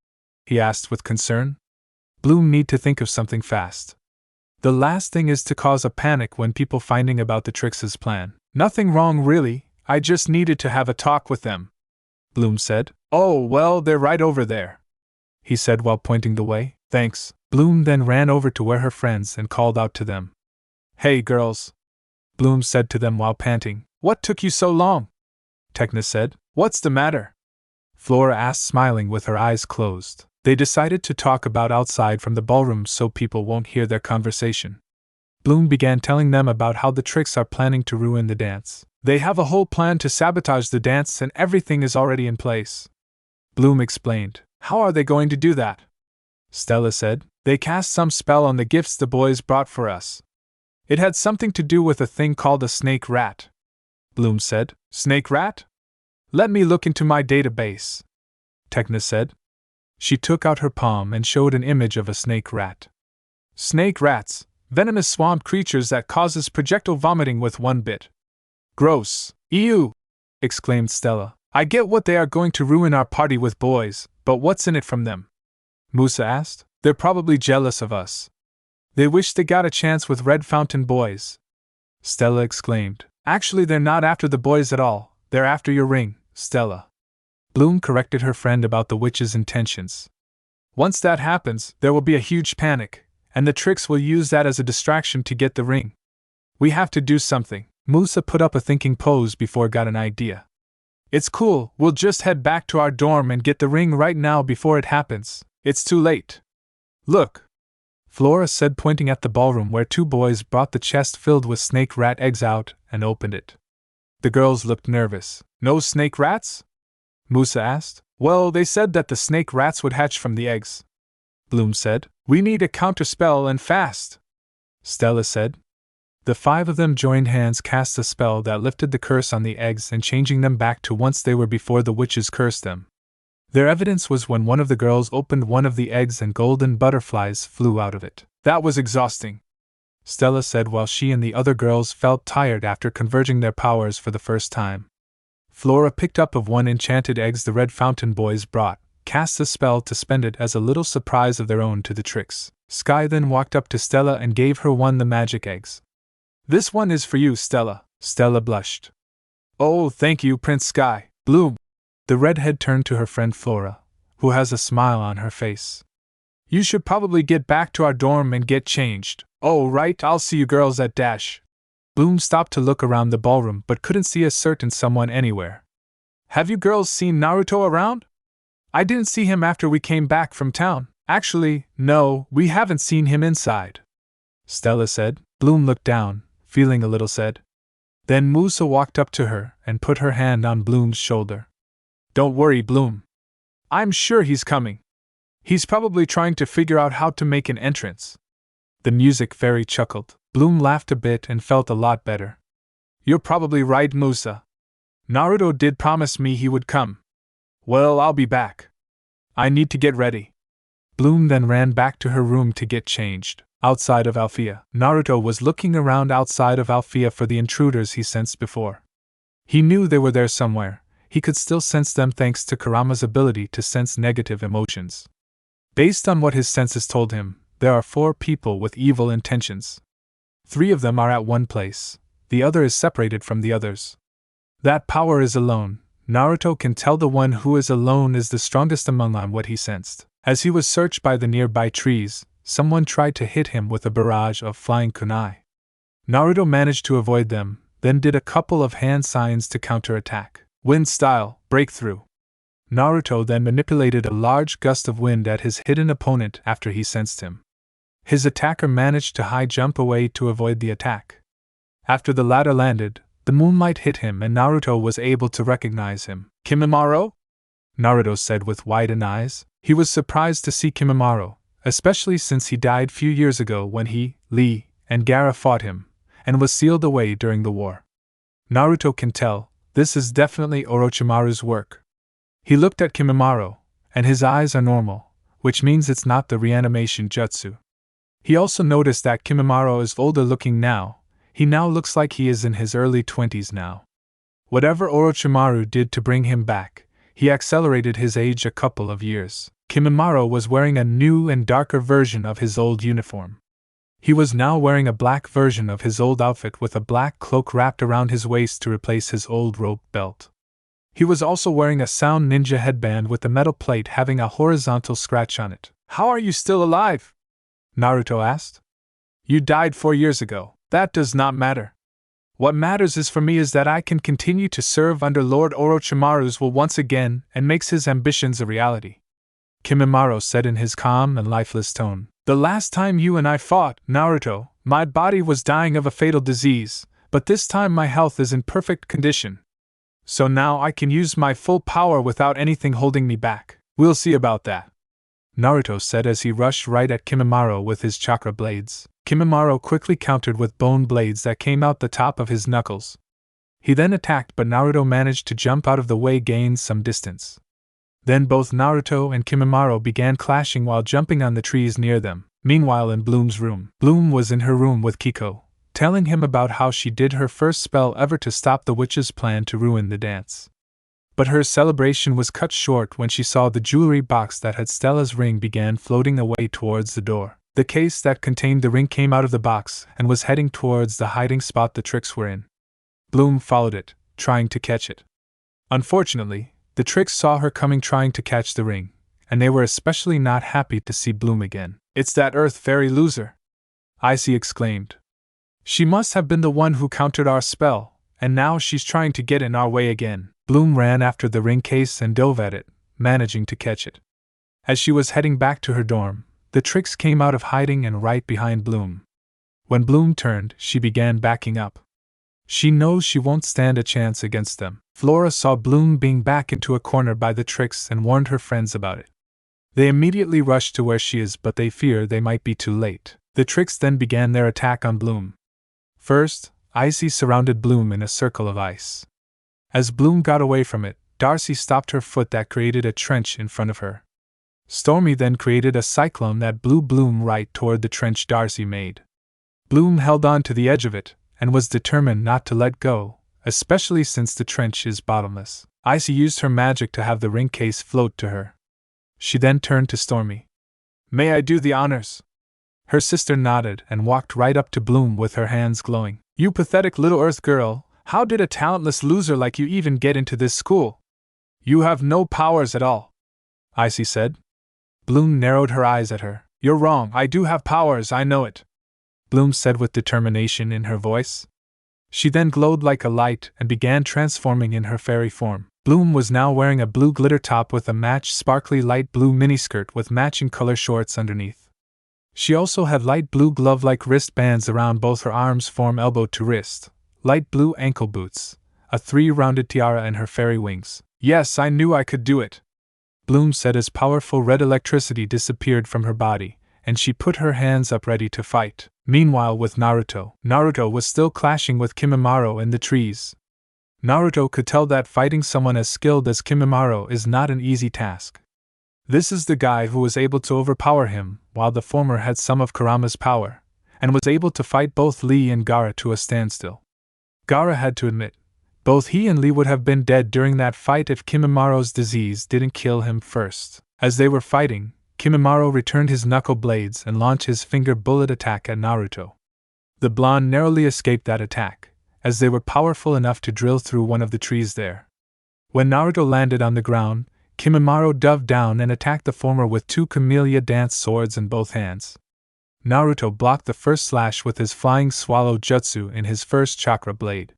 He asked with concern. Bloom need to think of something fast. The last thing is to cause a panic when people finding about the Trix's plan. Nothing wrong really, I just needed to have a talk with them, Bloom said. Oh, well, they're right over there, he said while pointing the way. Thanks. Bloom then ran over to where her friends and called out to them. Hey girls, Bloom said to them while panting. What took you so long? Techna said. What's the matter? Flora asked, smiling with her eyes closed. They decided to talk about outside from the ballroom so people won't hear their conversation. Bloom began telling them about how the Trix are planning to ruin the dance. They have a whole plan to sabotage the dance and everything is already in place, Bloom explained. How are they going to do that? Stella said. They cast some spell on the gifts the boys brought for us. It had something to do with a thing called a snake rat, Bloom said. Snake rat? Let me look into my database, Techna said. She took out her palm and showed an image of a snake rat. Snake rats, venomous swamp creatures that causes projectile vomiting with one bit. Gross. Ew! Exclaimed Stella. I get what they are going to ruin our party with boys, but what's in it from them? Musa asked. They're probably jealous of us. They wish they got a chance with Red Fountain Boys, Stella exclaimed. Actually, they're not after the boys at all, they're after your ring, Stella. Bloom corrected her friend about the witch's intentions. Once that happens, there will be a huge panic, and the Trix will use that as a distraction to get the ring. We have to do something. Musa put up a thinking pose before got an idea. It's cool, we'll just head back to our dorm and get the ring right now before it happens. It's too late. Look, Flora said, pointing at the ballroom where two boys brought the chest filled with snake rat eggs out and opened it. The girls looked nervous. No snake rats? Musa asked. Well, they said that the snake rats would hatch from the eggs, Bloom said. We need a counterspell and fast, Stella said. The five of them joined hands, cast a spell that lifted the curse on the eggs and changing them back to once they were before the witches cursed them. Their evidence was when one of the girls opened one of the eggs and golden butterflies flew out of it. That was exhausting, Stella said while she and the other girls felt tired after converging their powers for the first time. Flora picked up of one enchanted eggs the Red Fountain Boys brought, cast a spell to spend it as a little surprise of their own to the Trix. Sky then walked up to Stella and gave her one the magic eggs. This one is for you, Stella. Stella blushed. Oh, thank you, Prince Sky. Bloom. The redhead turned to her friend Flora, who has a smile on her face. You should probably get back to our dorm and get changed. Oh, right, I'll see you girls at Dash. Bloom stopped to look around the ballroom but couldn't see a certain someone anywhere. Have you girls seen Naruto around? I didn't see him after we came back from town. Actually, no, we haven't seen him inside, Stella said. Bloom looked down, feeling a little sad. Then Musa walked up to her and put her hand on Bloom's shoulder. Don't worry, Bloom. I'm sure he's coming. He's probably trying to figure out how to make an entrance. The music fairy chuckled. Bloom laughed a bit and felt a lot better. You're probably right, Musa. Naruto did promise me he would come. Well, I'll be back. I need to get ready. Bloom then ran back to her room to get changed. Outside of Althea, Naruto was looking around outside of Althea for the intruders he sensed before. He knew they were there somewhere. He could still sense them thanks to Kurama's ability to sense negative emotions. Based on what his senses told him, there are 4 people with evil intentions. 3 of them are at one place, the other is separated from the others. That power is alone. Naruto can tell the one who is alone is the strongest among them what he sensed. As he was searched by the nearby trees, someone tried to hit him with a barrage of flying kunai. Naruto managed to avoid them, then did a couple of hand signs to counterattack. Wind style, breakthrough. Naruto then manipulated a large gust of wind at his hidden opponent after he sensed him. His attacker managed to high jump away to avoid the attack. After the latter landed, the moonlight hit him and Naruto was able to recognize him. Kimimaro? Naruto said with widened eyes. He was surprised to see Kimimaro, especially since he died few years ago when he, Lee, and Gaara fought him, and was sealed away during the war. Naruto can tell, this is definitely Orochimaru's work. He looked at Kimimaro, and his eyes are normal, which means it's not the reanimation jutsu. He also noticed that Kimimaro is older looking now. He now looks like he is in his early 20s now. Whatever Orochimaru did to bring him back, he accelerated his age a couple of years. Kimimaro was wearing a new and darker version of his old uniform. He was now wearing a black version of his old outfit with a black cloak wrapped around his waist to replace his old rope belt. He was also wearing a sound ninja headband with a metal plate having a horizontal scratch on it. How are you still alive? Naruto asked. You died 4 years ago. That does not matter. What matters is for me is that I can continue to serve under Lord Orochimaru's will once again and makes his ambitions a reality. Kimimaro said in his calm and lifeless tone. The last time you and I fought, Naruto, my body was dying of a fatal disease, but this time my health is in perfect condition. So now I can use my full power without anything holding me back. We'll see about that, Naruto said as he rushed right at Kimimaro with his chakra blades. Kimimaro quickly countered with bone blades that came out the top of his knuckles. He then attacked, but Naruto managed to jump out of the way, gained some distance. Then both Naruto and Kimimaro began clashing while jumping on the trees near them. Meanwhile, in Bloom's room, Bloom was in her room with Kiko, telling him about how she did her first spell ever to stop the witch's plan to ruin the dance. But her celebration was cut short when she saw the jewelry box that had Stella's ring began floating away towards the door. The case that contained the ring came out of the box and was heading towards the hiding spot the tricks were in. Bloom followed it, trying to catch it. Unfortunately, the tricks saw her coming trying to catch the ring, and they were especially not happy to see Bloom again. It's that Earth Fairy loser! Icy exclaimed. She must have been the one who countered our spell, and now she's trying to get in our way again. Bloom ran after the ring case and dove at it, managing to catch it. As she was heading back to her dorm, the tricks came out of hiding and right behind Bloom. When Bloom turned, she began backing up. She knows she won't stand a chance against them. Flora saw Bloom being backed into a corner by the tricks and warned her friends about it. They immediately rushed to where she is, but they fear they might be too late. The tricks then began their attack on Bloom. First, Icy surrounded Bloom in a circle of ice. As Bloom got away from it, Darcy stopped her foot that created a trench in front of her. Stormy then created a cyclone that blew Bloom right toward the trench Darcy made. Bloom held on to the edge of it, and was determined not to let go, especially since the trench is bottomless. Icy used her magic to have the ring case float to her. She then turned to Stormy. May I do the honors? Her sister nodded and walked right up to Bloom with her hands glowing. You pathetic little Earth girl, how did a talentless loser like you even get into this school? You have no powers at all, Icy said. Bloom narrowed her eyes at her. You're wrong, I do have powers, I know it, Bloom said with determination in her voice. She then glowed like a light and began transforming in her fairy form. Bloom was now wearing a blue glitter top with a matched sparkly light blue miniskirt with matching color shorts underneath. She also had light blue glove-like wristbands around both her arms from elbow to wrist, light blue ankle boots, a 3-rounded tiara and her fairy wings. Yes, I knew I could do it, Bloom said as powerful red electricity disappeared from her body, and she put her hands up ready to fight. Meanwhile with Naruto was still clashing with Kimimaro in the trees. Naruto could tell that fighting someone as skilled as Kimimaro is not an easy task. This is the guy who was able to overpower him, while the former had some of Kurama's power, and was able to fight both Lee and Gaara to a standstill. Gaara had to admit, both he and Lee would have been dead during that fight if Kimimaro's disease didn't kill him first. As they were fighting, Kimimaro returned his knuckle blades and launched his finger bullet attack at Naruto. The blonde narrowly escaped that attack, as they were powerful enough to drill through one of the trees there. When Naruto landed on the ground, Kimimaro dove down and attacked the former with 2 camellia dance swords in both hands. Naruto blocked the first slash with his flying swallow jutsu in his first chakra blade.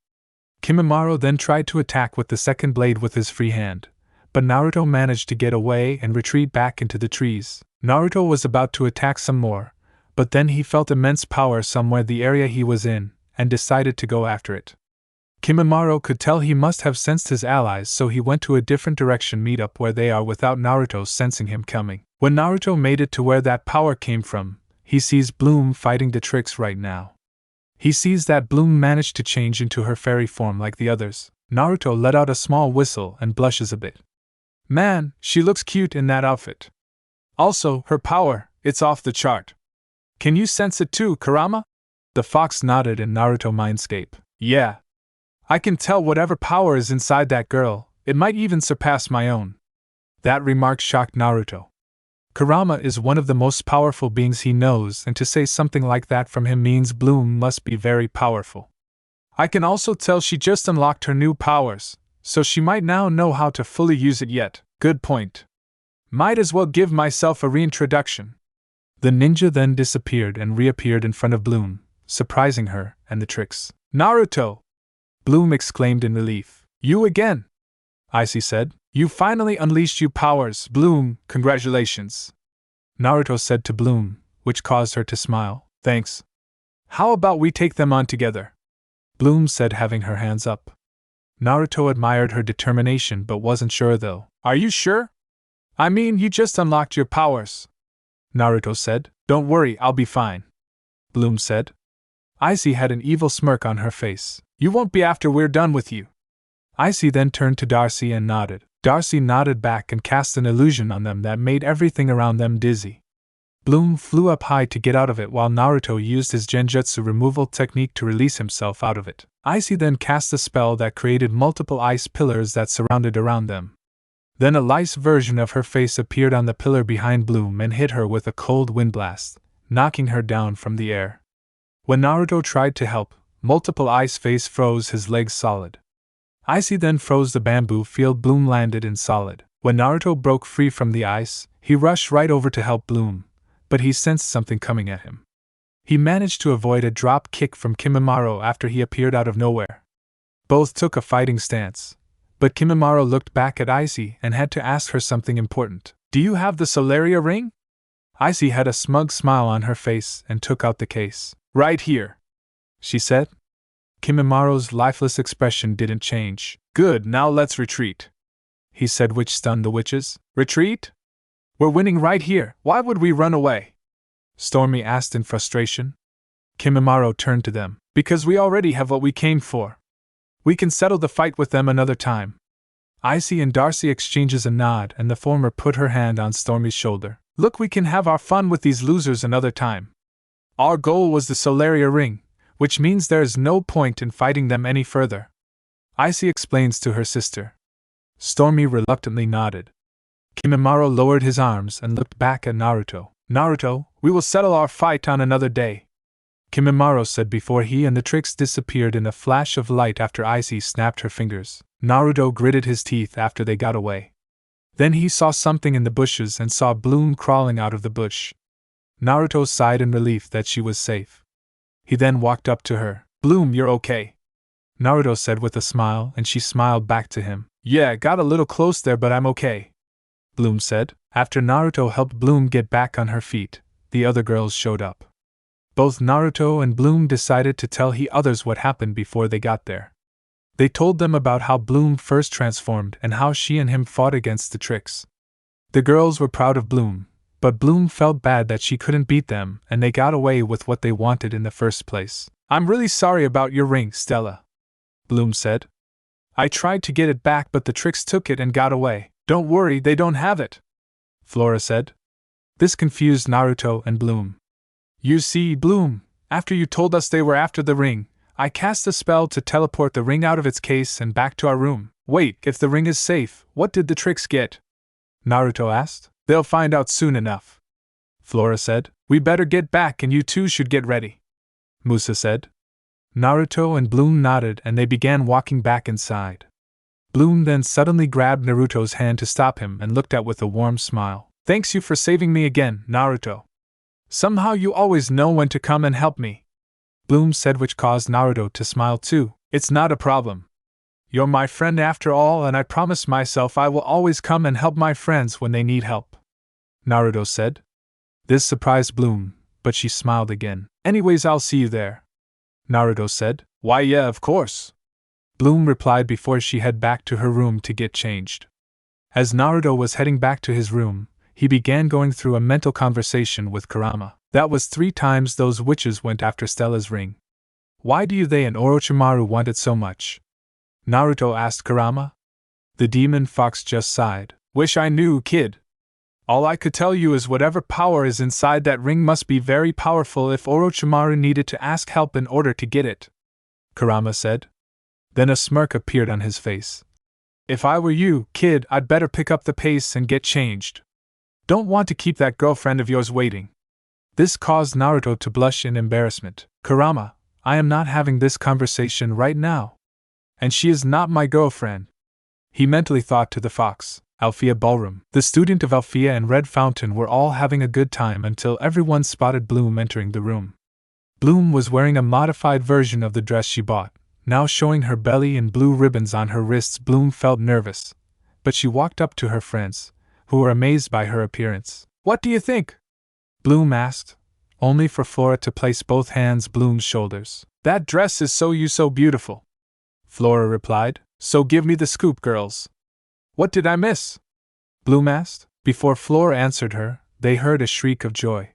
Kimimaro then tried to attack with the second blade with his free hand, but Naruto managed to get away and retreat back into the trees. Naruto was about to attack some more, but then he felt immense power somewhere the area he was in, and decided to go after it. Kimimaro could tell he must have sensed his allies, so he went to a different direction meet up where they are without Naruto sensing him coming. When Naruto made it to where that power came from, he sees Bloom fighting the tricks right now. He sees that Bloom managed to change into her fairy form like the others. Naruto let out a small whistle and blushes a bit. Man, she looks cute in that outfit. Also, her power, it's off the chart. Can you sense it too, Kurama? The fox nodded in Naruto mindscape. Yeah. I can tell whatever power is inside that girl, it might even surpass my own. That remark shocked Naruto. Kurama is one of the most powerful beings he knows, and to say something like that from him means Bloom must be very powerful. I can also tell she just unlocked her new powers, so she might now know how to fully use it yet. Good point. Might as well give myself a reintroduction. The ninja then disappeared and reappeared in front of Bloom, surprising her and the tricks. Naruto! Bloom exclaimed in relief. You again? Icy said. You finally unleashed your powers, Bloom, congratulations. Naruto said to Bloom, which caused her to smile. Thanks. How about we take them on together? Bloom said, having her hands up. Naruto admired her determination but wasn't sure though. Are you sure? I mean, you just unlocked your powers. Naruto said. Don't worry, I'll be fine. Bloom said. Icy had an evil smirk on her face. You won't be after we're done with you. Icy then turned to Darcy and nodded. Darcy nodded back and cast an illusion on them that made everything around them dizzy. Bloom flew up high to get out of it while Naruto used his genjutsu removal technique to release himself out of it. Icy then cast a spell that created multiple ice pillars that surrounded around them. Then a lice version of her face appeared on the pillar behind Bloom and hit her with a cold wind blast, knocking her down from the air. When Naruto tried to help, multiple ice face froze his legs solid. Icy then froze the bamboo field Bloom landed in solid. When Naruto broke free from the ice, he rushed right over to help Bloom, but he sensed something coming at him. He managed to avoid a drop kick from Kimimaro after he appeared out of nowhere. Both took a fighting stance, but Kimimaro looked back at Icy and had to ask her something important. Do you have the Solaria ring? Icy had a smug smile on her face and took out the case. Right here, she said. Kimimaro's lifeless expression didn't change. Good, now let's retreat, he said, which stunned the witches. Retreat? We're winning right here, why would we run away? Stormy asked in frustration. Kimimaro turned to them. Because we already have what we came for. We can settle the fight with them another time. Icy and Darcy exchanges a nod and the former put her hand on Stormy's shoulder. Look, we can have our fun with these losers another time. Our goal was the Solaria ring, which means there is no point in fighting them any further. Icy explains to her sister. Stormy reluctantly nodded. Kimimaro lowered his arms and looked back at Naruto. Naruto, we will settle our fight on another day, Kimimaro said before he and the tricks disappeared in a flash of light after Icy snapped her fingers. Naruto gritted his teeth after they got away. Then he saw something in the bushes and saw Bloom crawling out of the bush. Naruto sighed in relief that she was safe. He then walked up to her. "Bloom, you're okay?" Naruto said with a smile, and she smiled back to him. "Yeah, got a little close there, but I'm okay," Bloom said. After Naruto helped Bloom get back on her feet, the other girls showed up. Both Naruto and Bloom decided to tell others what happened before they got there. They told them about how Bloom first transformed and how she and him fought against the tricks. The girls were proud of Bloom, but Bloom felt bad that she couldn't beat them and they got away with what they wanted in the first place. "I'm really sorry about your ring, Stella," Bloom said. "I tried to get it back but the tricks took it and got away." "Don't worry, they don't have it," Flora said. This confused Naruto and Bloom. "You see, Bloom, after you told us they were after the ring, I cast a spell to teleport the ring out of its case and back to our room." "Wait, if the ring is safe, what did the tricks get?" Naruto asked. "They'll find out soon enough," Flora said. "We better get back and you two should get ready," Musa said. Naruto and Bloom nodded and they began walking back inside. Bloom then suddenly grabbed Naruto's hand to stop him and looked at with a warm smile. "Thanks you for saving me again, Naruto. Somehow you always know when to come and help me," Bloom said, which caused Naruto to smile too. "It's not a problem. You're my friend after all, and I promised myself I will always come and help my friends when they need help," Naruto said. This surprised Bloom, but she smiled again. "Anyways, I'll see you there," Naruto said. "Why, yeah, of course," Bloom replied before she headed back to her room to get changed. As Naruto was heading back to his room, he began going through a mental conversation with Kurama. That was 3 times those witches went after Stella's ring. "Why do they and Orochimaru want it so much?" Naruto asked Kurama. The demon fox just sighed. "Wish I knew, kid. All I could tell you is whatever power is inside that ring must be very powerful if Orochimaru needed to ask help in order to get it," Kurama said. Then a smirk appeared on his face. "If I were you, kid, I'd better pick up the pace and get changed. Don't want to keep that girlfriend of yours waiting." This caused Naruto to blush in embarrassment. "Kurama, I am not having this conversation right now. And she is not my girlfriend," he mentally thought to the fox. Althea Ballroom. The student of Althea and Red Fountain were all having a good time until everyone spotted Bloom entering the room. Bloom was wearing a modified version of the dress she bought, now showing her belly and blue ribbons on her wrists. Bloom felt nervous, but she walked up to her friends, who were amazed by her appearance. "What do you think?" Bloom asked, only for Flora to place both hands on Bloom's shoulders. "That dress is so beautiful," Flora replied. "So give me the scoop, girls." "What did I miss?" Bloom asked. Before Flora answered her, they heard a shriek of joy.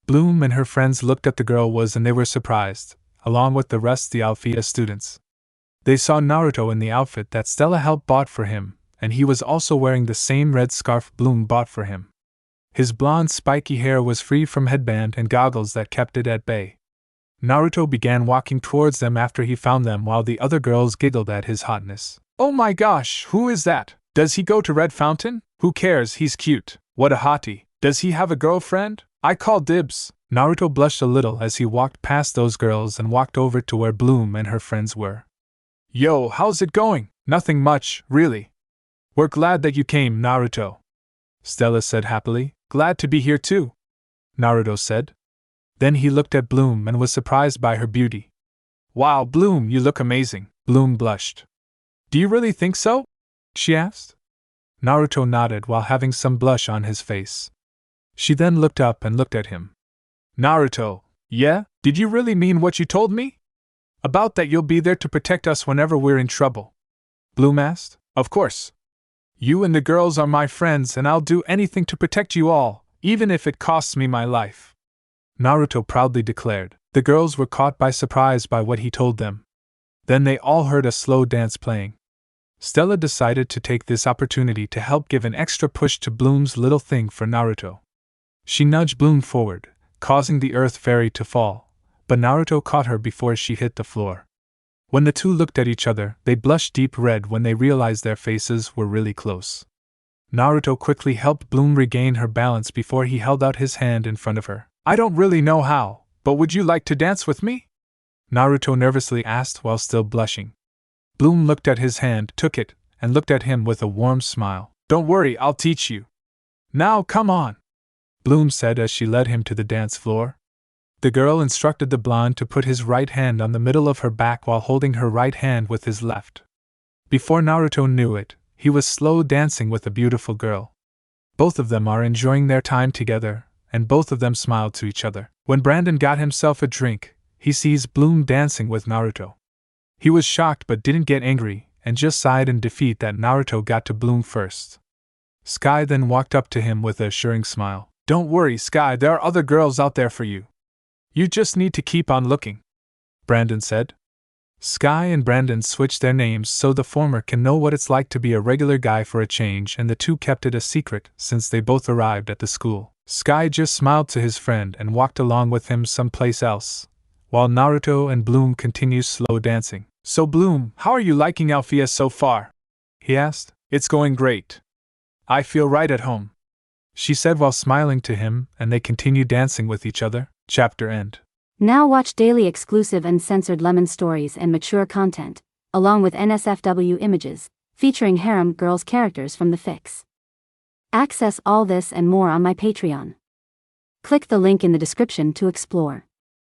Bloom and her friends looked at the girl and they were surprised, along with the rest of the Althea students. They saw Naruto in the outfit that Stella helped bought for him, and he was also wearing the same red scarf Bloom bought for him. His blonde spiky hair was free from headband and goggles that kept it at bay. Naruto began walking towards them after he found them while the other girls giggled at his hotness. "Oh my gosh, who is that? Does he go to Red Fountain? Who cares, he's cute. What a hottie. Does he have a girlfriend? I call dibs." Naruto blushed a little as he walked past those girls and walked over to where Bloom and her friends were. "Yo, how's it going?" "Nothing much, really. We're glad that you came, Naruto," Stella said happily. "Glad to be here too," Naruto said. Then he looked at Bloom and was surprised by her beauty. "Wow, Bloom, you look amazing." Bloom blushed. "Do you really think so?" she asked. Naruto nodded while having some blush on his face. She then looked up and looked at him. "Naruto, yeah? Did you really mean what you told me? About that you'll be there to protect us whenever we're in trouble?" Bloom asked. "Of course. You and the girls are my friends and I'll do anything to protect you all, even if it costs me my life," Naruto proudly declared. The girls were caught by surprise by what he told them. Then they all heard a slow dance playing. Stella decided to take this opportunity to help give an extra push to Bloom's little thing for Naruto. She nudged Bloom forward, causing the earth fairy to fall, but Naruto caught her before she hit the floor. When the two looked at each other, they blushed deep red when they realized their faces were really close. Naruto quickly helped Bloom regain her balance before he held out his hand in front of her. "I don't really know how, but would you like to dance with me?" Naruto nervously asked while still blushing. Bloom looked at his hand, took it, and looked at him with a warm smile. Don't worry, I'll teach you. Now come on, Bloom said as she led him to the dance floor. The girl instructed the blonde to put his right hand on the middle of her back while holding her right hand with his left. Before Naruto knew it, he was slow dancing with a beautiful girl. Both of them are enjoying their time together, and both of them smiled to each other. When Brandon got himself a drink, he sees Bloom dancing with Naruto. He was shocked but didn't get angry, and just sighed in defeat that Naruto got to Bloom first. Sky then walked up to him with a assuring smile. Don't worry, Sky, there are other girls out there for you. You just need to keep on looking, Brandon said. Sky and Brandon switched their names so the former can know what it's like to be a regular guy for a change, and the two kept it a secret since they both arrived at the school. Sky just smiled to his friend and walked along with him someplace else, while Naruto and Bloom continued slow dancing. So Bloom, how are you liking Althea so far? He asked. It's going great. I feel right at home, she said while smiling to him, and they continued dancing with each other. Chapter end. Now watch daily exclusive uncensored lemon stories and mature content, along with NSFW images, featuring harem girls characters from the fics. Access all this and more on my Patreon. Click the link in the description to explore.